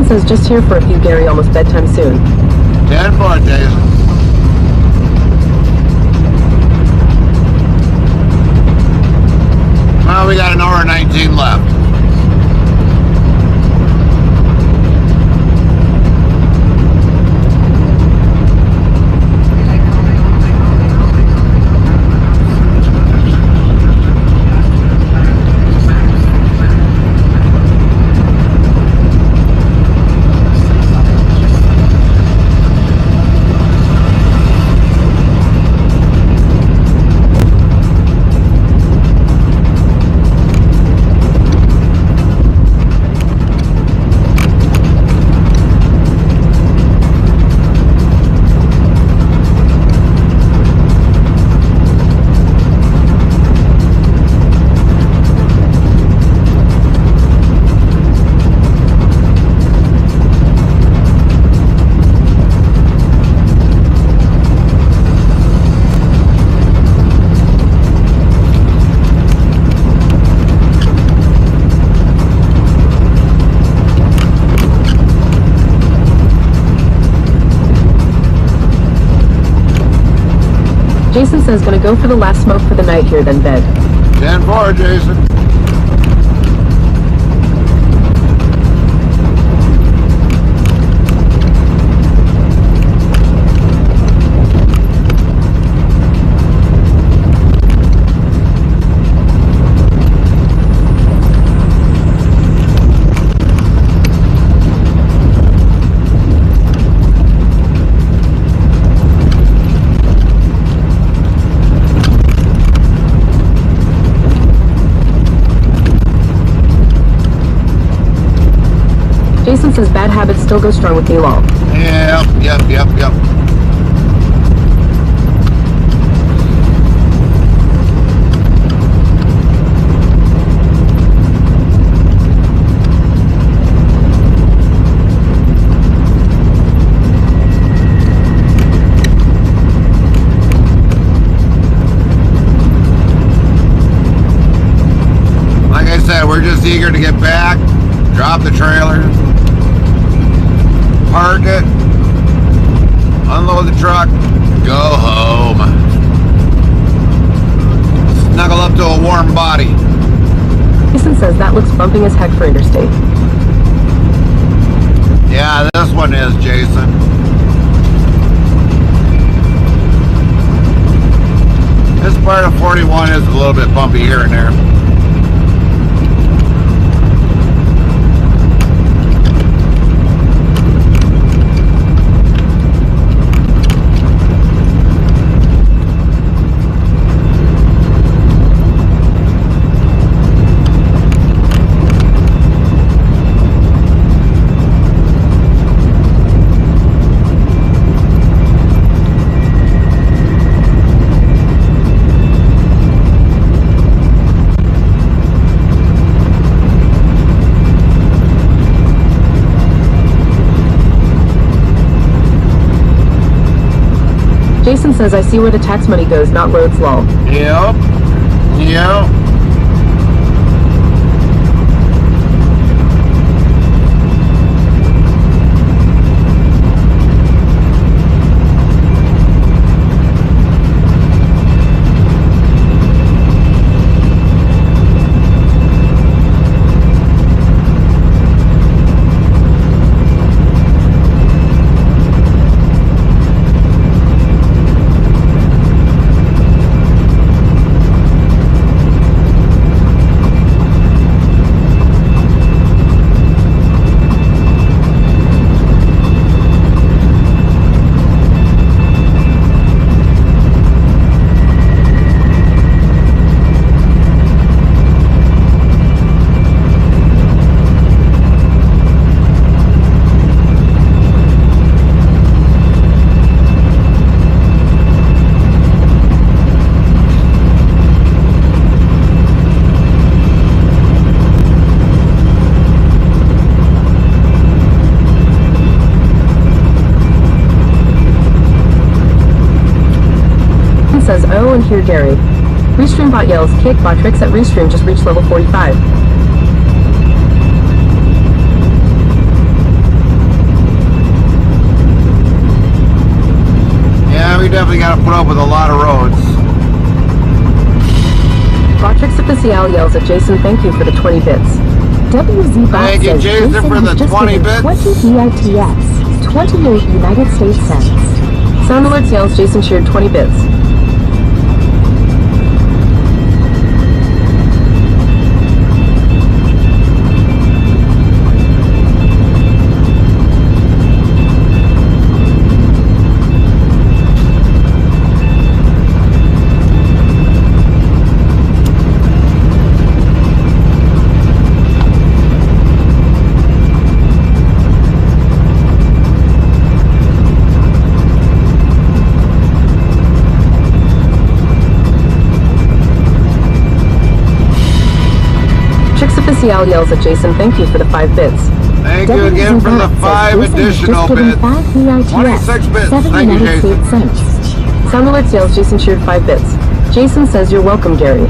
Says just here for a few, Gary. Almost bedtime soon. 10-4 days. Well, we got an hour and 19 left. Jason says gonna go for the last smoke for the night here, then bed. 10-4, Jason. Jason says bad habits still go strong with me, lol. Yep. Like I said, we're just eager to get back, drop the trailer, park it, unload the truck, go home. Snuggle up to a warm body. Jason says that looks bumping as heck for interstate. Yeah, this one is, Jason. This part of 41 is a little bit bumpy here and there. Jason says I see where the tax money goes, not roads, lol. Yep. Says, oh, and here Gary. Restream bot yells, kick bot tricks at Restream just reached level 45. Yeah, we definitely got to put up with a lot of roads. Bot tricks official yells at Jason, thank you for the 20 bits. WZ Bot Thank you, says Jason, for has the just 20 given bits. 20 BITS, 28 United States cents. Sound alerts yells Jason shared 20 bits. Official yells at Jason, thank you for the 5 bits. Thank you again for the 5 additional bits. 26 bits. Thank you, Jason. Sound alerts yells Jason shared 5 bits. Jason says you're welcome, Gary.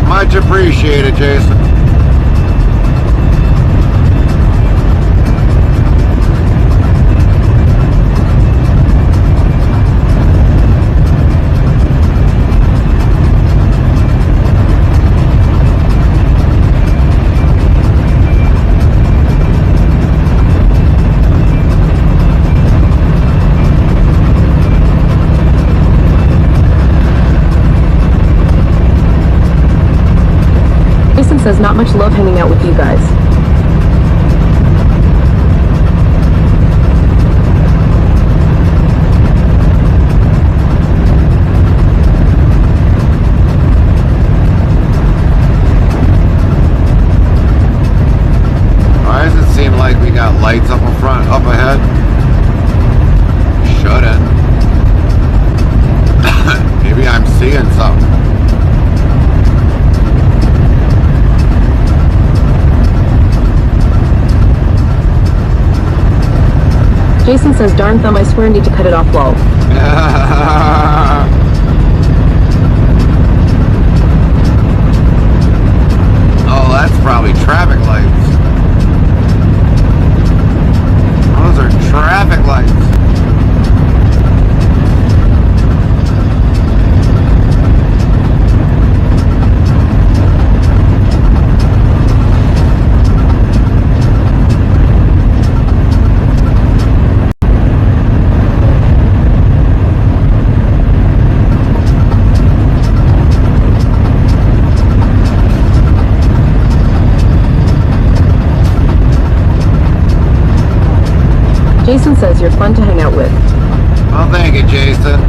Much appreciated, Jason. says not much love hanging out with you guys. Why does it seem like we got lights up in front, up ahead? Shouldn't. Maybe I'm seeing something. Jason says, darn thumb, I swear I need to cut it off, lol. Oh, that's probably traffic lights. Those are traffic lights. Jason says you're fun to hang out with. Oh, thank you, Jason.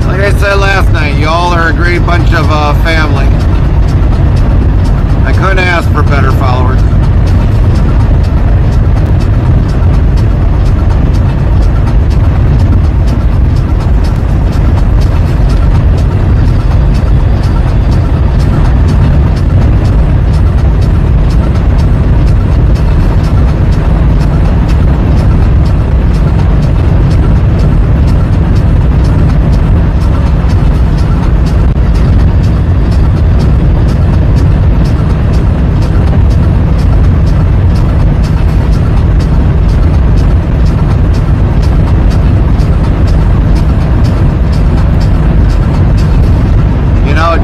Like I said last night, y'all are a great bunch of family. I couldn't ask for better followers.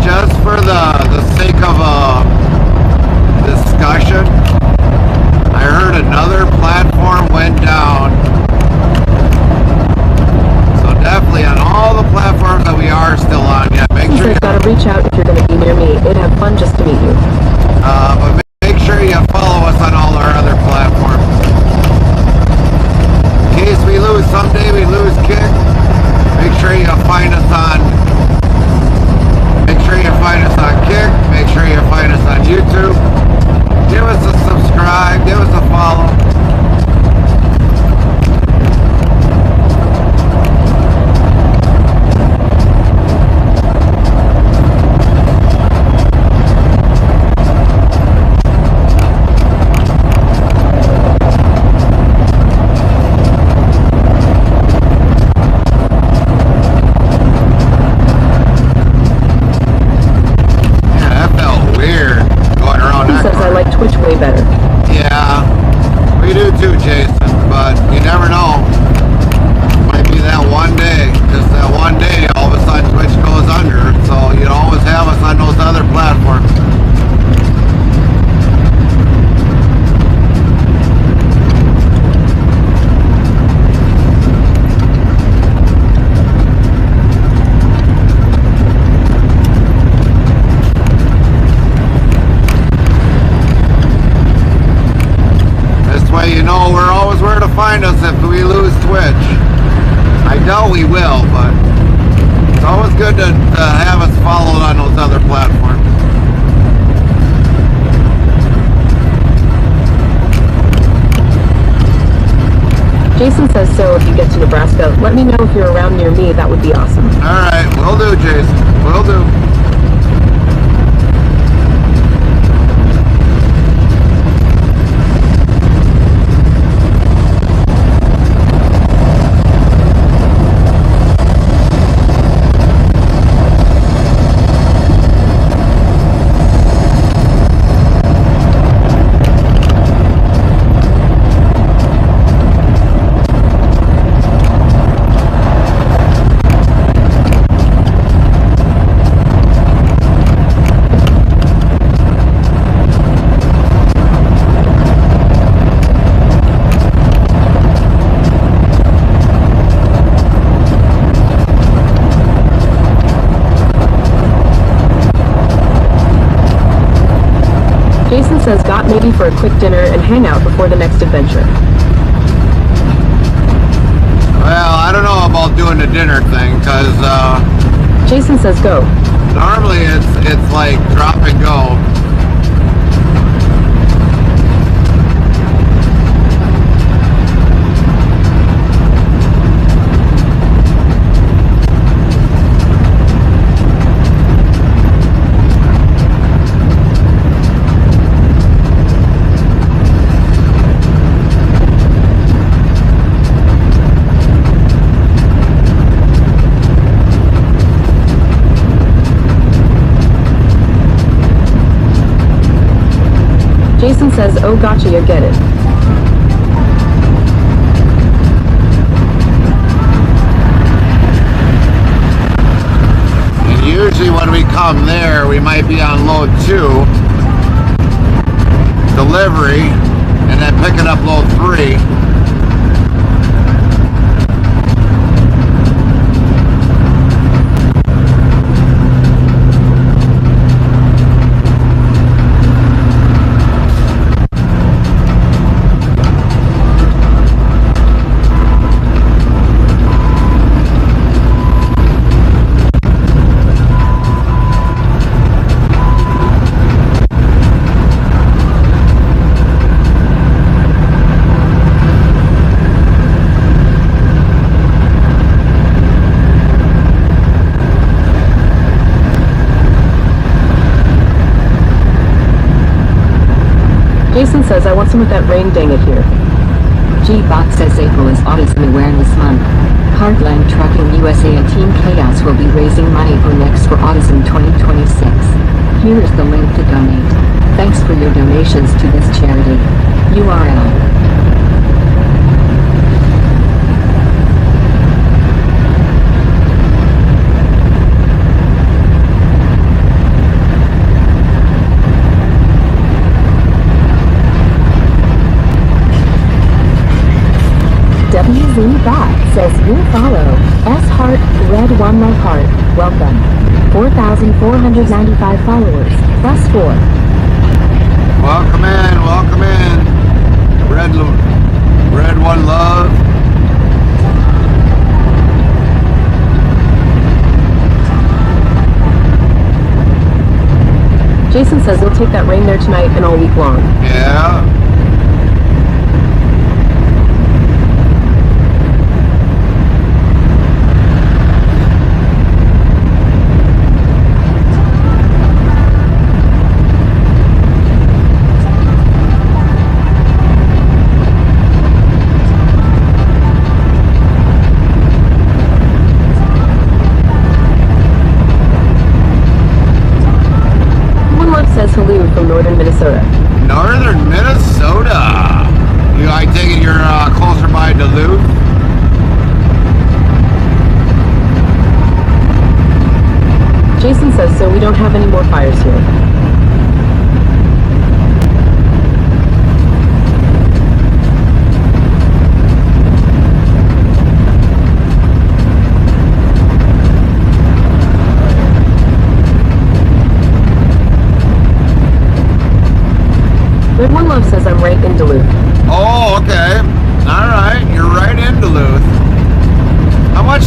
Just for the sake of discussion, I heard another platform went down. So definitely on all the platforms that we are still on, yeah, make He sure says, gotta reach out if you're gonna be near me. It'd have fun just to meet you. but make sure you follow us on all our other platforms. In case we lose someday, we lose Kick. Make sure you find us on. Make sure you find us on Kick. Make sure you find us on YouTube. Give us a subscribe. Give us a follow. Twitch way better. Yeah, we do too, Jason, but you never know. Might be that one day, just that one day, all of a sudden Twitch goes under, so you always have us on those other platforms. You know, we're always where to find us if we lose Twitch. I doubt we will, but it's always good to have us followed on those other platforms. Jason says so if you get to Nebraska. Let me know if you're around near me. That would be awesome. Alright, will do, Jason. Will do. says got maybe for a quick dinner and hang out before the next adventure. Well, I don't know about doing the dinner thing, because Jason says go. normally it's like drop and go. Jason says, oh gotcha, you get it. And usually when we come there, we might be on load 2, delivery, and then picking up load 3. Jason says, I want some of that rain, dang it here. G-Bot says April is Autism Awareness Month. Heartland Trucking USA and Team Chaos will be raising money for Next for Autism 2026. Here is the link to donate. Thanks for your donations to this charity. URL. WZ-Bot says you follow. S-Heart, Red One Love Heart, welcome. 4,495 followers, plus 4. Welcome in. Red One Love. Jason says he'll take that rain there tonight and all week long. Yeah. Says hello from northern Minnesota. Northern Minnesota. I take it you're closer by Duluth? Jason says so we don't have any more fires here. Red One Love says I'm right in Duluth. Oh, okay. All right. You're right in Duluth. How much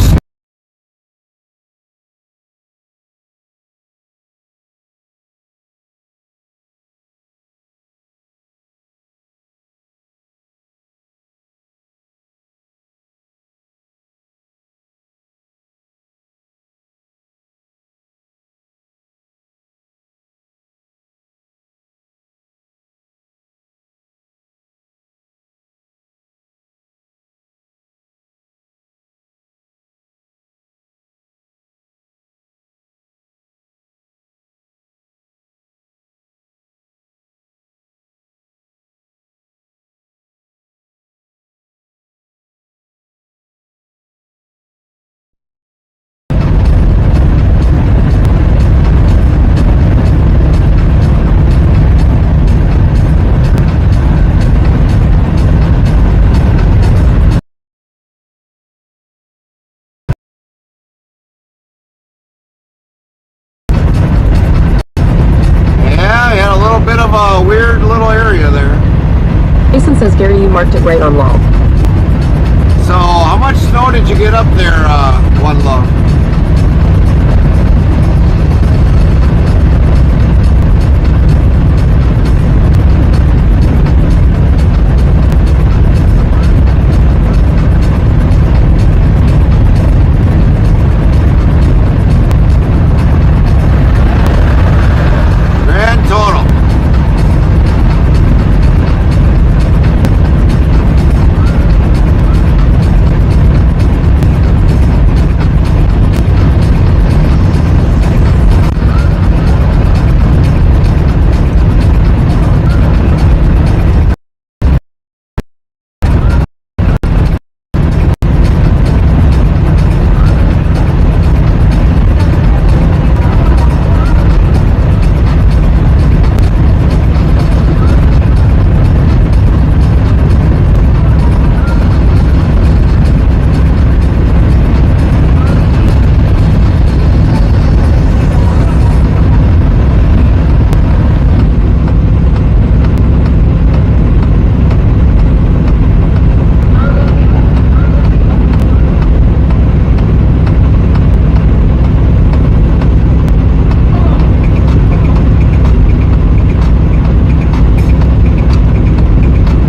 marked it right on Lol. So, how much snow did you get up there, One Love? Grand total.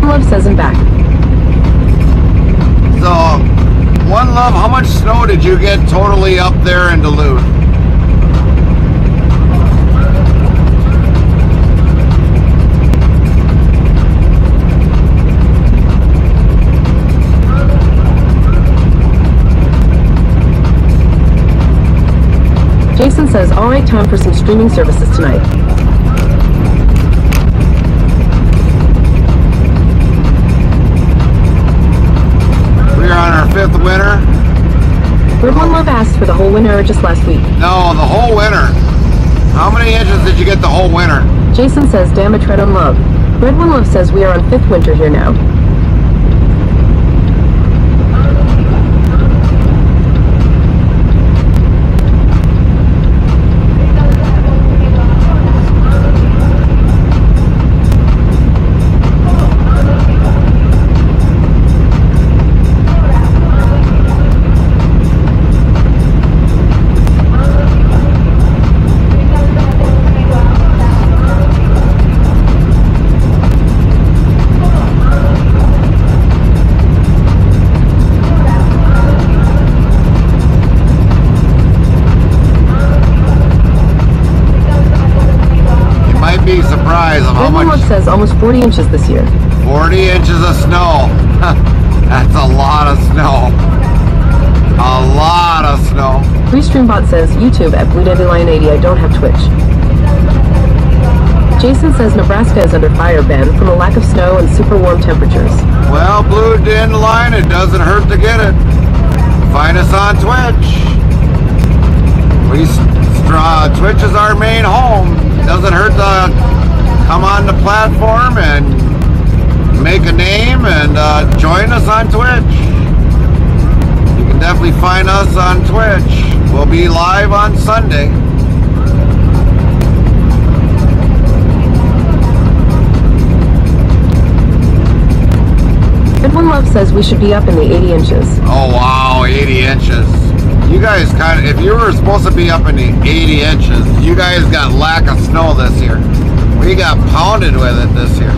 Love says I'm back. So, One Love, how much snow did you get totally up there in Duluth? Jason says, all right, time for some streaming services tonight. We are on our 5th winter. Red One Love asked for the whole winter or just last week. No, the whole winter. How many inches did you get the whole winter? Jason says, damn it, Red One Love. Red One Love says we are on 5th winter here now. Be surprised of how Red One Love much. says almost 40 inches this year. 40 inches of snow. That's a lot of snow. A lot of snow. Restreambot says YouTube at Blue Dandelion 80. I don't have Twitch. Jason says Nebraska is under fire ban from a lack of snow and super warm temperatures. Well, Blue Dandelion, it doesn't hurt to get it. Find us on Twitch. Twitch is our main home. Doesn't hurt to come on the platform and make a name and join us on Twitch. You can definitely find us on Twitch. We'll be live on Sunday. Red One Love says we should be up in the 80 inches. Oh wow, 80 inches. You guys kind of, if you were supposed to be up in the 80 inches, you guys got lack of snow this year. We got pounded with it this year.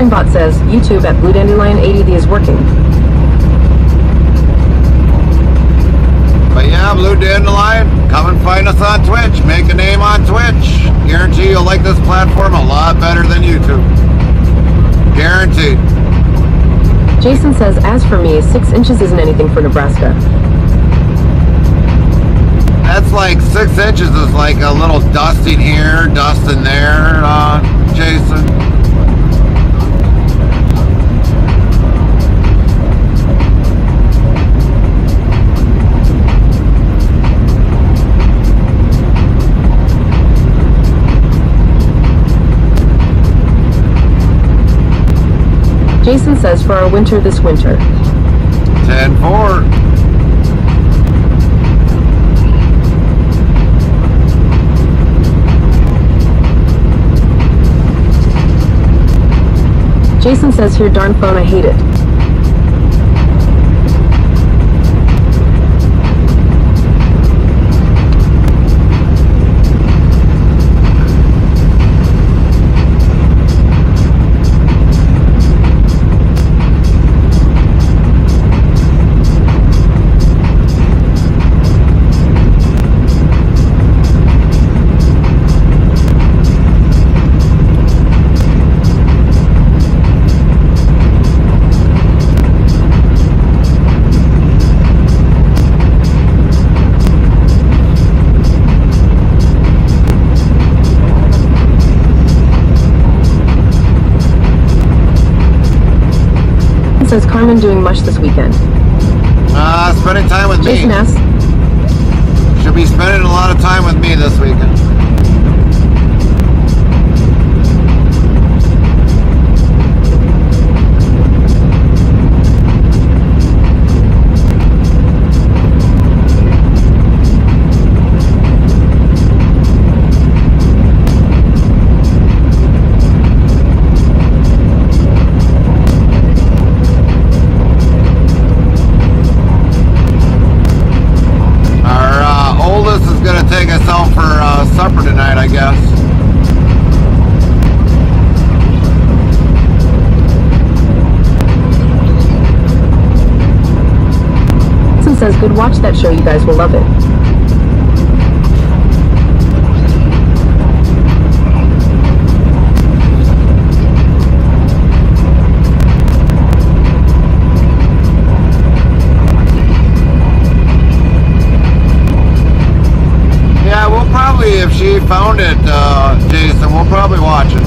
Bot says YouTube at Blue Dandelion 80 is working. But yeah, Blue Dandelion, come and find us on Twitch. Make a name on Twitch. Guarantee you'll like this platform a lot better than YouTube. Guaranteed. Jason says, as for me, 6 inches isn't anything for Nebraska. That's like 6 inches is like a little dusting here, dusting there, Jason. Jason says for our winter this winter. 10-4. Jason says here, darn phone, I hate it. Says Carmen doing much this weekend. Spending time with me. Jason asks, She'll be spending a lot of time with me this weekend. Supper tonight, I guess. Jason says, good, watch that show, you guys will love it. If she found it, Jason, we'll probably watch it.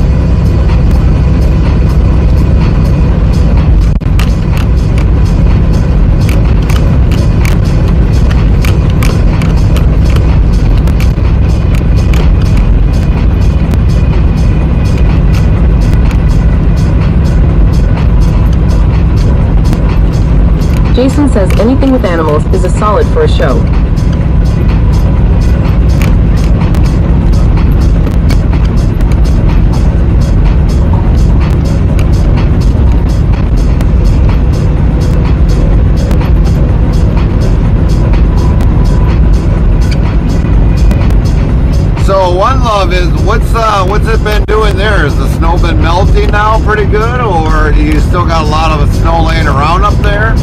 Jason says anything with animals is a solid for a show. So One Love is, what's it been doing there? Has the snow been melting now pretty good, or do you still got a lot of snow laying around up there?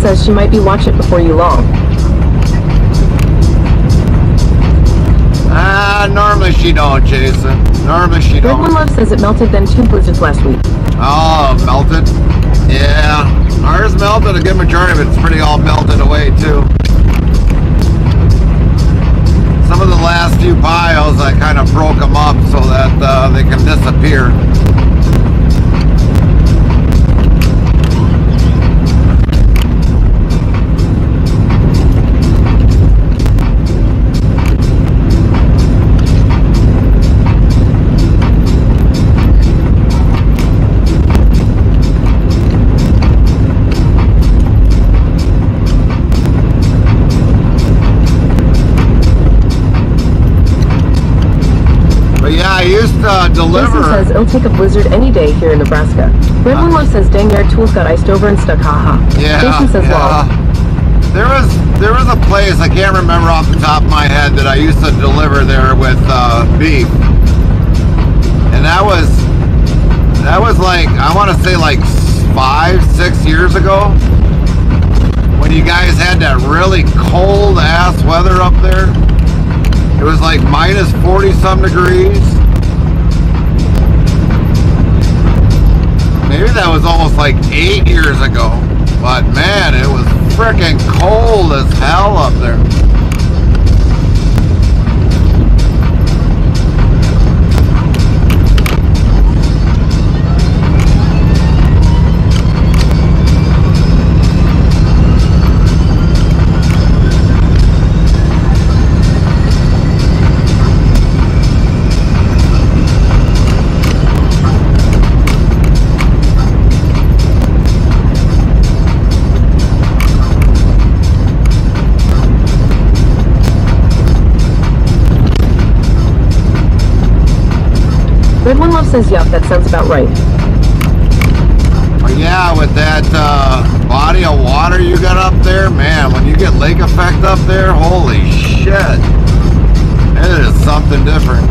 Says she might be watch it before you long. Normally she don't, Jason. Normally she don't. Red One Love says it melted then 2 blizzards last week. Oh, melted? Yeah. Ours melted, a good majority of it's pretty all melted away too. Some of the last few piles, I kind of broke them up so that they can disappear. I used to deliver. Jason says it'll take a blizzard any day here in Nebraska. Red One Love says dang, our tools got iced over and stuck, haha. Yeah, Jason says yeah. There was a place, I can't remember off the top of my head, that I used to deliver there with beef. And that was like, I want to say like 5-6 years ago, when you guys had that really cold ass weather up there. It was like minus 40 some degrees. maybe that was almost like 8 years ago. But man, it was freaking cold as hell up there. Red One Love says, yup, that sounds about right. Well, yeah, with that body of water you got up there, man, when you get lake effect up there, holy shit. It is something different.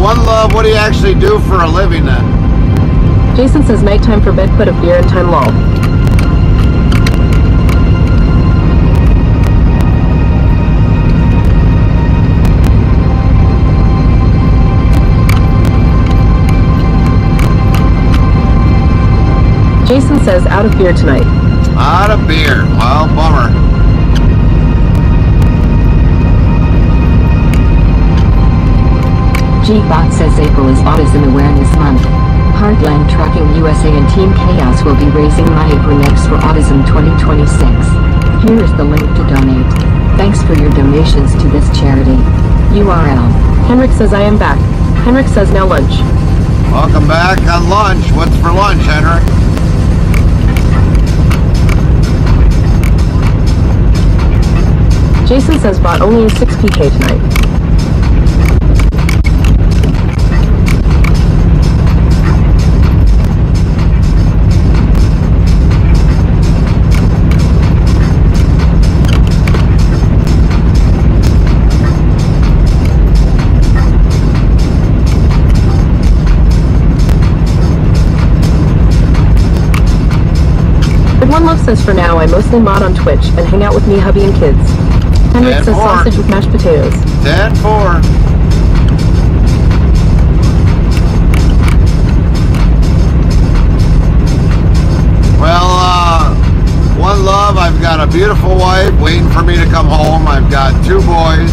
One Love, what do you actually do for a living then? Jason says nighttime for bed, put a beer and time lull. Jason says out of beer tonight. Out of beer. Well, bummer. G-Bot says April is Autism Awareness Month. Heartland Trucking USA and Team Chaos will be raising money for Next for Autism 2026. Here is the link to donate. Thanks for your donations to this charity. URL. Henrik says I am back. Henrik says now lunch. Welcome back on lunch. What's for lunch, Henrik? Jason says bought only a 6 PK tonight. One Love says for now I mostly mod on Twitch and hang out with me, hubby, and kids. Henrik says sausage with mashed potatoes. 10-4. Well, One Love, I've got a beautiful wife waiting for me to come home. I've got 2 boys.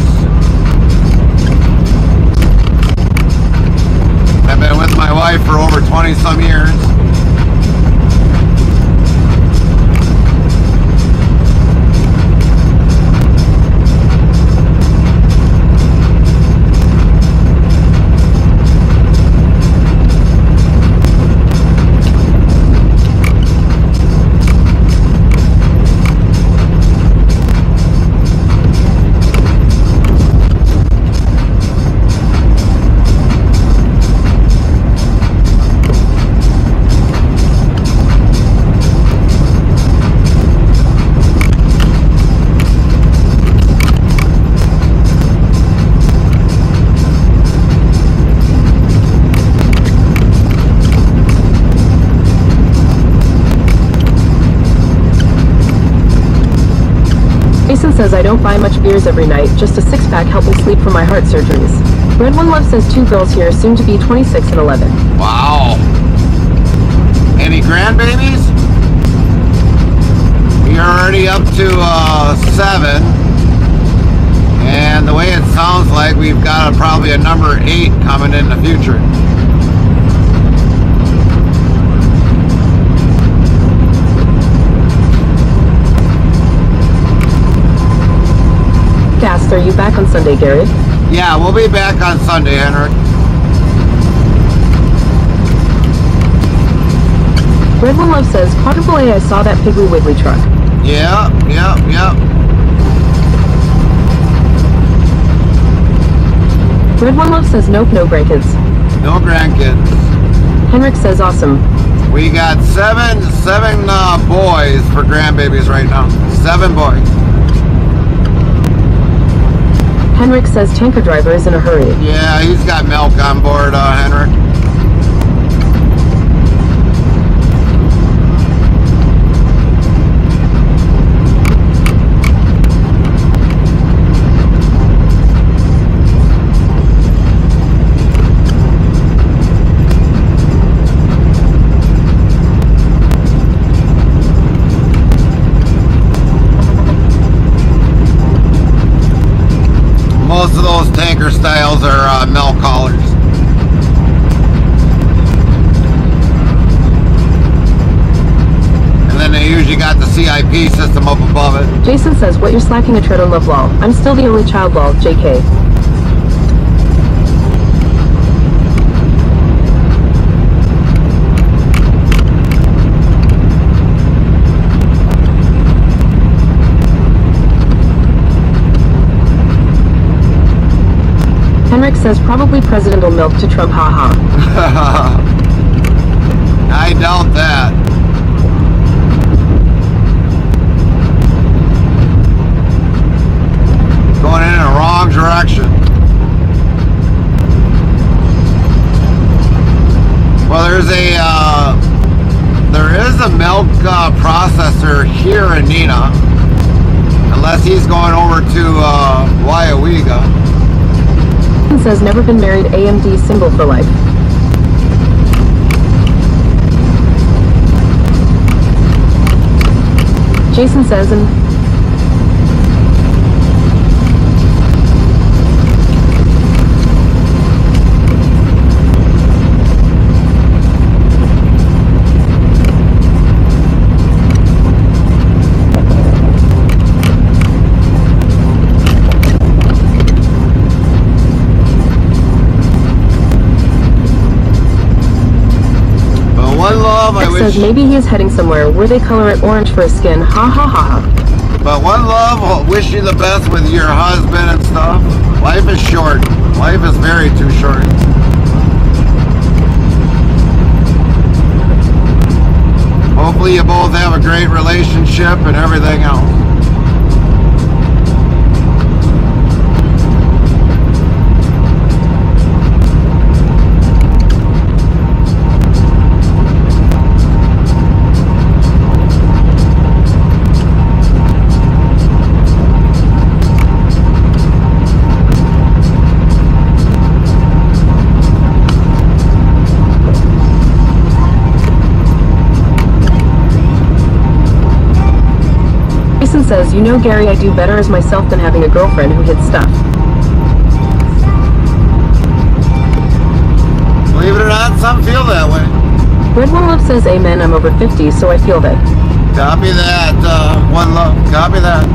I've been with my wife for over 20 some years. Jason says I don't buy much beers every night, just a 6-pack help me sleep from my heart surgeries. Red One Love says 2 girls here, soon to be 26 and 11. Wow. Any grandbabies? We are already up to 7. And the way it sounds like we've got probably a number 8 coming in the future. Cast, are you back on Sunday, Gary? Yeah, we'll be back on Sunday, Henrik. Red One Love says, Quadruple A, I saw that Piggly Wiggly truck. Yeah. Red One Love says, nope, no grandkids. No grandkids. Henrik says, awesome. We got seven boys for grandbabies right now. 7 boys. Henrik says, tanker driver is in a hurry. Yeah, he's got milk on board, Henrik. Most of those tanker styles are milk haulers. And then they usually got the CIP system up above it. Jason says, what you're slacking a tread on love lol. I'm still the only child lol, JK. Henrik says, probably presidential milk to Trump, haha. I doubt that. Going in the wrong direction. Well, there is a milk processor here in Neenah, unless he's going over to Wyawega. Says never been married, AMD single for life. Jason says, and says maybe he is heading somewhere where they color it orange for his skin. Ha ha ha. But One Love will wish you the best with your husband and stuff. Life is short. Life is very too short. Hopefully you both have a great relationship and everything else. Says, you know, Gary, I do better as myself than having a girlfriend who hits stuff. Believe it or not, some feel that way. Red One Love says, amen, I'm over 50, so I feel that. Copy that, One Love. Copy that.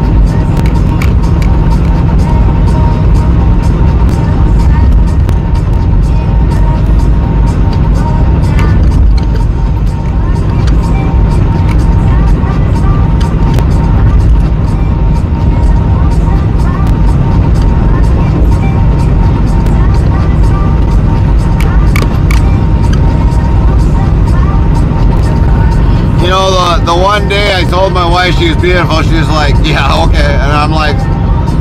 The one day I told my wife she was beautiful, she was like, yeah, okay. And I'm like,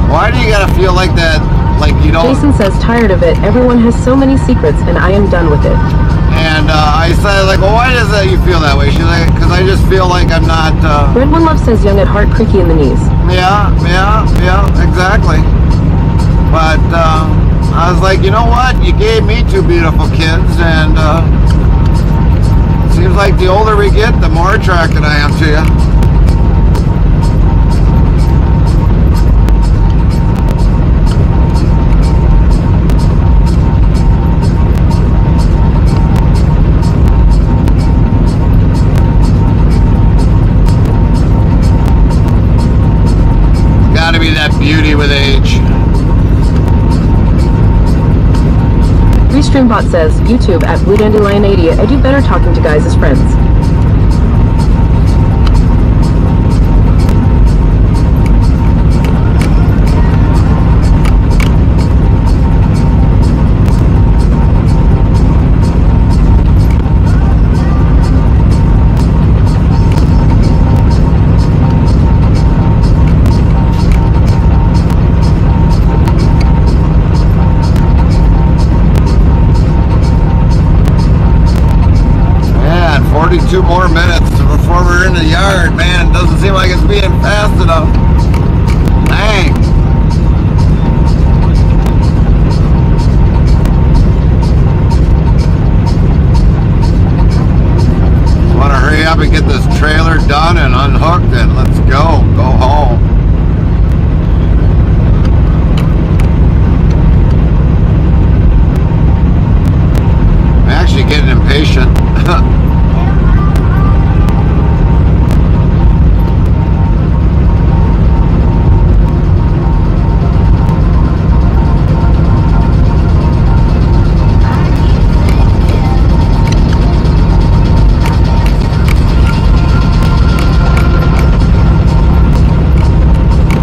why do you gotta feel like that? Like you don't. Jason says, tired of it. Everyone has so many secrets, and I am done with it. And I said, like, well, why does that you feel that way? She's like, because I just feel like I'm not. Red One Love says, young at heart, creaky in the knees. Yeah, exactly. But I was like, you know what? You gave me 2 beautiful kids, and seems like the older we get, the more attracted I am to you. Gotta be that beauty with age. Restreambot says, YouTube at Blue Dandelion 80, I do better talking to guys as friends. 2 more minutes before we're in the yard. Man, it doesn't seem like it's being fast enough. Dang. Want to hurry up and get this trailer done and unhooked, and let's go home. I'm actually getting impatient.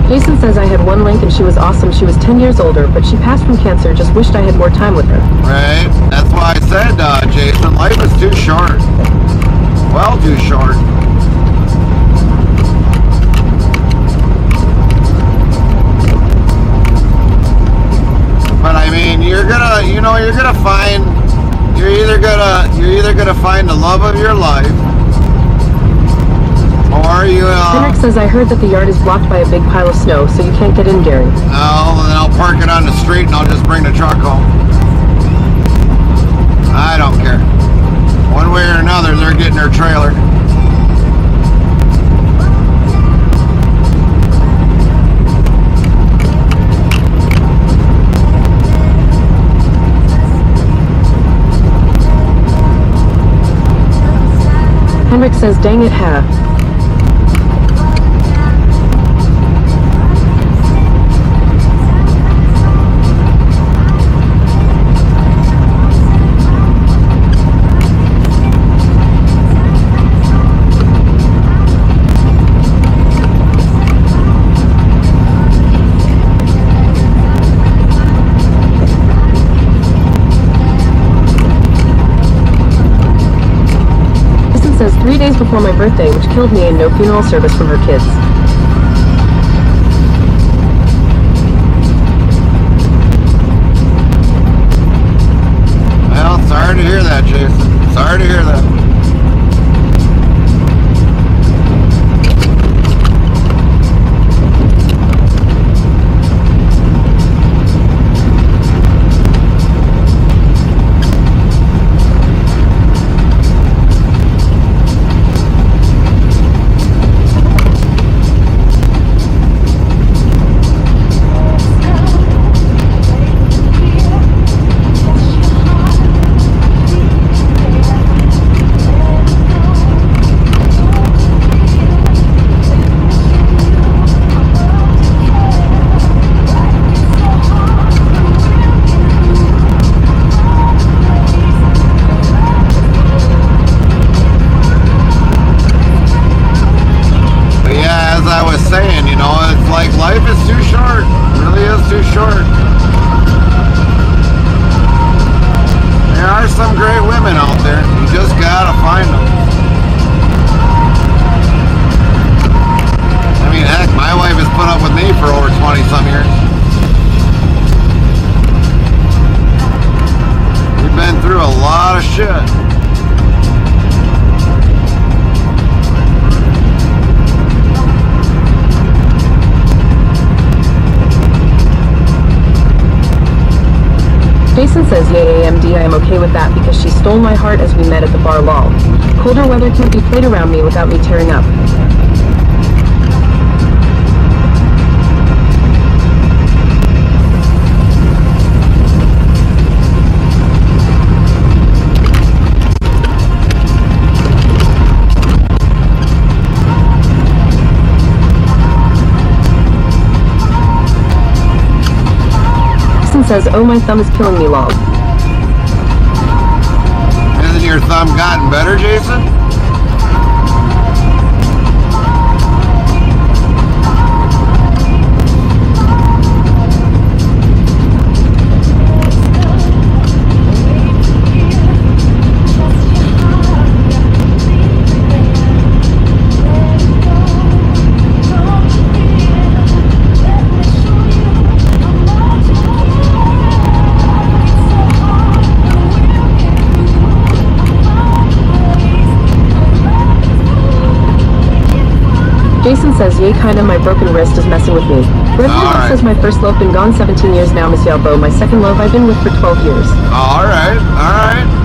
Jason says I had one link and she was awesome. She was 10 years older, but she passed from cancer. Just wished I had more time with her. Right? That's why I said, Jason, life is too short. Well, too short. But I mean, you're either gonna find the love of your life, or you. Henrik says I heard that the yard is blocked by a big pile of snow, so you can't get in, Gary. Oh, then I'll park it on the street and I'll just bring the truck home. I don't care. One way or another, they're getting their trailer. Henrik says, dang it, ha. Says 3 days before my birthday, which killed me, and no funeral service from her kids. Well, sorry to hear that, Jason. Sorry to hear that. Life is too short. It really is too short. There are some great women out there. You just gotta find them. I mean, heck, my wife has put up with me for over 20-some years. We've been through a lot of shit. Jason says, yay AMD, I am okay with that because she stole my heart as we met at the bar lol. Colder weather can't be played around me without me tearing up. Says, oh, my thumb is killing me, lol. Hasn't your thumb gotten better, Jason? Jason says, yay, kinda, my broken wrist is messing with me. Red All right. says, my first love been gone 17 years now, Miss Yelbo. My second love I've been with for 12 years. All right, all right.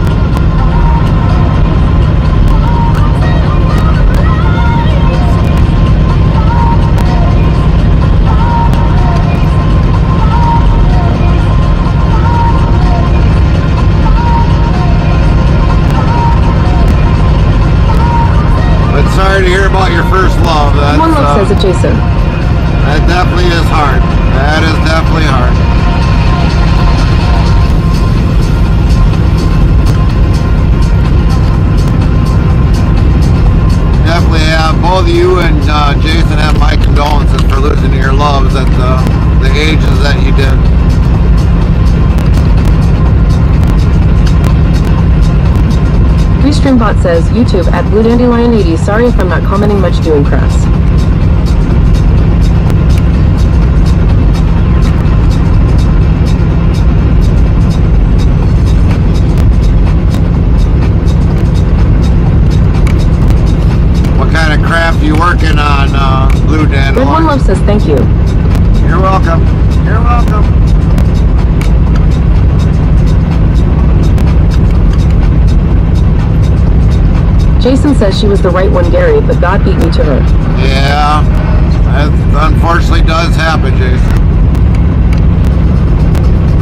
But sorry to hear about your first love. That's, One love says it, Jason. that definitely is hard. That is definitely hard. Definitely have both you and Jason have my condolences for losing your loves at the ages that you did. Restreambot says, YouTube at Blue Dandelion 80. Sorry if I'm not commenting much doing crafts. What kind of craft you working on, Blue Red One Dandelion? Love says, thank you. You're welcome. You're welcome. Jason says she was the right one, Gary, but God beat me to her. Yeah, that unfortunately does happen, Jason.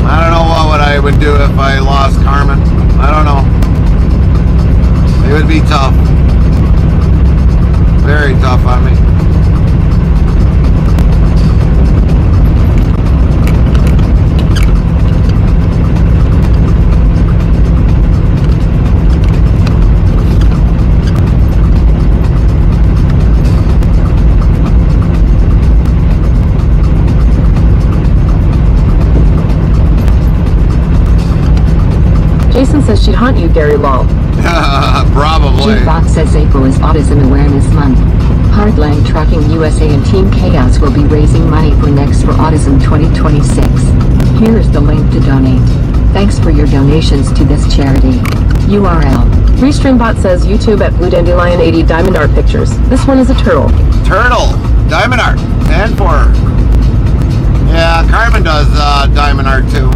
I don't know what I would do if I lost Carmen. I don't know. It would be tough. Very tough on me. Jason says she'd haunt you, Gary lol. Probably. Jukebox says April is Autism Awareness Month. Heartland Trucking USA and Team Chaos will be raising money for Next for Autism 2026. Here is the link to donate. Thanks for your donations to this charity. URL. Restreambot says, YouTube at Blue Dandelion 80 Diamond Art Pictures. This one is a turtle. Turtle. Diamond art. 10 for her. Yeah, Carmen does diamond art too.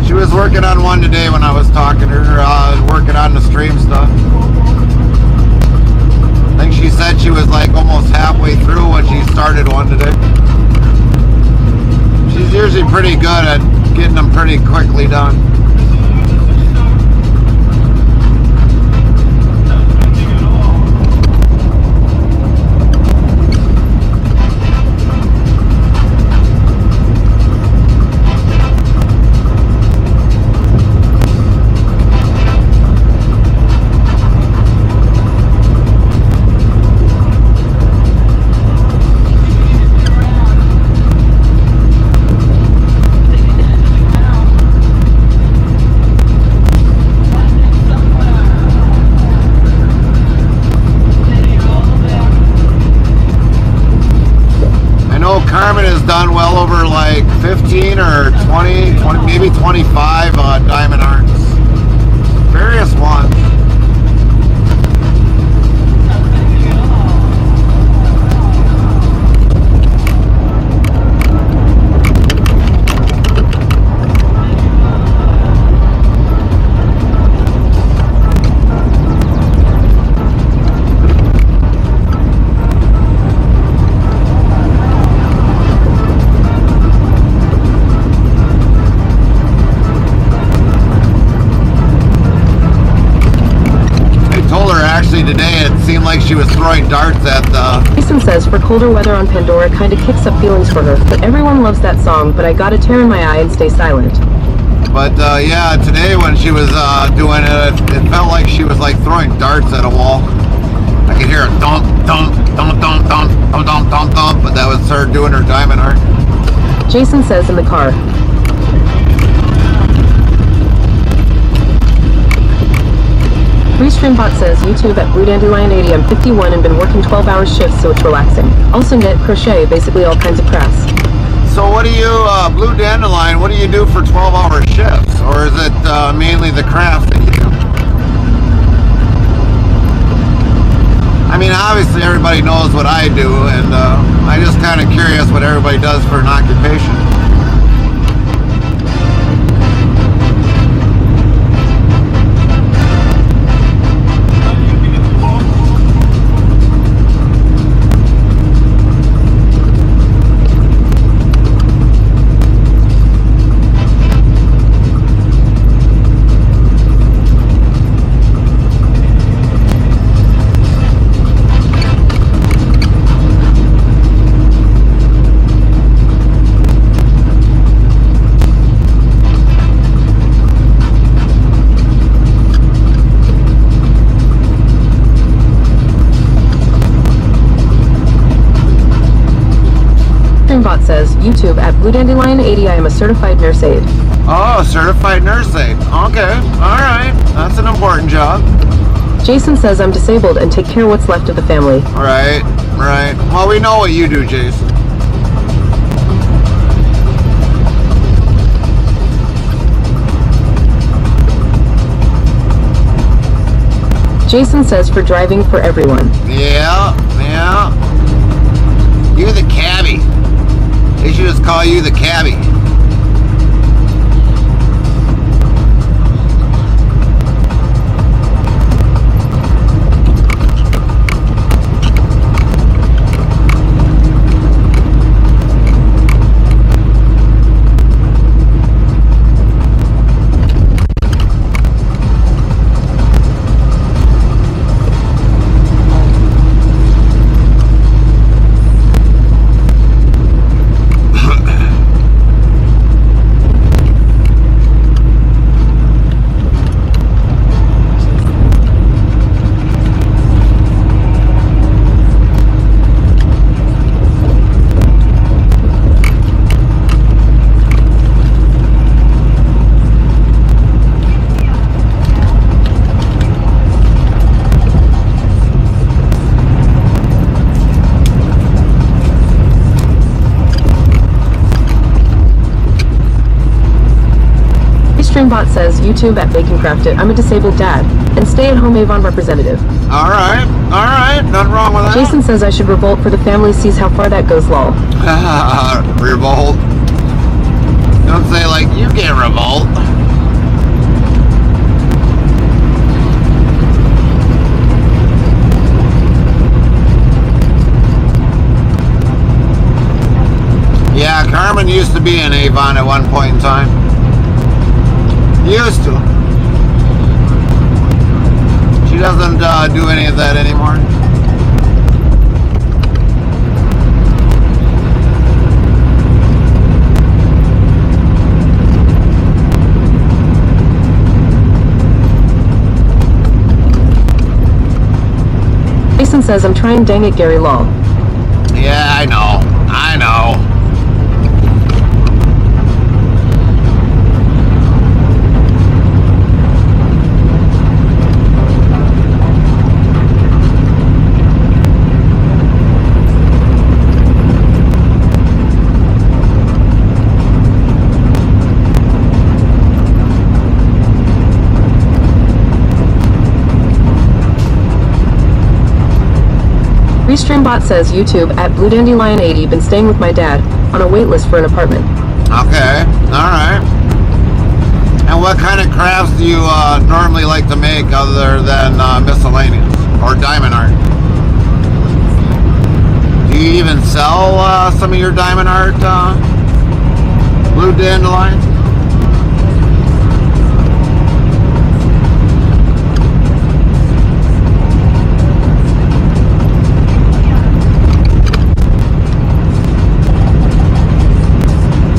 She was working on one today when I was talking to her, working on the stream stuff. I think she said she was like almost halfway through when she started one today. She's usually pretty good at getting them pretty quickly done. Carmen has done well over like 15 or 20 maybe 25 diamond arts. Various ones. Today it seemed like she was throwing darts at the... Jason says, for colder weather on Pandora kinda kicks up feelings for her, but everyone loves that song, but I got a tear in my eye and stay silent. But yeah, today when she was doing it, it felt like she was like throwing darts at a wall. I could hear a thump, thump, thump, thump, thump, thump, thump, thump, thump, but that was her doing her diamond art. Jason says in the car. Restreambot says, YouTube at Blue Dandelion 80, I'm 51 and been working 12-hour shifts, so it's relaxing. Also knit, crochet, basically all kinds of crafts. So what do you, Blue Dandelion, what do you do for 12-hour shifts? Or is it mainly the craft that you do? I mean, obviously everybody knows what I do, and I'm just kind of curious what everybody does for an occupation. Bot says, YouTube at Blue Dandelion 80, I am a certified nurse aide. Oh, certified nurse aide. Okay, alright. That's an important job. Jason says I'm disabled and take care of what's left of the family. Right, right. Well, we know what you do, Jason. Jason says for driving for everyone. Yeah, yeah. You're the cabbie. They should just call you the cabbie. Bot says, YouTube at Bacon Crafted, I'm a disabled dad, and stay-at-home Avon representative. Alright, nothing wrong with that. Jason says I should revolt for the family sees how far that goes, lol. Revolt. Don't say like, you can't revolt. Yeah, Carmen used to be in Avon at one point in time. Used to. She doesn't do any of that anymore. Jason says I'm trying dang it, Gary lol. Yeah, I know. Restreambot says YouTube at Blue Dandelion 80, been staying with my dad on a wait list for an apartment. Okay, alright. And what kind of crafts do you normally like to make other than miscellaneous or diamond art? Do you even sell some of your diamond art, Blue Dandelion?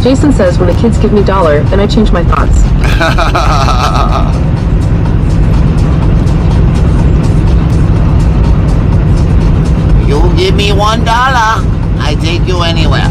Jason says when the kids give me $1, then I change my thoughts. You give me $1, I take you anywhere.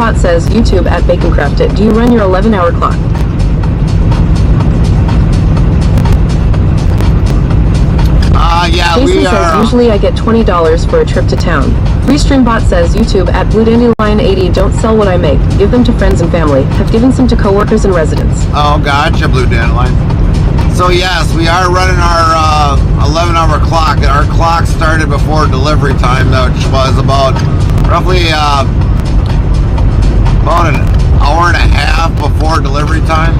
Restreambot says, YouTube at BaconCrafted. Do you run your 11-hour clock? Yeah, Jason we says, are. usually I get $20 for a trip to town. Restreambot says, YouTube at Blue Dandelion 80. Don't sell what I make. Give them to friends and family. Have given some to coworkers and residents. Oh, gotcha, Blue Dandelion. So yes, we are running our 11-hour clock. Our clock started before delivery time, which was about roughly about an hour and a half before delivery time.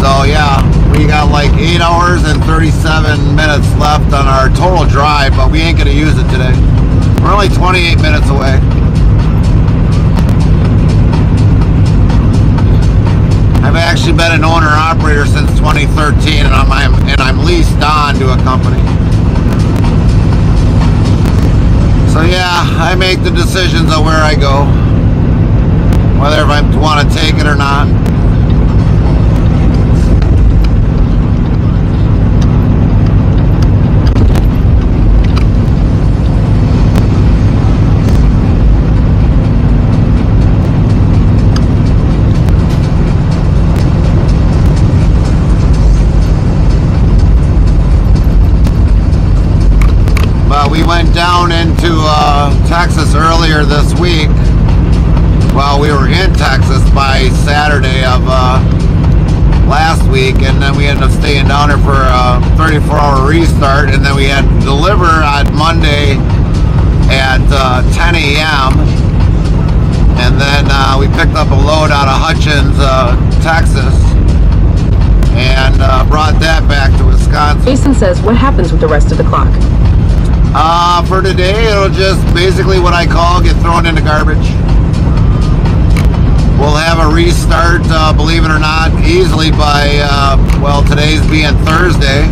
So yeah, we got like 8 hours and 37 minutes left on our total drive, but we ain't gonna use it today. We're only 28 minutes away. I've actually been an owner-operator since 2013, and I'm leased on to a company. So yeah, I make the decisions of where I go, whether if I want to take it or not. We went down into Texas earlier this week. Well, we were in Texas by Saturday of last week, and then we ended up staying down there for a 34-hour restart, and then we had to deliver on Monday at 10 a.m. And then we picked up a load out of Hutchins, Texas, and brought that back to Wisconsin. Jason says, what happens with the rest of the clock? For today, it'll just basically what I call get thrown into garbage. We'll have a restart, believe it or not, easily by, well, today's being Thursday.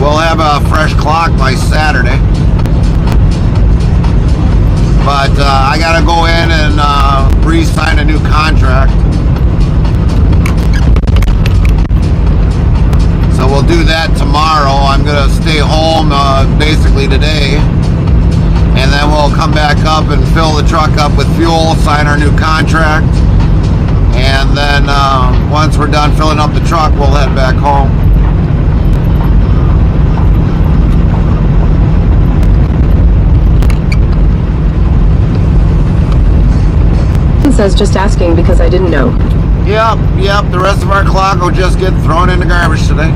We'll have a fresh clock by Saturday. But I gotta go in and re-sign a new contract. So we'll do that tomorrow. I'm gonna stay home basically today, and then we'll come back up and fill the truck up with fuel, sign our new contract, and then once we're done filling up the truck, we'll head back home. Jason says, just asking because I didn't know. Yep, the rest of our clock will just get thrown in the garbage today.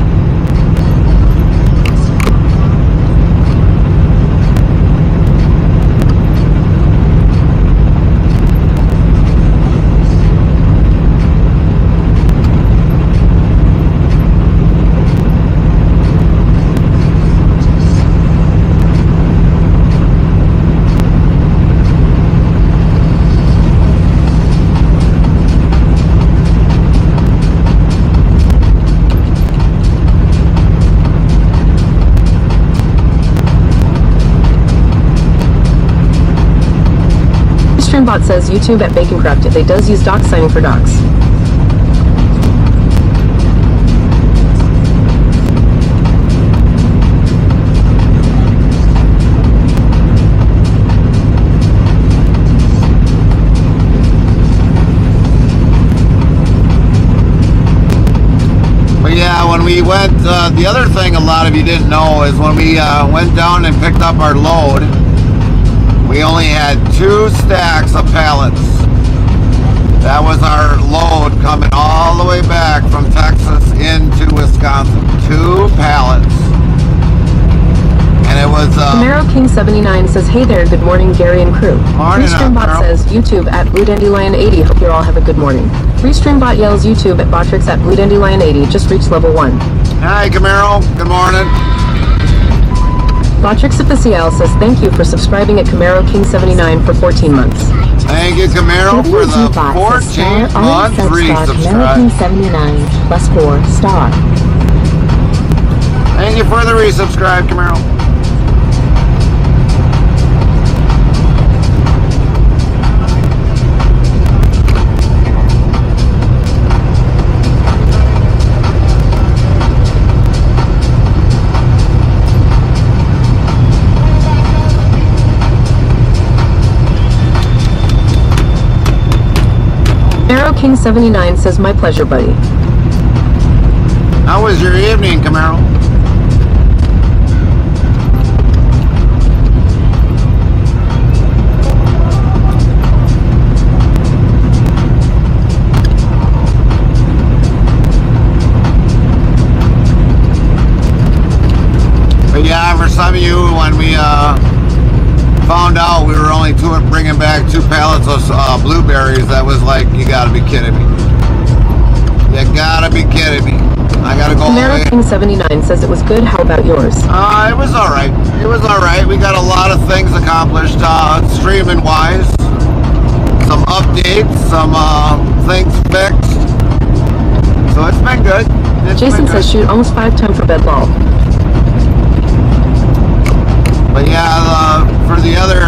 Restreambot says, YouTube at BaconCrafted. They does use doc signing for docs. But yeah, when we went, the other thing a lot of you didn't know is when we went down and picked up our load, we only had 2 stacks of pallets. That was our load coming all the way back from Texas into Wisconsin. 2 pallets. And it was... Camaro King 79 says, hey there, good morning, Gary and crew. Morning, Restreambot Camaro. says, YouTube at Blue Dandelion 80. Hope you all have a good morning. Restreambot yells, YouTube at Botrix at Blue Dandelion 80. Just reached level 1. Hi, Camaro. Good morning. Botrix Official says, thank you for subscribing at Camaro King 79 for 14 months. Thank you, Camaro, for the 14-month free American subscribe. 79 plus 4 star. Thank you for the resubscribe, Camaro. Camaro King 79 says, my pleasure, buddy. How was your evening, Camaro? But yeah, for some of you, when we found out we were only bringing back 2 pallets of blueberries, that was like, you gotta be kidding me. You gotta be kidding me. I gotta go Camaro away. King 79 says it was good. How about yours? It was alright. It was alright. We got a lot of things accomplished, streaming wise. Some updates, some things fixed. So it's been good. Jason says shoot almost 5 times for bed lol. But yeah, for the other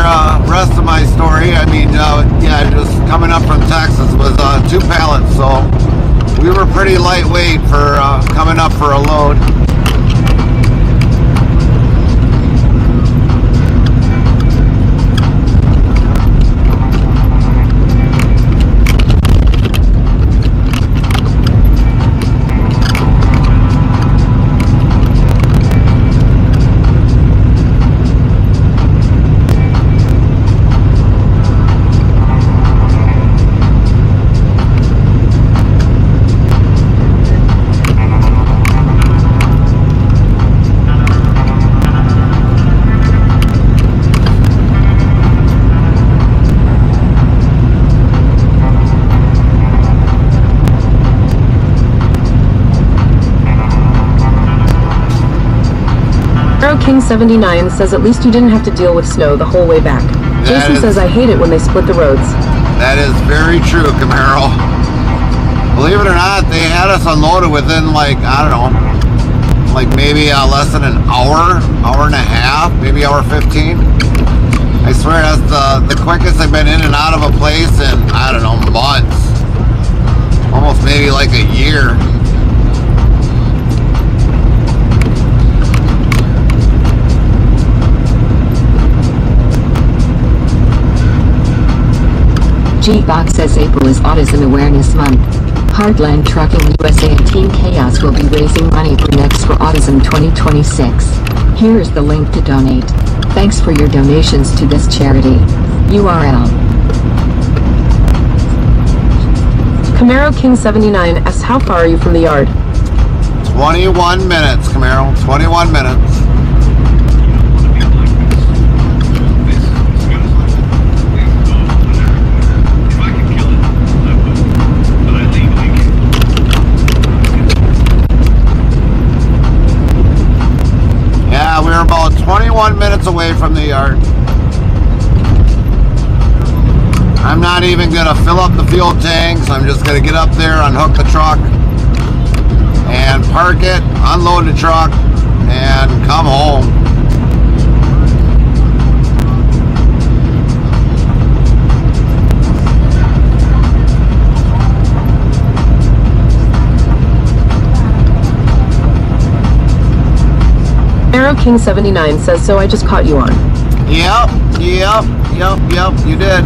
rest of my story, I mean, yeah, just coming up from Texas was 2 pallets, so we were pretty lightweight for coming up for a load. King 79 says at least you didn't have to deal with snow the whole way back. Jason says I hate it when they split the roads. That is very true, Camaro. Believe it or not, they had us unloaded within like, I don't know, like maybe less than an hour, hour and a half, maybe hour 15. I swear that's the quickest I've been in and out of a place in, I don't know, months. Almost maybe like a year. G-Box says April is Autism Awareness Month. Heartland Trucking USA and Team Chaos will be raising money for Next for Autism 2026. Here is the link to donate. Thanks for your donations to this charity. URL. Camaro King 79 asks how far are you from the yard? 21 minutes, Camaro. 21 minutes. Yeah, we're about 21 minutes away from the yard. I'm not even gonna fill up the fuel tanks. I'm just gonna get up there, unhook the truck, and park it, unload the truck, and come home. Camaro King 79 says so I just caught you on. Yep, you did.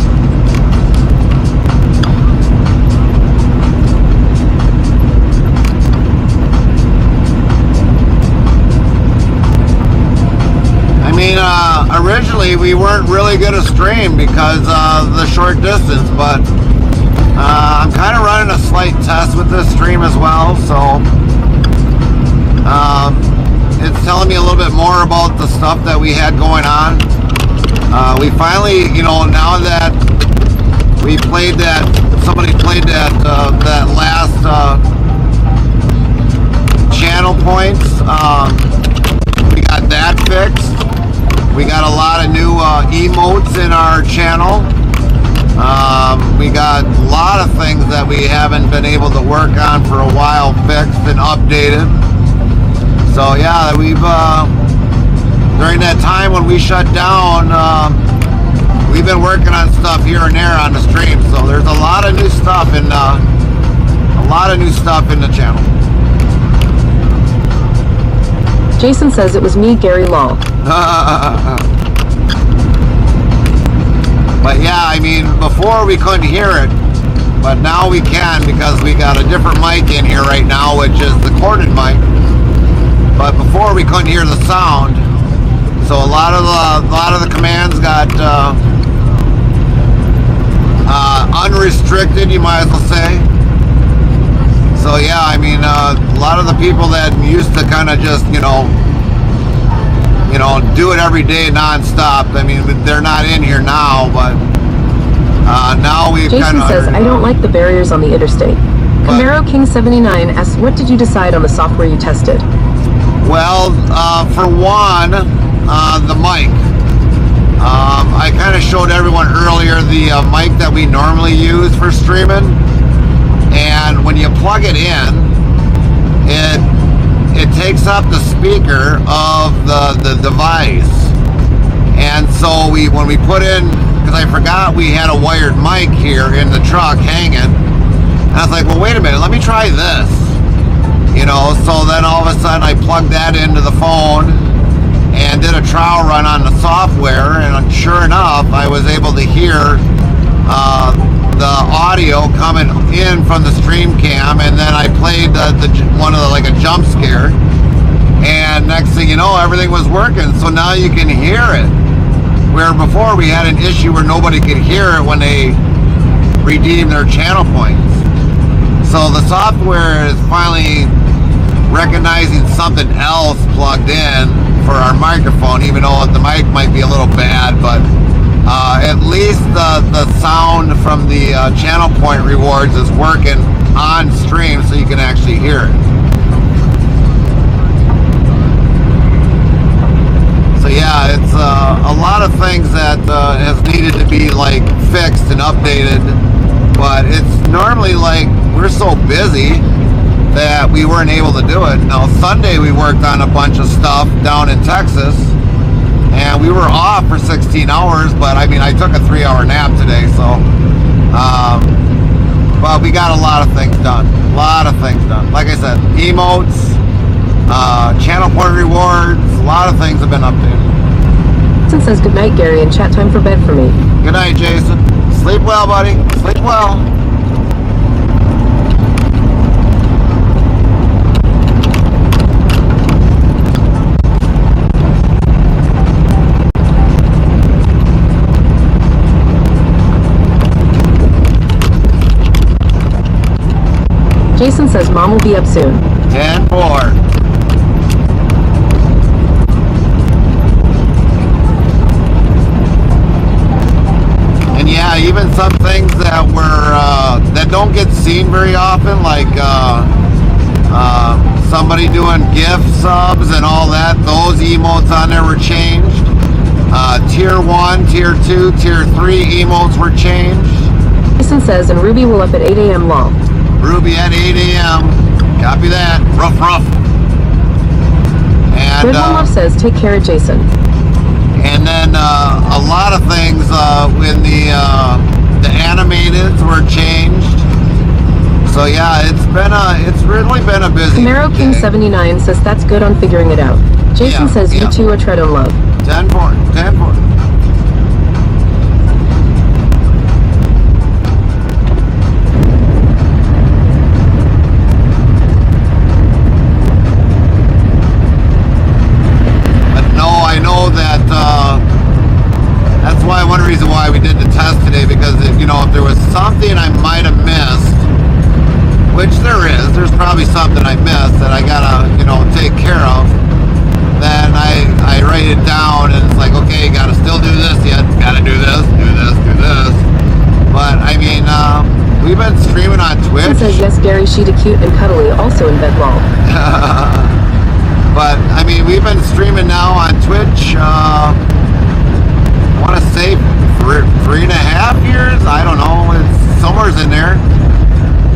I mean, originally we weren't really gonna stream because of the short distance, but I'm kind of running a slight test with this stream as well, so it's telling me a little bit more about the stuff that we had going on. We finally, you know, now that we played that, somebody played that that last channel points, we got that fixed. We got a lot of new emotes in our channel. We got a lot of things that we haven't been able to work on for a while fixed and updated. So yeah, we've during that time when we shut down, we've been working on stuff here and there on the stream. So there's a lot of new stuff in the channel. Jason says it was me, Gary Law. But yeah, I mean, before we couldn't hear it. But now we can because we got a different mic in here right now, which is the corded mic. But before we couldn't hear the sound, so a lot of the commands got unrestricted, you might as well say. So yeah, I mean, a lot of the people that used to kind of just, you know, do it every day nonstop. I mean, they're not in here now, but now we've kind Jason of. says, I don't like the barriers on the interstate. Camaro King 79 asks, what did you decide on the software you tested? Well, for one, the mic. I kind of showed everyone earlier the mic that we normally use for streaming, and when you plug it in, it takes up the speaker of the device. And so when we put in, because I forgot we had a wired mic here in the truck hanging, and I was like, well, wait a minute, let me try this. You know, so then all of a sudden I plugged that into the phone and did a trial run on the software, and sure enough, I was able to hear the audio coming in from the stream cam, and then I played one of the, like a jump scare, and next thing you know, everything was working. So now you can hear it, where before we had an issue where nobody could hear it when they redeemed their channel points. So the software is finally recognizing something else plugged in for our microphone, even though the mic might be a little bad, but at least the sound from the channel point rewards is working on stream, so you can actually hear it. So yeah, it's a lot of things that has needed to be like fixed and updated, but it's normally like we're so busy that we weren't able to do it. Now Sunday we worked on a bunch of stuff down in Texas, and we were off for 16 hours, but I mean, I took a 3-hour nap today, so but we got a lot of things done. Like I said, emotes, channel point rewards, a lot of things have been updated. Jason says, good night, Gary, and chat time for bed for me. Good night, Jason. Sleep well, buddy. Sleep well. Jason says, Mom will be up soon. 10-4. And yeah, even some things that were that don't get seen very often, like somebody doing gift subs and all that, those emotes on there were changed. Tier 1, Tier 2, Tier 3 emotes were changed. Jason says, and Ruby will up at 8 a.m. lol. Ruby at 8 a.m. Copy that. Rough. And Good One Love says, take care of Jason. And then a lot of things when the animateds were changed. So yeah, it's really been a busy Camaro King day. 79 says, that's good on figuring it out. Jason says, you two are tread on love. 10-4. That's why one reason why we did the test today, because if there was something I might have missed, which there's probably something I missed that I gotta take care of, then I write it down, and it's like, okay, you gotta still do this yet, gotta do this. But I mean, we've been streaming on Twitch. Jason says, yes, Gary, Sheeta cute and cuddly, also in bed lol. But I mean, we've been streaming now on Twitch, I want to say 3.5 years, I don't know, it's somewhere's in there,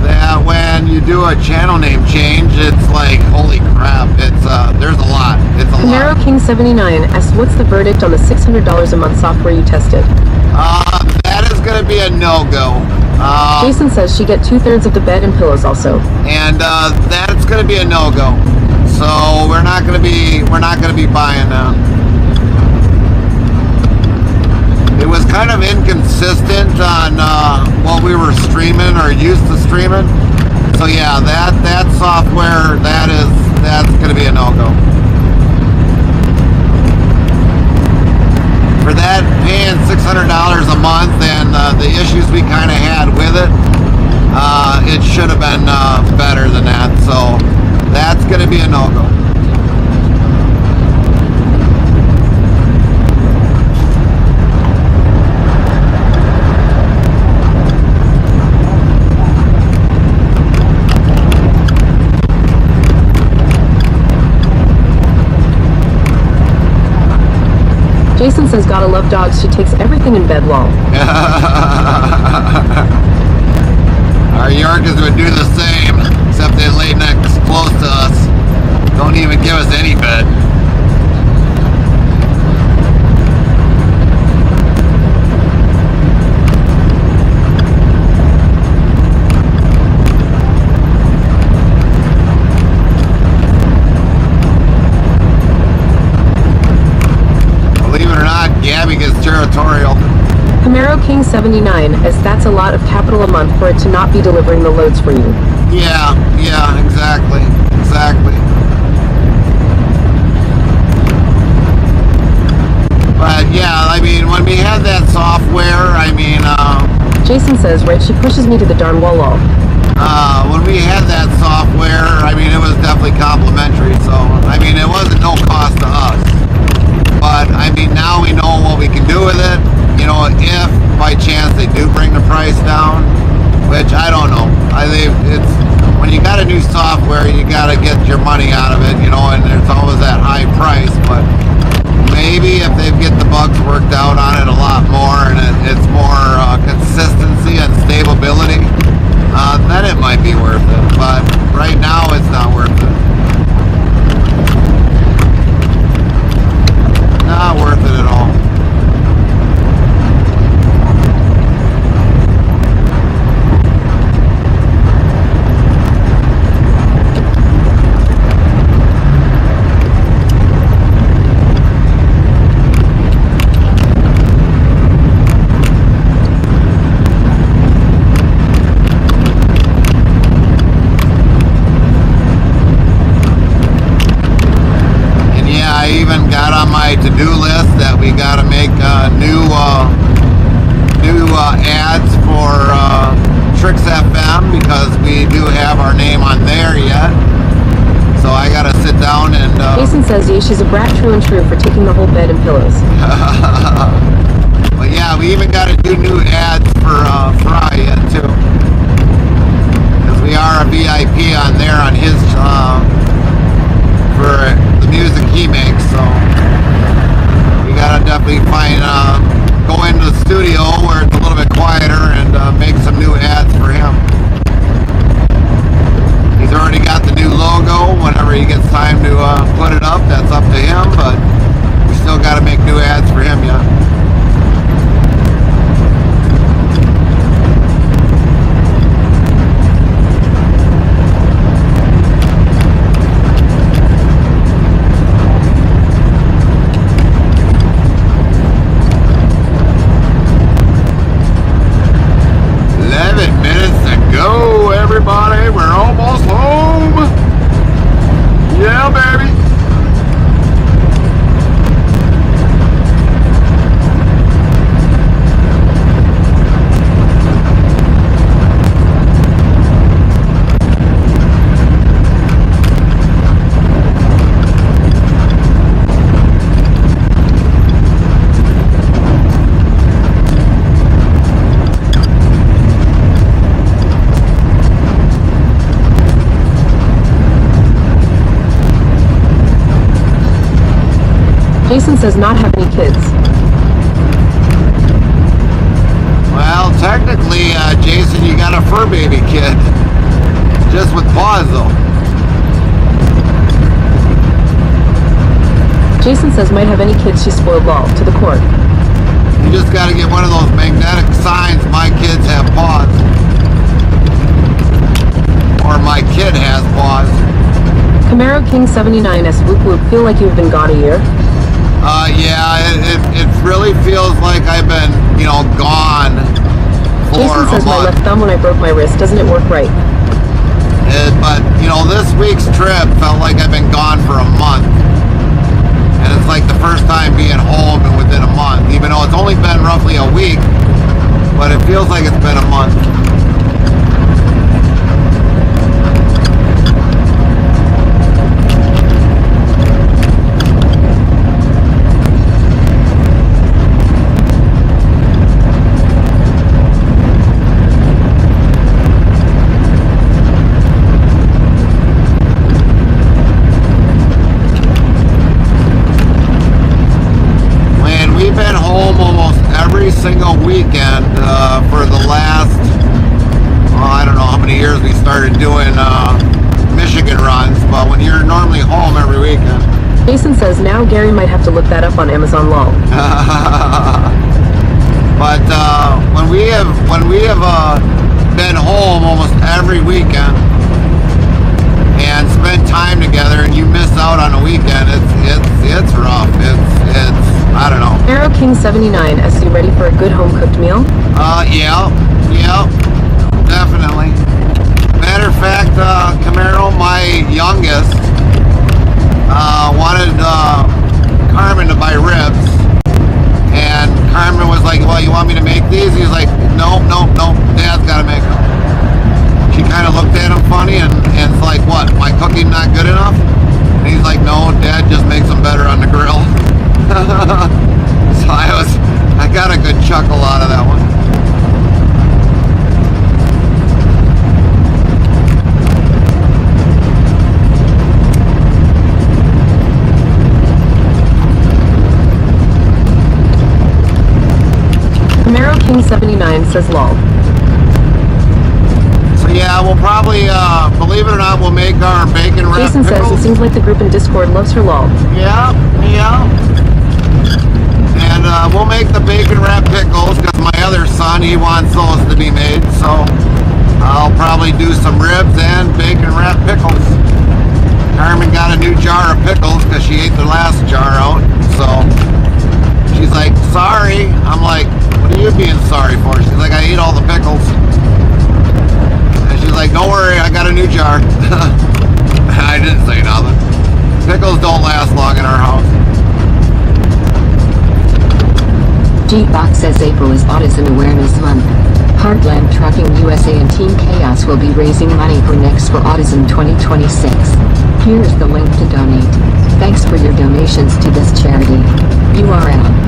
that when you do a channel name change, it's like, holy crap, it's there's a lot, Camaro King 79 asks, what's the verdict on the $600 a month software you tested? That is going to be a no-go. Jason says she get 2/3 of the bed and pillows also. And that's going to be a no-go. So we're not going to be buying that. It was kind of inconsistent on what we were streaming or used to streaming. So yeah, that software, that's gonna be a no-go. For that, paying $600 a month and the issues we kind of had with it, it should have been better than that. So that's gonna be a no-go. Jason says gotta love dogs. She takes everything in bed wall. Our Yorkers would do the same, except they lay next close to us. Don't even give us any bed. Gabby gets territorial. Camaro King 79, as that's a lot of capital a month for it to not be delivering the loads for you. Yeah, exactly. But yeah, I mean, when we had that software, I mean, Jason says, right, she pushes me to the darn wall. when we had that software, I mean, it was definitely complimentary. So, I mean, it wasn't no cost to us. But, I mean, now we know what we can do with it. You know, if by chance they do bring the price down, which I don't know. I think it's, when you got a new software, you got to get your money out of it, you know, and there's always that high price. But maybe if they get the bugs worked out on it a lot more and it's more consistency and stability, then it might be worth it. But right now, it's not worth it. Not worth it at all. To-do list that we got to make new ads for Tricks FM, because we do have our name on there yet. So I got to sit down and Jason says, yeah, she's a brat true and true for taking the whole bed and pillows. But yeah, we even got to do new ads for Fry yet too, because we are a VIP on there on his for the music he makes. So we gotta definitely find, go into the studio where it's a little bit quieter and make some new ads for him. He's already got the new logo. Whenever he gets time to put it up, that's up to him, but we still gotta make new ads for him yet. Everybody, we're almost home. Yeah, baby. Jason says not have any kids. Well, technically, Jason, you got a fur baby kid. Just with paws, though. Jason says might have any kids, she's spoiled ball. To the court. You just got to get one of those magnetic signs, my kids have paws. Or my kid has paws. Camaro King 79S whoop whoop, feel like you've been gone a year? Yeah, it really feels like I've been, you know, gone for Jason a says my month. left thumb when I broke my wrist. Doesn't it work right? But, you know, this week's trip felt like I've been gone for a month. And it's like the first time being home and within a month. Even though it's only been roughly a week, but it feels like it's been a month. We've been home almost every single weekend for the last, I don't know how many years we started doing Michigan runs, but when you're normally home every weekend. Jason says now Gary might have to look that up on Amazon LOL. But when we have been home almost every weekend and spent time together, and you miss out on a weekend, it's rough. It's I don't know. Arrow King 79, SC ready for a good home-cooked meal? Yeah, definitely. Matter of fact, Camaro, my youngest, wanted Carmen to buy ribs, and Carmen was like, well, you want me to make these? He's like, no, Dad's got to make them. She kind of looked at him funny, and it's like, what, my cooking not good enough? And he's like, no, Dad just makes them better on the grill. So I got a good chuckle out of that one. Camaro King 79 says lol. So yeah, we'll probably, believe it or not, we'll make our bacon wrap Jason says pickles. it seems like the group in Discord loves her lol. Yeah. And we'll make the bacon wrap pickles because my other son, he wants those to be made. So I'll probably do some ribs and bacon wrap pickles. Carmen got a new jar of pickles because she ate the last jar out. So she's like, sorry. I'm like, what are you being sorry for? She's like, I ate all the pickles. And she's like, don't worry, I got a new jar. I didn't say nothing. Pickles don't last long in our house. Jeepbox says April is Autism Awareness Month. Heartland Trucking USA and Team Chaos will be raising money for Next for Autism 2026. Here's the link to donate. Thanks for your donations to this charity. URL.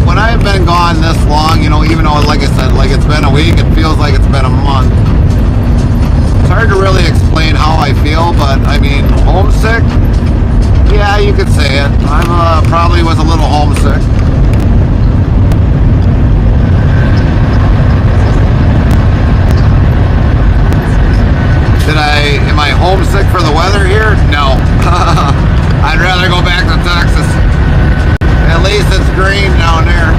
When I've been gone this long, you know, even though, like I said, like it's been a week, it feels like it's been a month. It's hard to really explain how I feel, but I mean, homesick? Yeah, you could say it. I probably was a little homesick. Am I homesick for the weather here? No. I'd rather go back to Texas. At least it's green down there.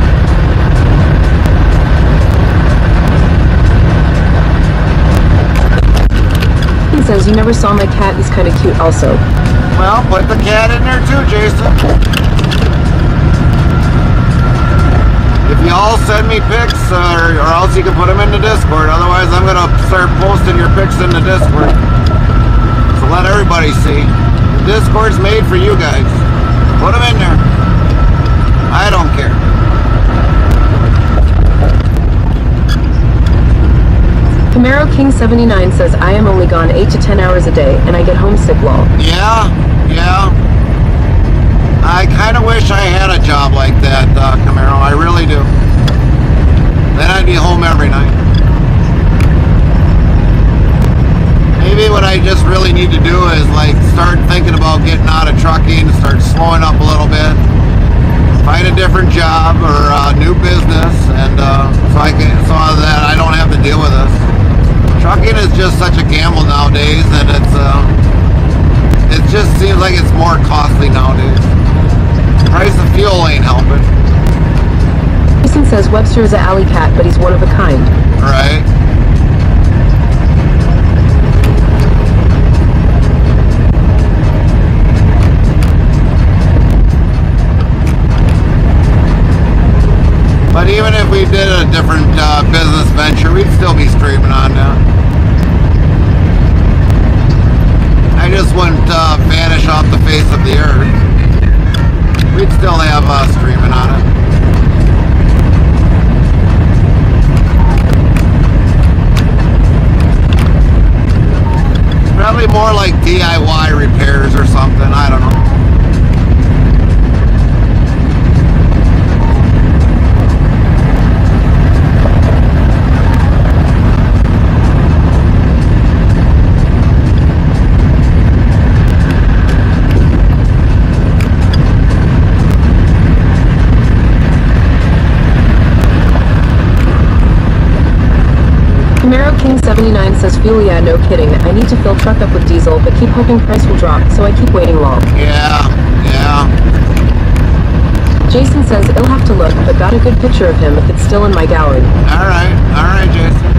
He says you never saw my cat, he's kind of cute also. Well, put the cat in there too, Jason. If you all send me pics, or else you can put them in the Discord. Otherwise, I'm going to start posting your pics in the Discord. So let everybody see. The Discord's made for you guys. Put them in there. I don't care. Camaro King 79 says I am only gone 8 to 10 hours a day and I get homesick lol. Yeah. I kind of wish I had a job like that, Camaro. I really do. Then I'd be home every night. Maybe what I just really need to do is like start thinking about getting out of trucking, start slowing up a little bit. Find a different job or a new business, and so that I don't have to deal with this. Trucking is just such a gamble nowadays, and it just seems like it's more costly nowadays. Price of fuel ain't helping. Jason says Webster is an alley cat, but he's one of a kind. Right. But even if we did a different business venture, we'd still be streaming on now. I just wouldn't vanish off the face of the earth. We'd still have streaming on it. Probably more like DIY repairs or something, I don't know. Camaro King 79 says, fuel, yeah, no kidding. I need to fill truck up with diesel, but keep hoping price will drop, so I keep waiting long. Yeah. Jason says, I'll have to look, but got a good picture of him if it's still in my gallery. Alright, Jason.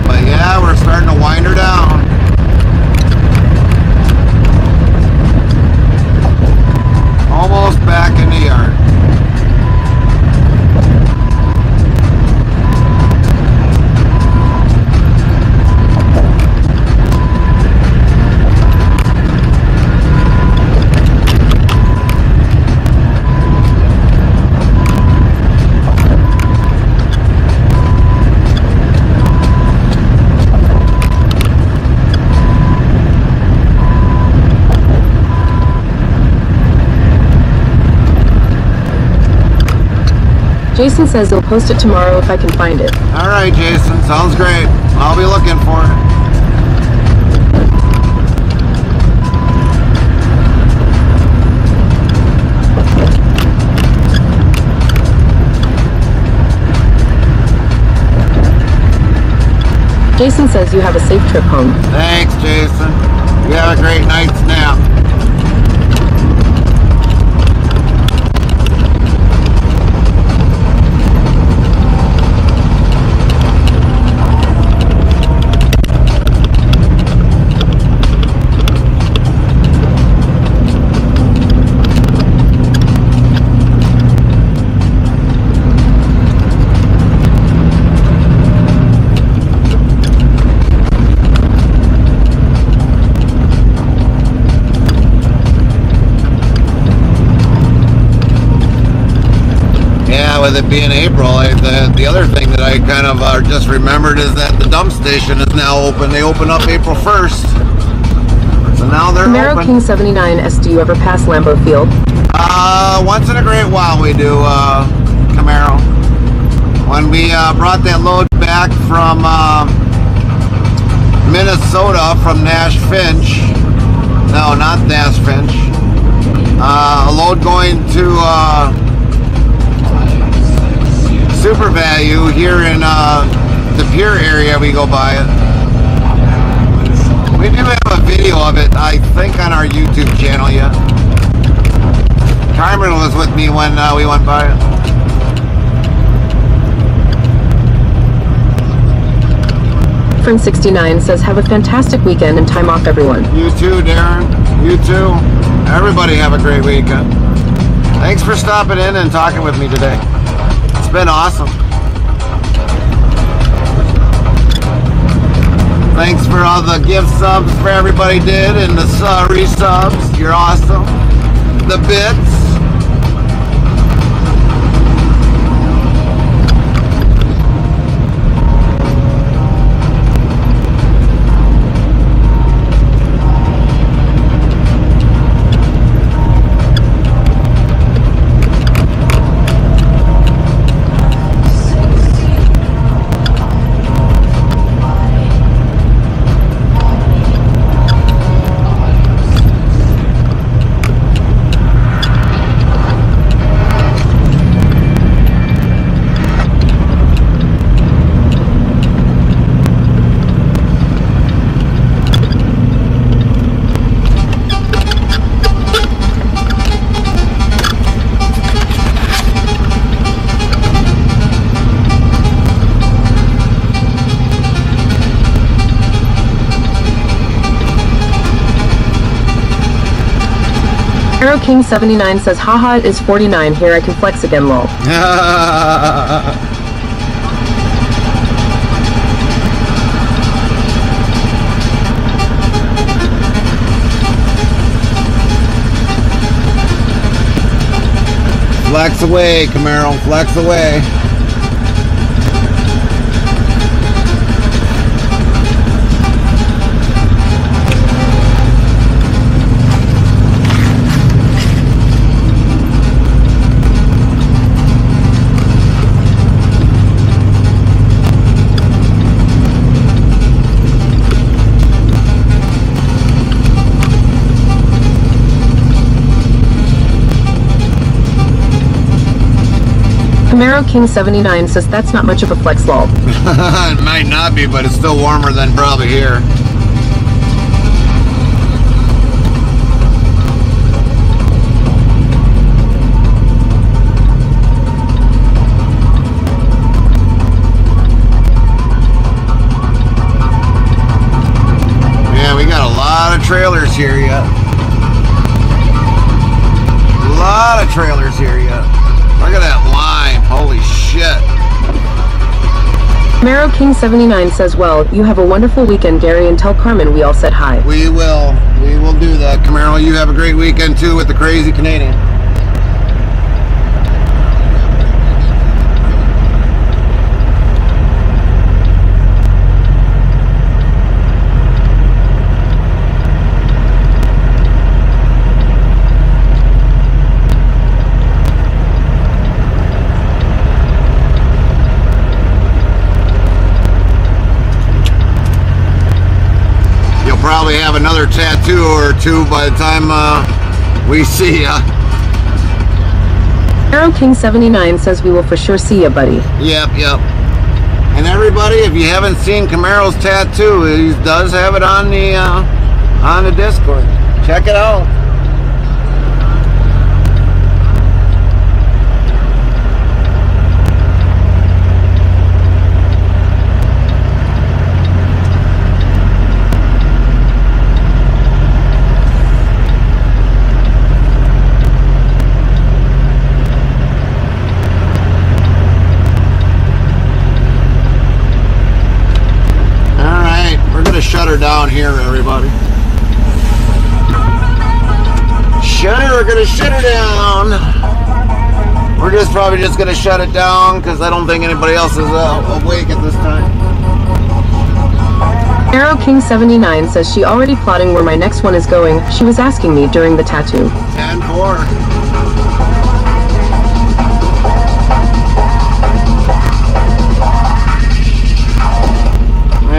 But yeah, we're starting to wind her down. Almost back in the yard. Jason says he'll post it tomorrow if I can find it. Alright, Jason. Sounds great. I'll be looking for it. Jason says you have a safe trip home. Thanks, Jason. You have a great night's nap. With it being April, the other thing that I kind of just remembered is that the dump station is now open. They open up April 1st. So now they're Camaro open. King 79 S, do you ever pass Lambeau Field? Once in a great while we do, Camaro. When we brought that load back from Minnesota from Nash Finch. No, not Nash Finch. A load going to Super Value here in the Pure area, we go by it. We do have a video of it, I think, on our YouTube channel yet. Carmen was with me when we went by it. Friend 69 says, have a fantastic weekend and time off, everyone. You too, Darren. You too. Everybody have a great weekend. Thanks for stopping in and talking with me today. It's been awesome. Thanks for all the gift subs for everybody did and the resubs. You're awesome. The bits. Arrow King 79 says, haha, it is 49. Here I can flex again, lol. Flex away, Camaro, flex away. Camaro King 79 says that's not much of a flex, lol. It might not be, but it's still warmer than probably here. Yeah, we got a lot of trailers here yet. A lot of trailers here yet. Look at that line. Holy shit. Camaro King 79 says, well, you have a wonderful weekend, Gary, and tell Carmen we all said hi. We will. We will do that, Camaro. You have a great weekend, too, with the crazy Canadian. Probably have another tattoo or two by the time we see ya. Arrow King 79 says we will for sure see ya, buddy. Yep. And everybody, if you haven't seen Camaro's tattoo, he does have it on the Discord. Check it out. Shut her down here, everybody. We're gonna shut her down. We're probably just gonna shut it down because I don't think anybody else is awake at this time. Arrow King 79 says she already plotting where my next one is going. She was asking me during the tattoo. 10-4.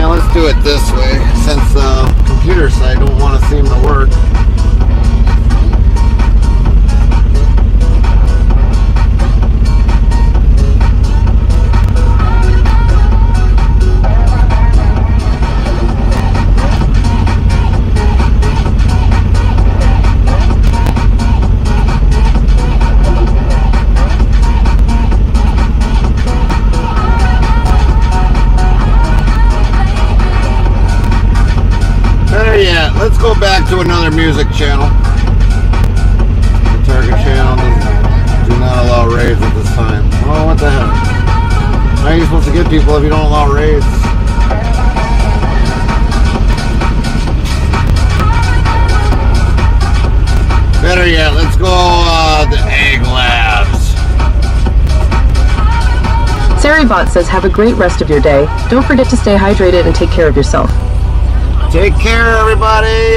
Let's do it this way, since the computer side don't want to seem to work. Yeah, let's go back to another music channel. The target channel do not allow raids at this time. Oh, what the hell? How are you supposed to get people if you don't allow raids? Better yet, let's go the Egg Labs. Saribot says have a great rest of your day. Don't forget to stay hydrated and take care of yourself. Take care, everybody.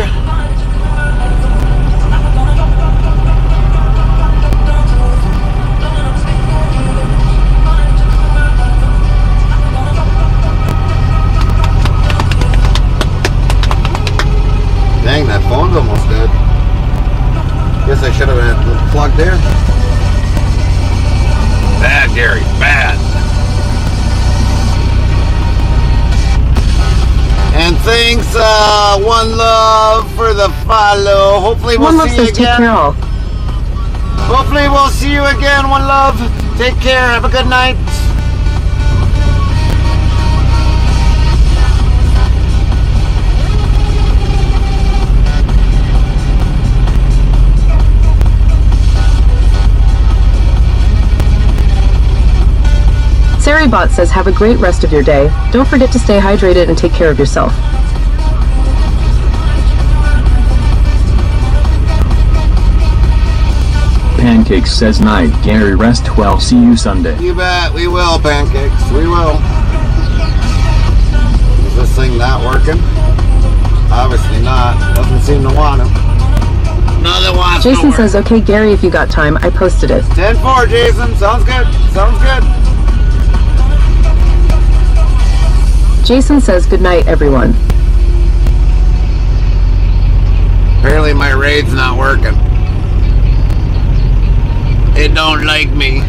Dang, that phone's almost dead. Guess I should have had it plugged there. Bad, Gary, bad. And thanks, One Love, for the follow. Hopefully we'll see you again. Take care all. Hopefully we'll see you again, One Love. Take care. Have a good night. SariBot says, have a great rest of your day. Don't forget to stay hydrated and take care of yourself. Pancakes says, night, Gary, rest well, see you Sunday. You bet, we will, Pancakes, we will. Is this thing not working? Obviously not. Doesn't seem to want to. Nothing wants to Jason work. says, okay, Gary, if you got time, I posted it. 10-4, Jason. Sounds good. Sounds good. Jason says, good night, everyone. Apparently my raid's not working. It don't like me.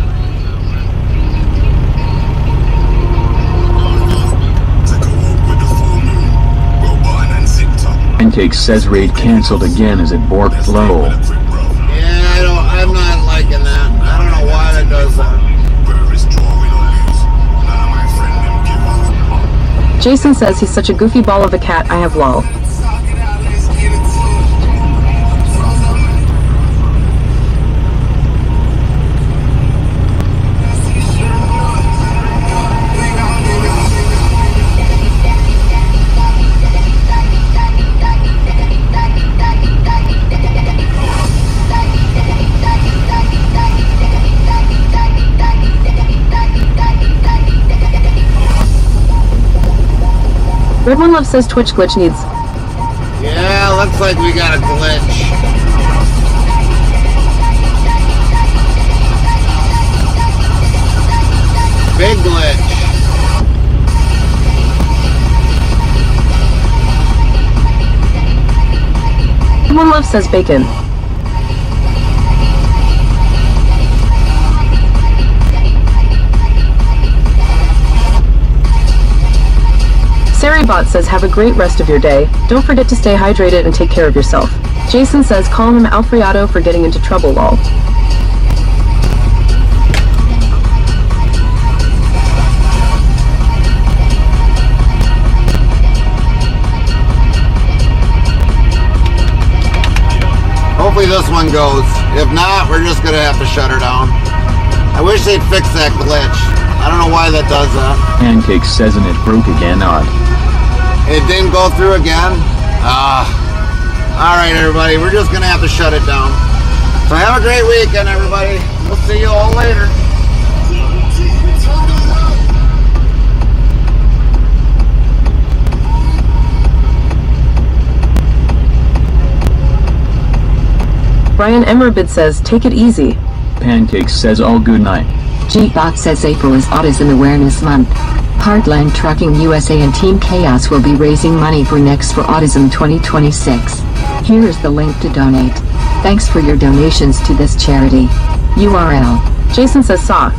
Pancakes says, raid cancelled again as it borked low. Yeah, I'm not liking that. I don't know why that does that. Jason says, he's such a goofy ball of a cat, I have lol. Red One Love says Twitch glitch needs. Yeah, looks like we got a glitch. Big glitch. Red One Love says bacon. SariBot says, have a great rest of your day. Don't forget to stay hydrated and take care of yourself. Jason says, call him Alfredo for getting into trouble, lol. Hopefully this one goes. If not, we're just gonna have to shut her down. I wish they'd fix that glitch. I don't know why that does that. Pancakes says, and it broke again, odd. It didn't go through again? Alright everybody, we're just gonna have to shut it down. So have a great weekend everybody. We'll see you all later. Brian Emerbid says, take it easy. Pancakes says, all good night. G-Bot says April is Autism Awareness Month. Heartland Trucking USA and Team Chaos will be raising money for Next for Autism 2026. Here is the link to donate. Thanks for your donations to this charity. URL. Jason says saw.